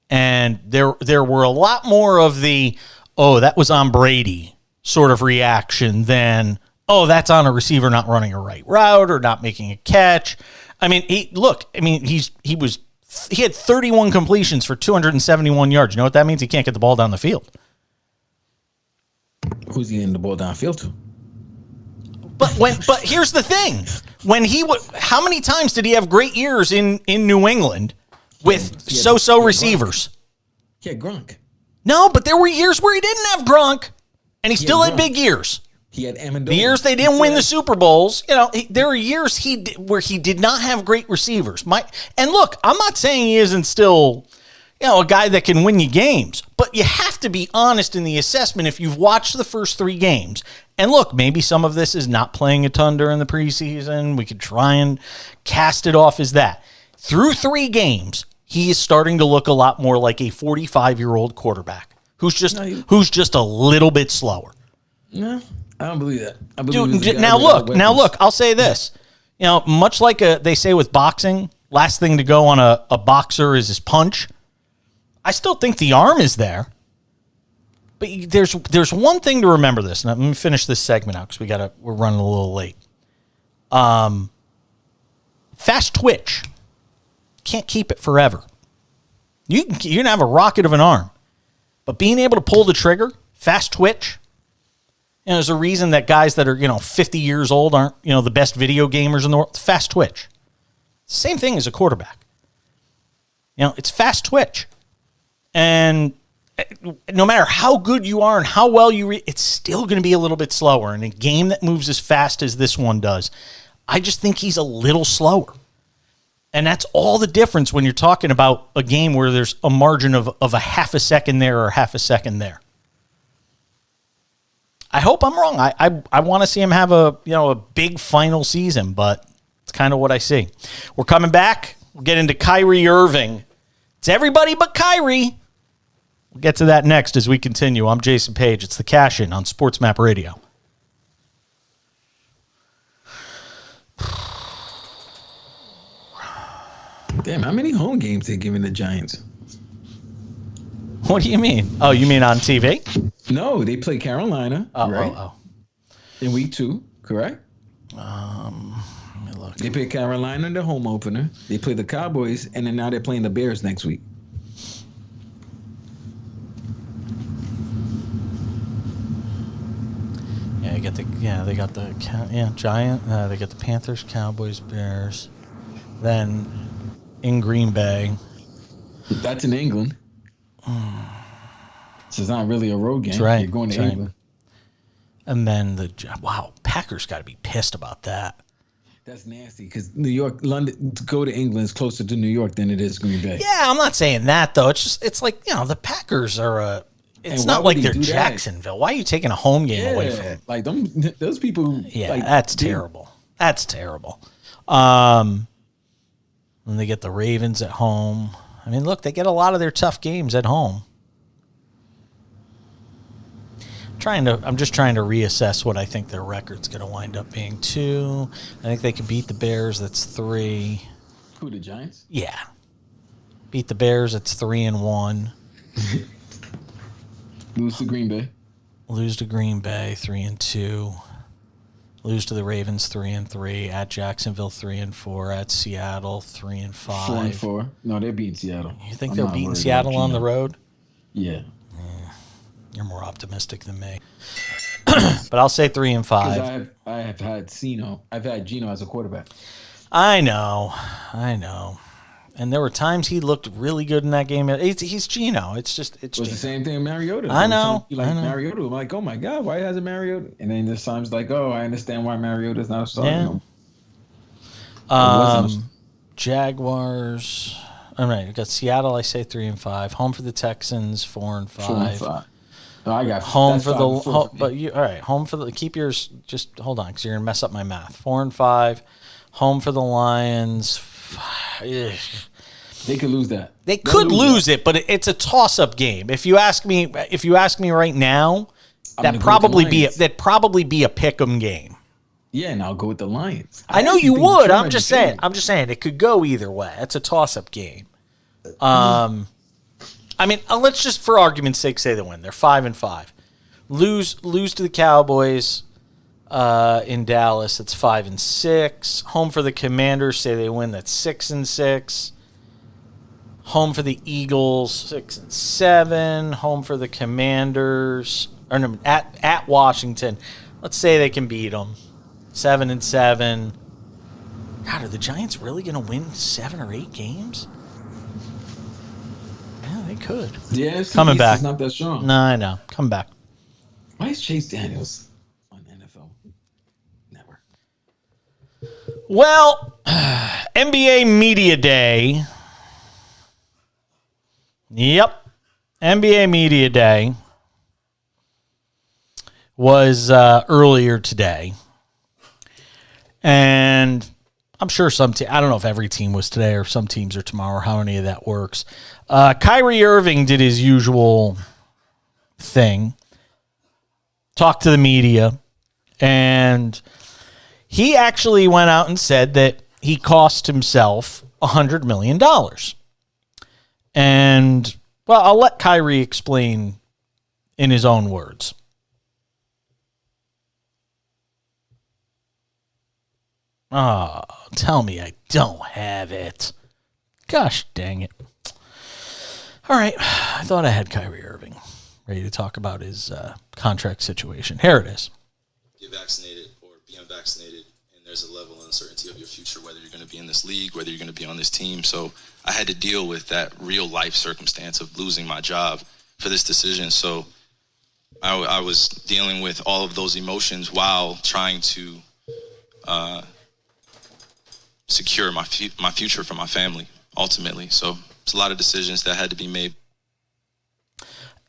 and there were a lot more of the, oh, that was on Brady sort of reaction than, oh, that's on a receiver not running a right route or not making a catch. I mean, he had 31 completions for 271 yards. You know what that means? He can't get the ball down the field. Who's he getting the ball downfield to? But here's the thing: how many times did he have great years in New England with so receivers? He had Gronk. No, but there were years where he didn't have Gronk, and he still had big years. He had Amendola. The years they didn't win the Super Bowls, there are years where he did not have great receivers. And look, I'm not saying he isn't still, a guy that can win you games, but you have to be honest in the assessment if you've watched the first 3 games. And look, maybe some of this is not playing a ton during the preseason. We could try and cast it off as that. Through 3 games, he is starting to look a lot more like a 45-year-old quarterback who's just a little bit slower. No, I don't believe that. Now look, I'll say this. Much like they say with boxing, last thing to go on a boxer is his punch. I still think the arm is there. But there's one thing to remember this. Now, let me finish this segment out because we're running a little late. Fast twitch. Can't keep it forever. You can have a rocket of an arm, but being able to pull the trigger, fast twitch. There's a reason that guys that are 50 years old aren't the best video gamers in the world. Fast twitch. Same thing as a quarterback. It's fast twitch, and no matter how good you are and how well it's still going to be a little bit slower. In a game that moves as fast as this one does, I just think he's a little slower. And that's all the difference when you're talking about a game where there's a margin of a half a second there or half a second there. I hope I'm wrong. I want to see him have a big final season, but it's kind of what I see. We're coming back. We'll get into Kyrie Irving. It's everybody but Kyrie. We'll get to that next as we continue. I'm Jason Page. It's the Cash In on Sports Map Radio. Damn, how many home games they giving the Giants? What do you mean? Oh, you mean on TV? No, they play Carolina, right? In week 2, correct? Let me look. They play Carolina in the home opener. They play the Cowboys, and then now they're playing the Bears next week. They got the Giant. They got the Panthers, Cowboys, Bears. Then in Green Bay. That's in England. So it's not really a road game. That's right. You're going to England. And then Packers got to be pissed about that. That's nasty because London, to go to England is closer to New York than it is Green Bay. Yeah, I'm not saying that though. It's like the Packers are It's not like they're Jacksonville. Why are you taking a home game away from them? Like those people. Yeah, that's terrible. That's terrible. And they get the Ravens at home. I mean, look, they get a lot of their tough games at home. I'm just trying to reassess what I think their record's going to wind up being. 2. I think they could beat the Bears. That's 3. Who, the Giants? Yeah. Beat the Bears. It's 3-1. Lose to Green Bay. Lose to Green Bay. 3-2. Lose to the Ravens. 3-3. At Jacksonville. 3-4. At Seattle. 3-5. 4-4. No, they're beating Seattle. You think they're beating Seattle on the road? Yeah. You're more optimistic than me. But I'll say 3-5. I have had Geno. I've had Geno as a quarterback. I know. And there were times he looked really good in that game. He's Geno. It was the same thing with Mariota. I know. Mariota. I'm like, oh my God, why hasn't Mariota? And then there's times like, oh, I understand why Mariota's not starting. Yeah. Jaguars. All right, we got Seattle. I say 3-5. Home for the Texans, 4-5. 4-5. Oh, I got home for the. But you all right? Home for the. Keep yours. Just hold on, because you're gonna mess up my math. 4-5. Home for the Lions. They could lose that. They could lose it, but it's a toss-up game. If you ask me right now, that'd probably be a pick'em game. Yeah, and I'll go with the Lions. I know you would. I'm just saying it could go either way. It's a toss-up game. I mean, let's just, for argument's sake, say they win. They're 5-5. Lose to the Cowboys in Dallas. It's 5-6. Home for the Commanders. Say they win. That's 6-6. Home for the Eagles. 6-7. Home for the Commanders. Or no, at Washington. Let's say they can beat them. 7-7. God, are the Giants really going to win 7 or 8 games? Yeah, they could. Yeah, coming back. It's not that strong. No, I know. Come back. Why is Chase Daniels on NFL? Never. Well, NBA Media Day. Yep. NBA Media Day was earlier today. And I'm sure I don't know if every team was today or some teams are tomorrow, how any of that works. Kyrie Irving did his usual thing, talked to the media, and he actually went out and said that he cost himself $100 million. And, well, I'll let Kyrie explain in his own words. Oh, tell me I don't have it. Gosh dang it. All right. I thought I had Kyrie Irving ready to talk about his contract situation. Here it is. Get vaccinated or be unvaccinated, and there's a level of uncertainty of your future, whether you're going to be in this league, whether you're going to be on this team. So I had to deal with that real life circumstance of losing my job for this decision. So I was dealing with all of those emotions while trying to secure my future for my family, ultimately. So it's a lot of decisions that had to be made.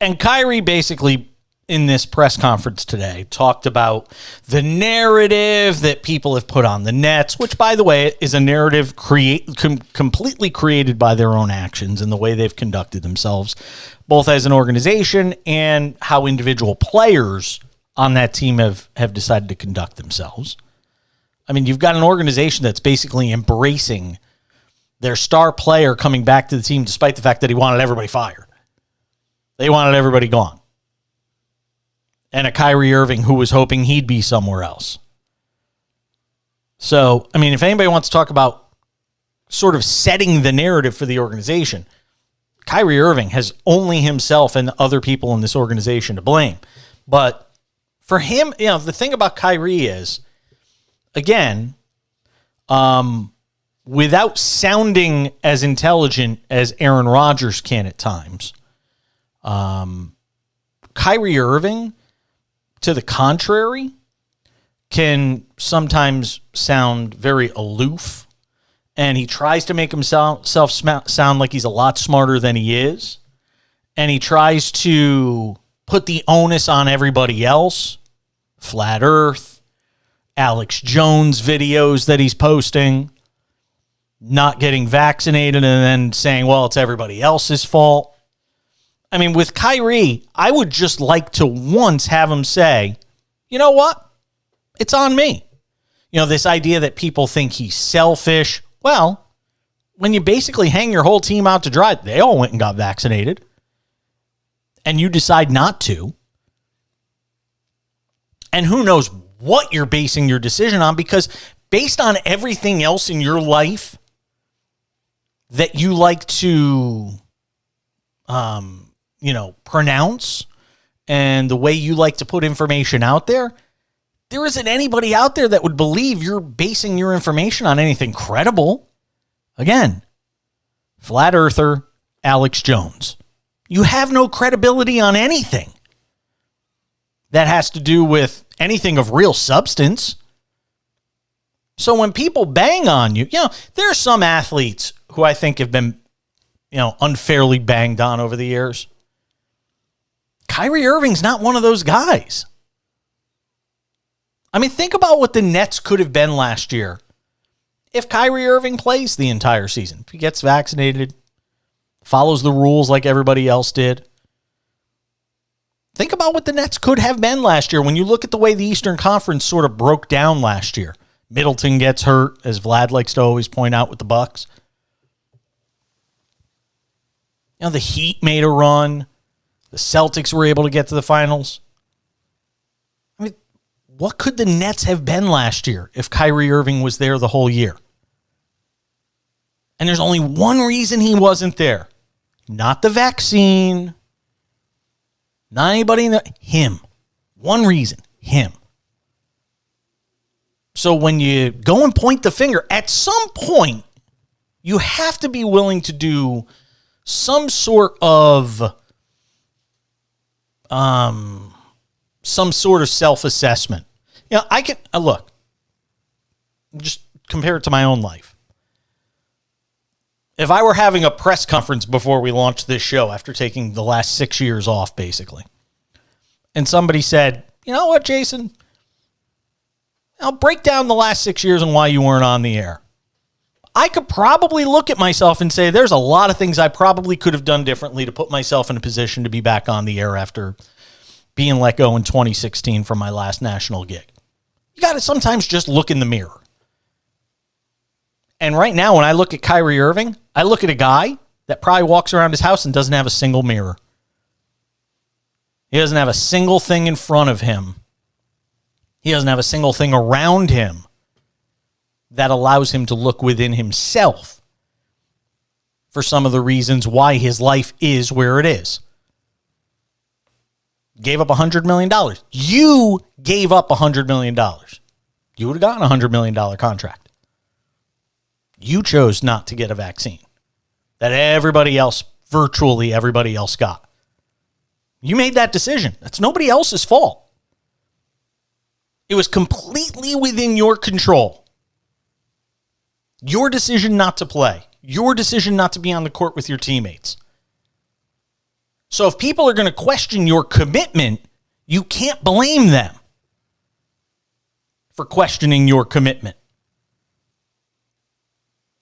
And Kyrie basically, in this press conference today, talked about the narrative that people have put on the Nets, which, by the way, is a narrative completely created by their own actions and the way they've conducted themselves, both as an organization and how individual players on that team have decided to conduct themselves. I mean, you've got an organization that's basically embracing their star player coming back to the team despite the fact that he wanted everybody fired. They wanted everybody gone. And a Kyrie Irving who was hoping he'd be somewhere else. So, I mean, if anybody wants to talk about sort of setting the narrative for the organization, Kyrie Irving has only himself and other people in this organization to blame. But for him, you know, the thing about Kyrie is, again, without sounding as intelligent as Aaron Rodgers can at times, Kyrie Irving, to the contrary, can sometimes sound very aloof, and he tries to make himself sound like he's a lot smarter than he is, and he tries to put the onus on everybody else, Flat Earth, Alex Jones videos that he's posting, not getting vaccinated, and then saying, well, it's everybody else's fault. I mean, with Kyrie, I would just like to once have him say, you know what? It's on me. You know, this idea that people think he's selfish. Well, when you basically hang your whole team out to dry, they all went and got vaccinated, and you decide not to. And who knows what you're basing your decision on, because based on everything else in your life that you like to, pronounce, and the way you like to put information out there, there isn't anybody out there that would believe you're basing your information on anything credible. Again, flat earther, Alex Jones. You have no credibility on anything that has to do with anything of real substance. So when people bang on you, you know, there are some athletes who I think have been unfairly banged on over the years. Kyrie Irving's not one of those guys. I mean, think about what the Nets could have been last year if Kyrie Irving plays the entire season. If he gets vaccinated, follows the rules like everybody else did. Think about what the Nets could have been last year when you look at the way the Eastern Conference sort of broke down last year. Middleton gets hurt, as Vlad likes to always point out with the Bucks. The Heat made a run. The Celtics were able to get to the finals. I mean, what could the Nets have been last year if Kyrie Irving was there the whole year? And there's only one reason he wasn't there. Not the vaccine. Not anybody him. One reason. Him. So when you go and point the finger, at some point, you have to be willing to do some sort of self-assessment. I can look, just compare it to my own life. If I were having a press conference before we launched this show after taking the last 6 years off, basically, and somebody said, you know what, Jason, I'll break down the last 6 years and why you weren't on the air. I could probably look at myself and say there's a lot of things I probably could have done differently to put myself in a position to be back on the air after being let go in 2016 from my last national gig. You got to sometimes just look in the mirror. And right now, when I look at Kyrie Irving, I look at a guy that probably walks around his house and doesn't have a single mirror. He doesn't have a single thing in front of him. He doesn't have a single thing around him that allows him to look within himself for some of the reasons why his life is where it is. Gave up $100 million. You gave up $100 million. You would have gotten a $100 million contract. You chose not to get a vaccine that everybody else, virtually everybody else, got. You made that decision. That's nobody else's fault. It was completely within your control. Your decision not to play. Your decision not to be on the court with your teammates. So if people are going to question your commitment, you can't blame them for questioning your commitment.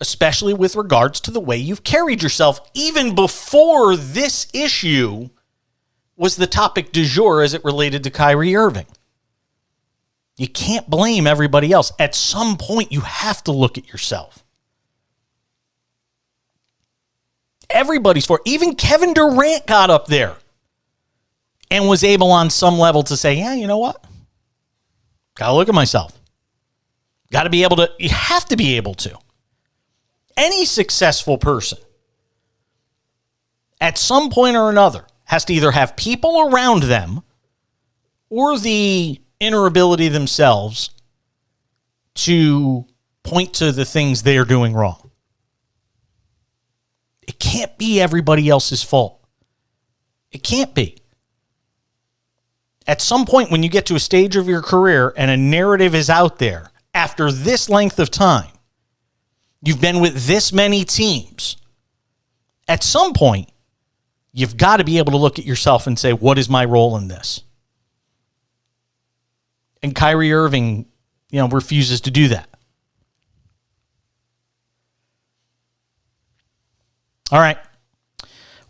Especially with regards to the way you've carried yourself, even before this issue was the topic du jour as it related to Kyrie Irving. You can't blame everybody else. At some point, you have to look at yourself. Everybody's for it. Even Kevin Durant got up there and was able on some level to say, yeah, you know what? Got to look at myself. Got to be able to, you have to be able to. Any successful person at some point or another has to either have people around them or the inner ability themselves to point to the things they are doing wrong. It can't be everybody else's fault. It can't be. At some point when you get to a stage of your career and a narrative is out there after this length of time, you've been with this many teams, at some point, you've got to be able to look at yourself and say, what is my role in this? And Kyrie Irving, refuses to do that. All right.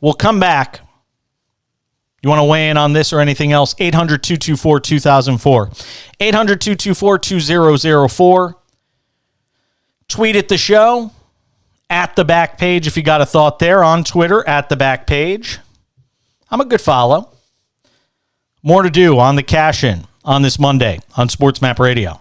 We'll come back. You want to weigh in on this or anything else? 800-224-2004. 800-224-2004. Tweet at the show, at the back page if you got a thought there. On Twitter, at the back page. I'm a good follow. More to do on the Cash In on this Monday on Sports Map Radio.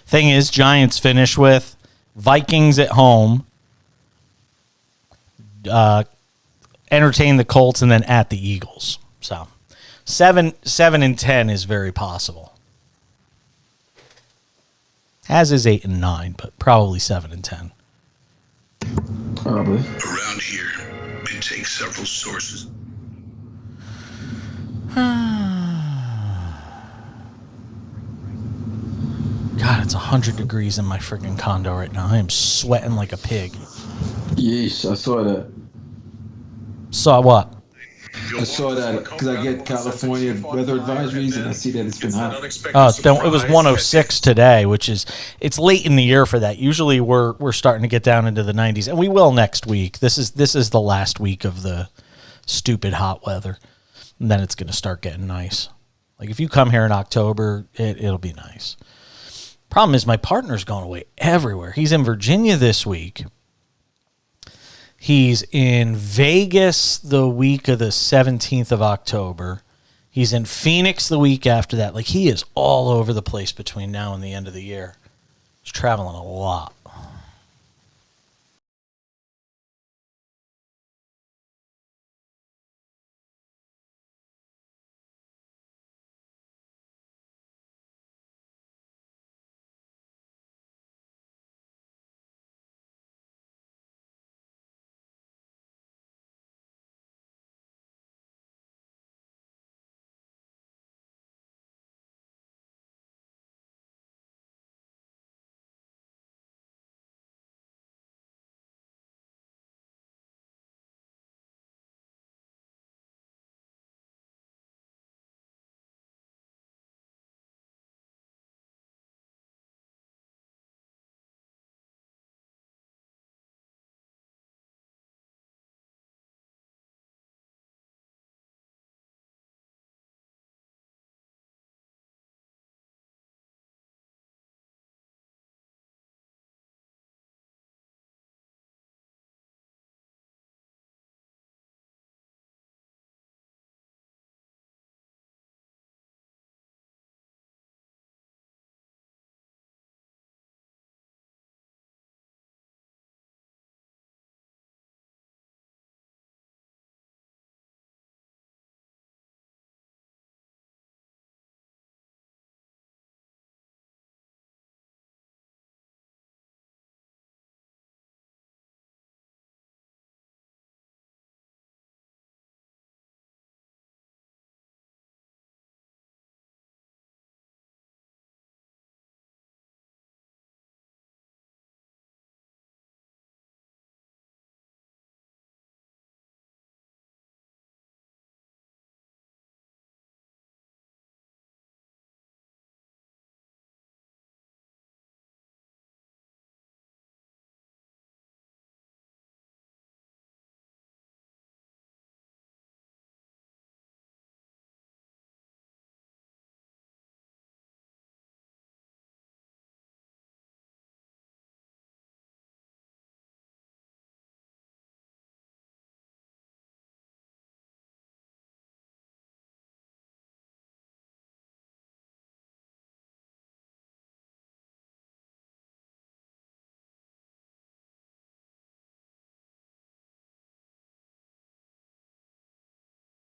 Thing is, Giants finish with Vikings at home, entertain the Colts, and then at the Eagles. So 7-10 is very possible. As is 8-9, but probably 7-10. Probably. Around here, it takes several sources. God, it's 100 degrees in my freaking condo right now. I am sweating like a pig. Yeesh, I saw that. Saw what? I saw that because I get California weather advisories and I see that it's been hot. It was 106 today, which is, it's late in the year for that. Usually we're starting to get down into the 90s, and we will next week. This is the last week of the stupid hot weather, and then it's going to start getting nice. Like if you come here in October, it'll be nice. Problem is my partner's going away everywhere. He's in Virginia this week. He's in Vegas the week of the 17th of October. He's in Phoenix the week after that. Like, he is all over the place between now and the end of the year. He's traveling a lot.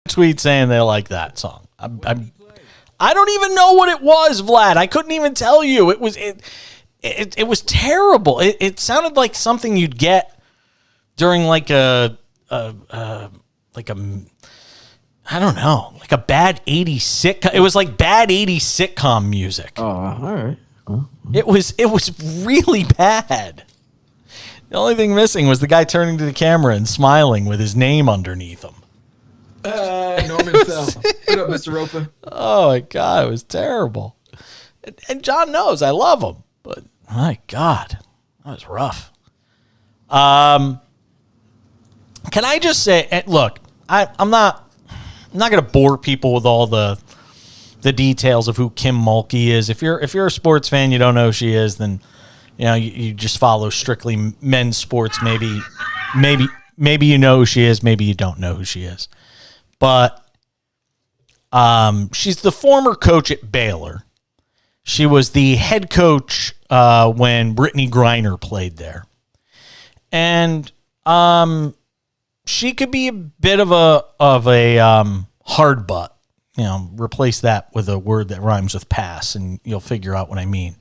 Tweet saying they like that song. I don't even know what it was, Vlad. I couldn't even tell you. It was terrible. It sounded like something you'd get during like a I don't know, like a bad 80s sitcom. It was like bad 80s sitcom music. Oh, all right. Well. It was really bad. The only thing missing was the guy turning to the camera and smiling with his name underneath him. Norman Fell. What up, Mr. Roper? Oh my God, it was terrible. And John knows I love him, but my God, that was rough. Can I just say, look, I'm not going to bore people with all the details of who Kim Mulkey is. If you're a sports fan, you don't know who she is, then you just follow strictly men's sports. Maybe you know who she is, maybe you don't know who she is. But she's the former coach at Baylor. She was the head coach when Brittany Griner played there. And she could be a bit of a hard butt. Replace that with a word that rhymes with pass, and you'll figure out what I mean.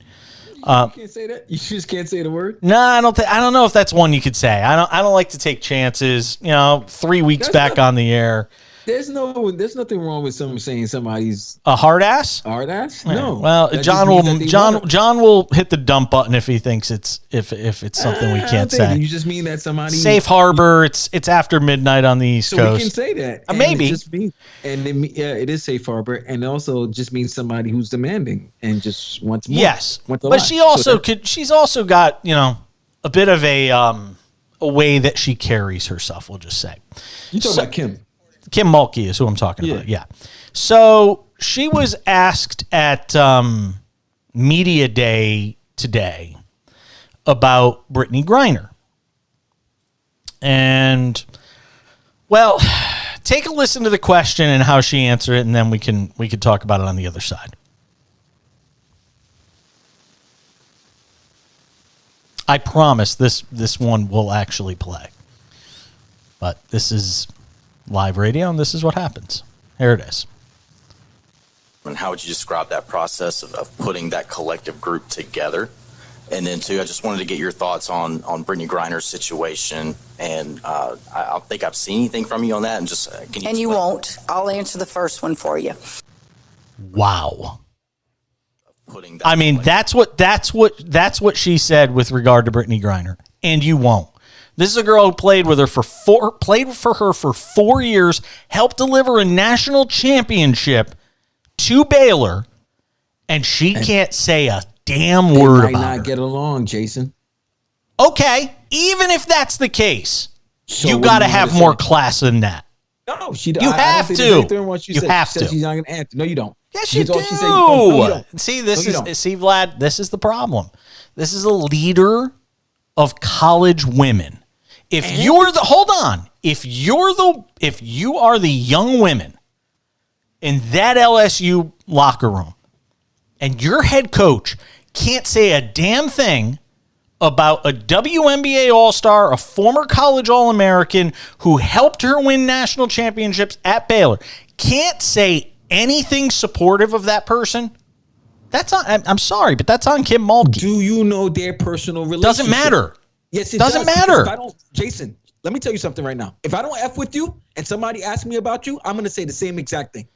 You can't say that. You just can't say the word. No, I don't know if that's one you could say. I don't like to take chances. 3 weeks back on the air. There's nothing wrong with someone saying somebody's a hard ass. Hard ass? Yeah. No. Well, John will hit the dump button if he thinks it's something we can't say. You just mean that somebody safe harbor. It's after midnight on the East Coast. So we can say that. Maybe. It is safe harbor, and also just means somebody who's demanding and just wants more. Yes, but she also she's also got a bit of a way that she carries herself. We'll just say. You talking about Kim? Kim Mulkey is who I'm talking about. Yeah. So she was asked at Media Day today about Brittany Griner. And, well, take a listen to the question and how she answered it, and then we can talk about it on the other side. I promise this one will actually play. But this is live radio, and this is what happens. Here it is. And how would you describe that process of putting that collective group together? And then, too, I just wanted to get your thoughts on Brittany Griner's situation. And I don't think I've seen anything from you on that. And just can you? And you won't. I'll answer the first one for you. Wow. I mean, that's what she said with regard to Brittany Griner. And you won't. This is a girl who played for her for 4 years, helped deliver a national championship to Baylor, and she can't say a damn word about it. They might not get along, Jason. Okay, even if that's the case, you got to have more class than that. No, you have to. You have to. She's not going to answer. No, you don't. Yes, you do. See, Vlad, this is the problem. This is a leader of college women. If you are the young women in that LSU locker room and your head coach can't say a damn thing about a WNBA All-Star, a former college All-American who helped her win national championships at Baylor, can't say anything supportive of that person, I'm sorry, but that's on Kim Mulkey. Do you know their personal relationship? Doesn't matter. Yes, it doesn't matter. If I don't, Jason, let me tell you something right now. If I don't F with you and somebody asks me about you, I'm going to say the same exact thing.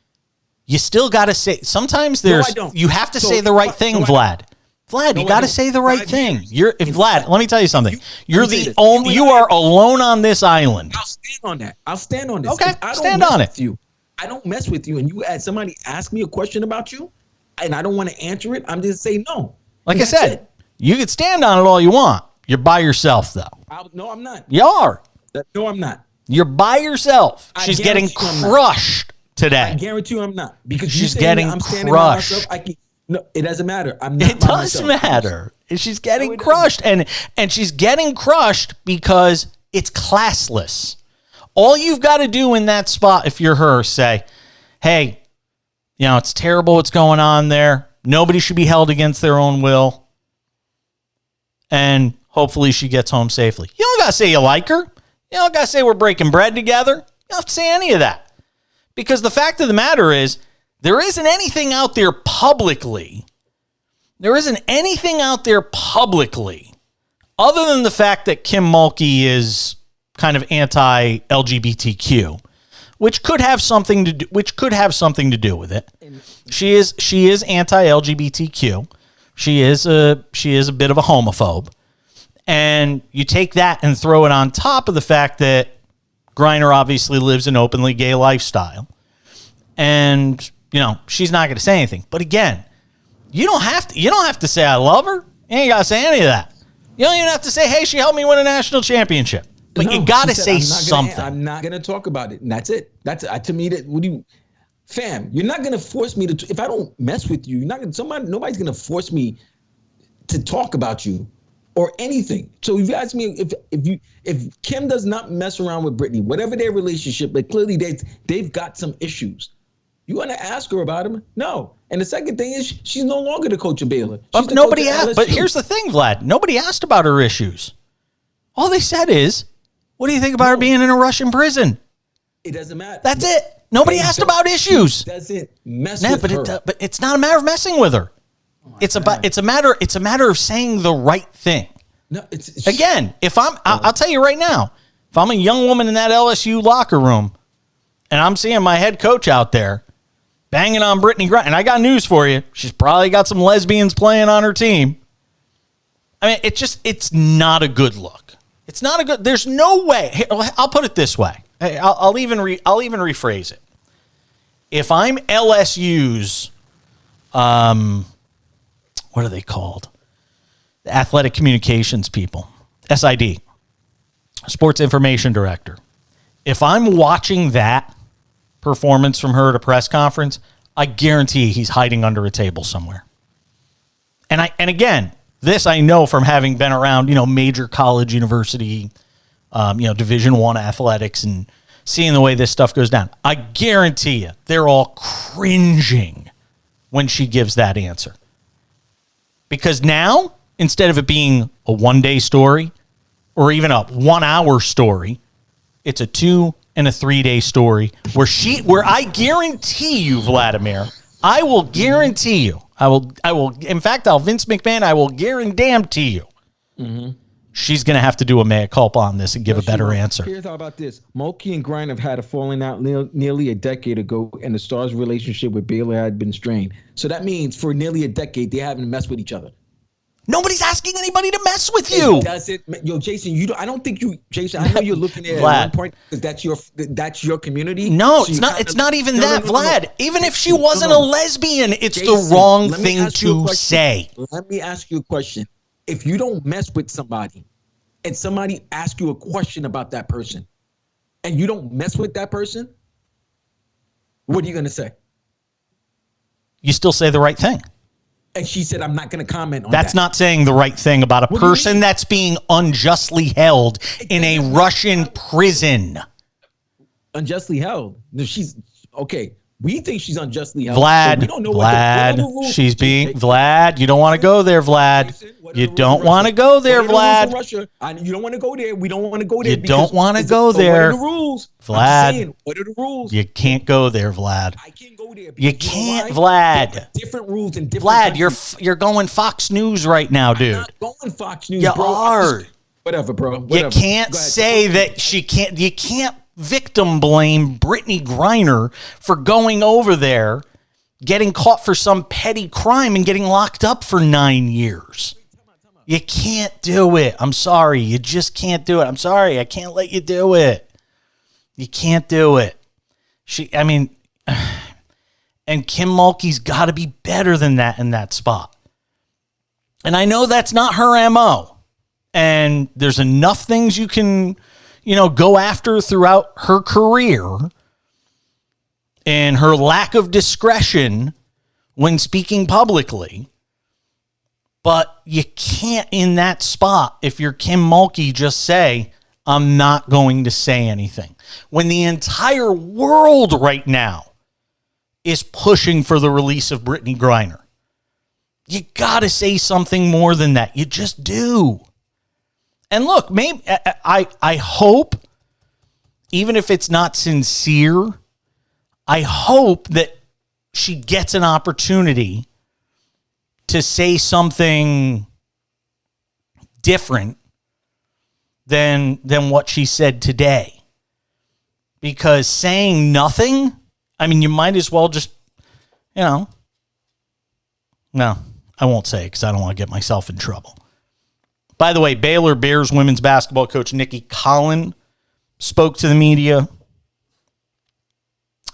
You still got to say, sometimes you have to say the right thing, Vlad. Vlad, you got to say the right thing. Vlad, let me tell you something. You are alone on this island. I'll stand on this. Okay, stand on it. I don't mess with you, and somebody ask me a question about you, and I don't want to answer it. I'm just saying no. Like I said, you can stand on it all you want. You're by yourself, though. No, I'm not. You are. No, I'm not. You're by yourself. She's getting crushed today. I guarantee you I'm not. Because she's getting crushed. No, it doesn't matter. I'm not. It does matter. She's getting crushed. And she's getting crushed because it's classless. All you've got to do in that spot, if you're her, say, hey, it's terrible what's going on there. Nobody should be held against their own will. And hopefully she gets home safely. You don't got to say you like her. You don't got to say we're breaking bread together. You don't have to say any of that. Because the fact of the matter is, there isn't anything out there publicly. Other than the fact that Kim Mulkey is kind of anti-LGBTQ, which could have something to do with it. She is anti-LGBTQ. She is a bit of a homophobe. And you take that and throw it on top of the fact that Griner obviously lives an openly gay lifestyle. And, she's not going to say anything. But again, you don't have to say I love her. You ain't got to say any of that. You don't even have to say, hey, she helped me win a national championship. But you got to say something. I'm not going to talk about it. And that's it. To me, fam, you're not going to force me to, if I don't mess with you, nobody's going to force me to talk about you or anything. So if you ask me, if Kim does not mess around with Brittany, whatever their relationship, but clearly they've got some issues. You want to ask her about him? No. And the second thing is she's no longer the coach of Baylor. But nobody asked. But here's the thing, Vlad. Nobody asked about her issues. All they said is, "What do you think about her being in a Russian prison?" It doesn't matter. That's it. Nobody asked about issues. It doesn't mess with her. But it's not a matter of messing with her. It's a matter of saying the right thing. No, it's again. I'll tell you right now. If I'm a young woman in that LSU locker room, and I'm seeing my head coach out there banging on Brittany Griner, and I got news for you. She's probably got some lesbians playing on her team. I mean, it's not a good look. It's not a good. There's no way. I'll put it this way. I'll even rephrase it. If I'm LSU's, what are they called? The athletic communications people, SID, sports information director. If I'm watching that performance from her at a press conference, I guarantee he's hiding under a table somewhere. And again, this I know from having been around, major college, university, Division I athletics and seeing the way this stuff goes down. I guarantee you they're all cringing when she gives that answer. Because now, instead of it being a one-day story or even a 1 hour story, it's a 2 and a 3 day story where I guarantee you, Vladimir, I will guarantee you, in fact, I'll Vince McMahon, I will guarantee you, she's going to have to do a mea culpa on this and give a better answer. Here's how about this. Mulkey and Griner have had a falling out nearly a decade ago, and the Stars' relationship with Baylor had been strained. So that means for nearly a decade, they haven't messed with each other. Nobody's asking anybody to mess with you. Jason, I don't think you, Jason, I know you're looking at one point because that's your community. No, so it's not even that, Vlad. Even if she wasn't a lesbian, it's Jason, the wrong thing to say. Let me ask you a question. If you don't mess with somebody and somebody asks you a question about that person and you don't mess with that person, what are you going to say? You still say the right thing. And she said, I'm not going to comment on that. That's not saying the right thing about a person that's being unjustly held in a Russian prison. Unjustly held? She's okay. We think she's unjustly held. Vlad, we don't know she's being Vlad. You don't want to go there, Vlad. Jason, you don't want to go there, Vlad. You don't want to go there. We don't want to go there. You don't want to go there. What are the rules, Vlad? What are the rules? You can't go there, Vlad. I can't go there. You can't, Vlad. Different rules and different. Vlad, countries. You're going Fox News right now, dude. I'm not going Fox News, you bro. are. Whatever, bro. Whatever. You can't say that she can't. You can't victim blame Brittany Griner for going over there, getting caught for some petty crime and getting locked up for 9 years. You can't do it. I'm sorry. You just can't do it. I'm sorry. I can't let you do it. You can't do it. And Kim Mulkey's got to be better than that in that spot. And I know that's not her MO. And there's enough things you can go after throughout her career and her lack of discretion when speaking publicly. But you can't in that spot, if you're Kim Mulkey, just say, I'm not going to say anything. When the entire world right now is pushing for the release of Brittany Griner. You got to say something more than that. You just do. And look, maybe I hope, even if it's not sincere, I hope that she gets an opportunity to say something different than what she said today. Because saying nothing, you might as well just, no, I won't say it because I don't want to get myself in trouble. By the way, Baylor Bears women's basketball coach Nikki Collin spoke to the media.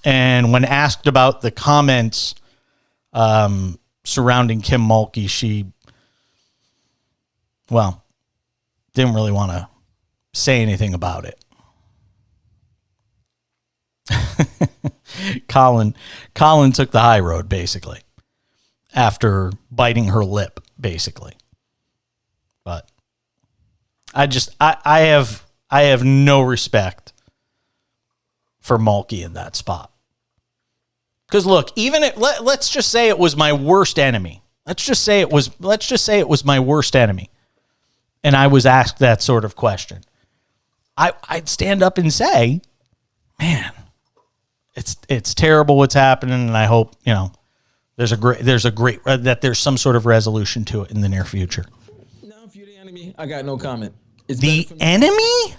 And when asked about the comments surrounding Kim Mulkey, she, didn't really want to say anything about it. Colin took the high road, basically, after biting her lip, basically. But I have no respect for Mulkey in that spot. Because look, even let's just say it was my worst enemy. Let's just say it was my worst enemy, and I was asked that sort of question. I'd stand up and say, "Man, it's terrible what's happening, and I hope there's there's some sort of resolution to it in the near future." No, if you're the enemy, I got no comment. The enemy?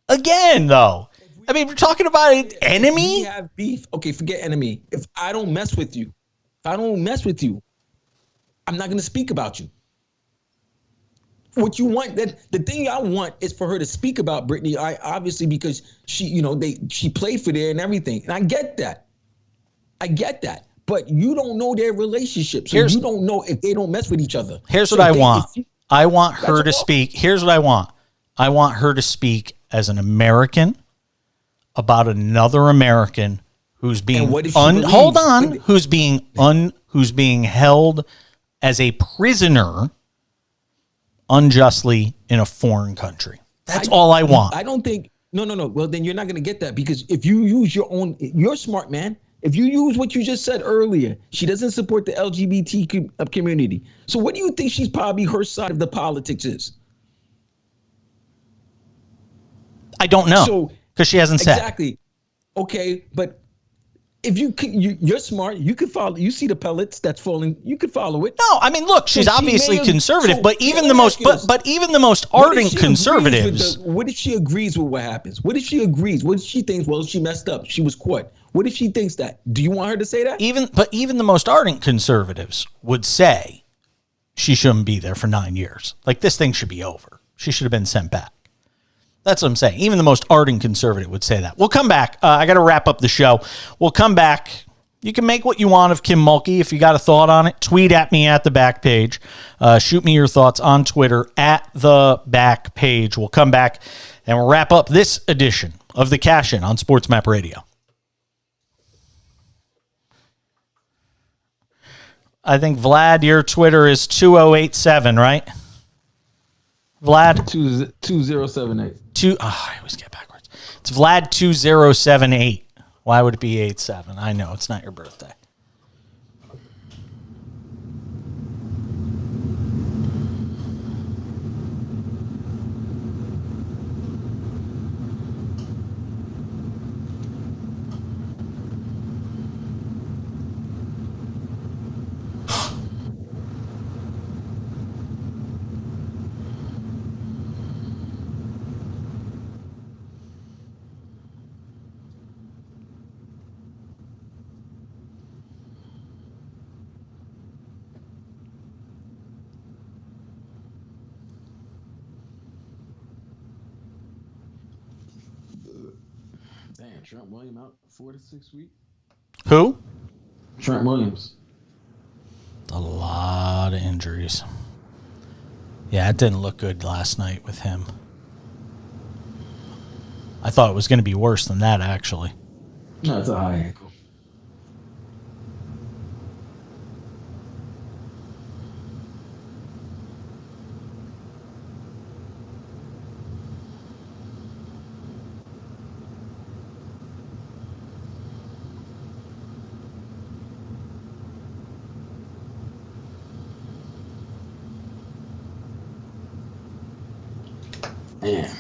Again, though. I mean, we're talking about an enemy? We have beef. Okay, forget enemy. If I don't mess with you, I'm not going to speak about you. What you want, the thing I want is for her to speak about Brittany, obviously, because she played for there and everything. And I get that. But you don't know their relationship. So you don't know if they don't mess with each other. Here's what I want. I want her to speak. Here's what I want. I want her to speak as an American about another American who's being who's being held as a prisoner unjustly in a foreign country. That's all I want. I don't think no. Well, then you're not going to get that, because if you use you're smart, man. If you use what you just said earlier, she doesn't support the LGBT community. So what do you think she's probably her side of the politics is? I don't know, because she hasn't said. Exactly. Okay, but if you're smart, you could follow. You see the pellets that's falling. You could follow it. No, I mean, look, she's obviously conservative, but even the most ardent conservatives. What if she agrees with what happens? What if she agrees? What if she thinks, well, she messed up, she was caught? What if she thinks that? Do you want her to say that? Even the most ardent conservatives would say she shouldn't be there for 9 years. Like, this thing should be over. She should have been sent back. That's what I'm saying. Even the most ardent conservative would say that. We'll come back. I got to wrap up the show. We'll come back. You can make what you want of Kim Mulkey. If you got a thought on it, tweet at me at the back page. Shoot me your thoughts on Twitter at the back page. We'll come back and we'll wrap up this edition of the Cash In on Sports Map Radio. I think, Vlad, your Twitter is 2087, right? Vlad? 2078. I always get backwards. It's Vlad 2078. Why would it be 87? I know, it's not your birthday. Trent Williams out 4 to 6 weeks. Who? Trent Williams. A lot of injuries. Yeah, it didn't look good last night with him. I thought it was going to be worse than that, actually. No, it's a high ankle. Yeah.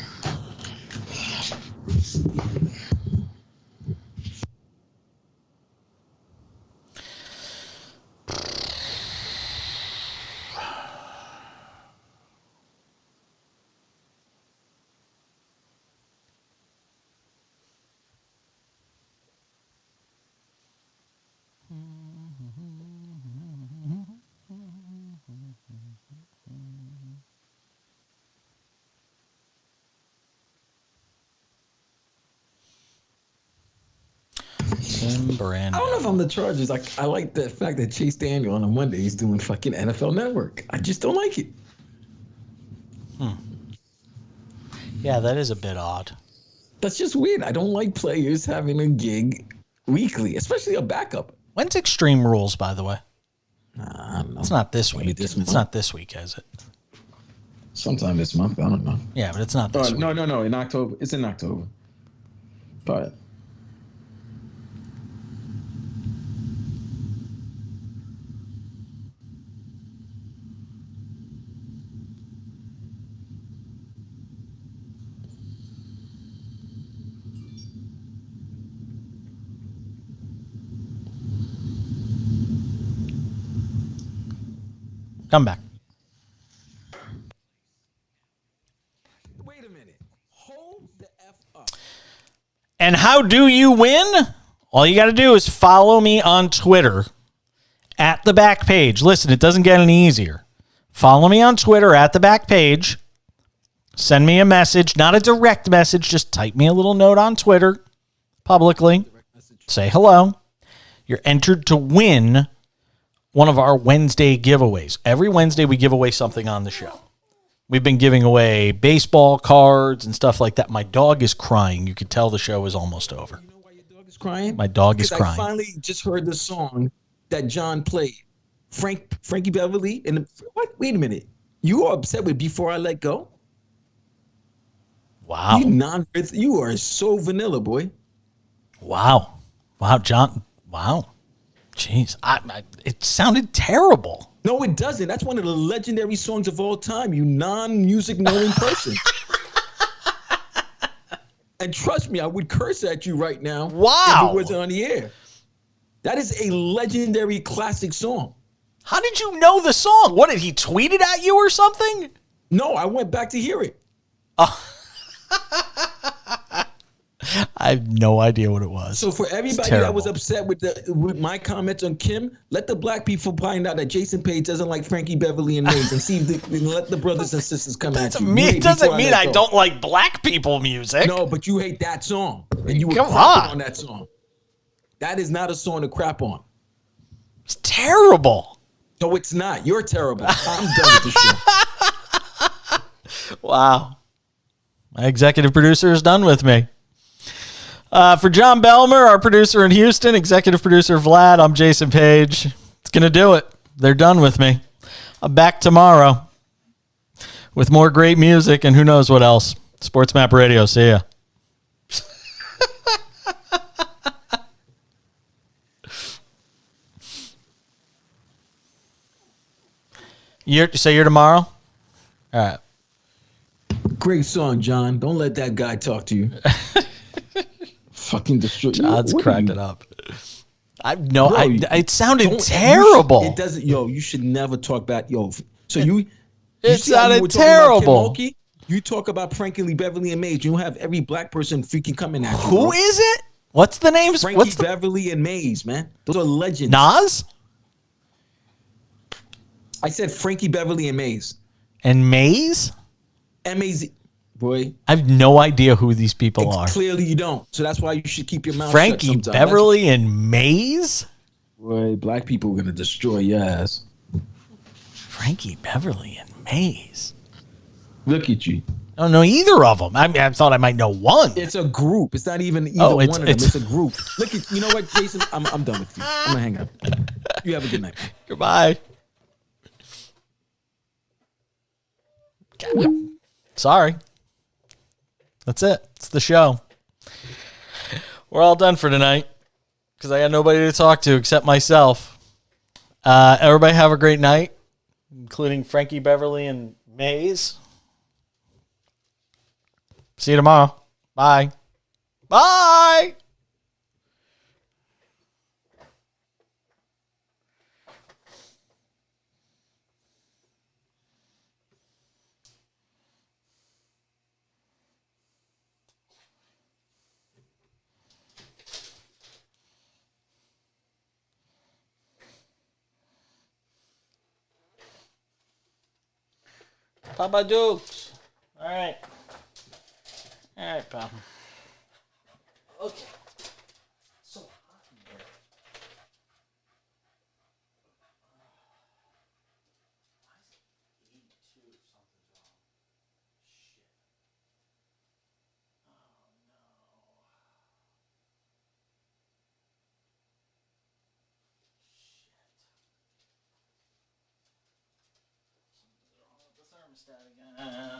Brand. I don't know if I'm the Chargers. I like the fact that Chase Daniel on a Monday he's doing fucking NFL Network. I just don't like it. Yeah, that is a bit odd. That's just weird. I don't like players having a gig weekly, especially a backup. When's Extreme Rules, by the way? I don't know. It's not this week. It's not this week, is it? Sometime this month. I don't know. Yeah, but it's not this week. No. In October. It's in October. But Come back. Wait a minute. Hold the F up. And how do you win? All you got to do is follow me on Twitter at the back page. Listen, it doesn't get any easier. Follow me on Twitter at the back page. Send me a message, not a direct message. Just type me a little note on Twitter publicly. Say hello. You're entered to win one of our Wednesday giveaways. Every Wednesday, we give away something on the show. We've been giving away baseball cards and stuff like that. My dog is crying. You could tell the show is almost over. You know why your dog is crying? My dog is Because crying. I finally just heard the song that John played. Frankie Beverly. And what? Wait a minute. You are upset with Before I Let Go? Wow. You are so vanilla, boy. Wow, John. Wow. Jeez. It sounded terrible. No, it doesn't. That's one of the legendary songs of all time, you non-music knowing person. And trust me, I would curse at you right now Wow. if it wasn't on the air. That is a legendary classic song. How did you know the song? What, did he tweet it at you or something? No, I went back to hear it. I have no idea what it was. So for everybody that was upset with my comments on Kim, let the black people find out that Jason Page doesn't like Frankie Beverly and Mays, and see if let the brothers and sisters come at you. It doesn't mean I don't like black people music. No, but you hate that song, and you were Come crapping on. on that song. That is not a song to crap on. It's terrible. No, it's not. You're terrible. I'm done with the show. Wow. My executive producer is done with me. For John Belmer, our producer in Houston, executive producer Vlad, I'm Jason Page. It's going to do it. They're done with me. I'm back tomorrow with more great music and who knows what else. Sports Map Radio. See ya. You're tomorrow? All right. Great song, John. Don't let that guy talk to you. Fucking destroy. John's cracked it up. It sounded Don't- terrible. It doesn't. Yo, you should never talk about yo. So you It see how you sounded were talking about Kim terrible. Mulkey? You talk about Frankie Beverly and Mays. You don't have every black person freaking coming at you. Who bro. is it? What's the name? Frankie What's the Beverly and Mays, man? Those are legends. Nas I said Frankie Beverly and Mays. and Mays? M-A-Z. Boy, I have no idea who these people are. clearly you don't. So that's why you should keep your mouth shut Frankie sometimes. Beverly and Mays? Boy, black people are going to destroy your ass. Frankie Beverly and Mays. Look at you. I don't know either of them. I thought I might know one. It's a group. It's not even either Oh, one of them. it's- It's a group. Look at, you know what, Jason? I'm done with you. I'm going to hang up. You have a good night. Goodbye. Sorry. That's it. It's the show. We're all done for tonight because I got nobody to talk to except myself. Everybody have a great night, including Frankie Beverly and Mays. See you tomorrow. Bye. Bye. Papa Dukes. All right. All right, pal. Okay. So hot in here. Why is it 82 or something's wrong? Shit. Oh, no. Shit. Something's wrong with the thermostat again.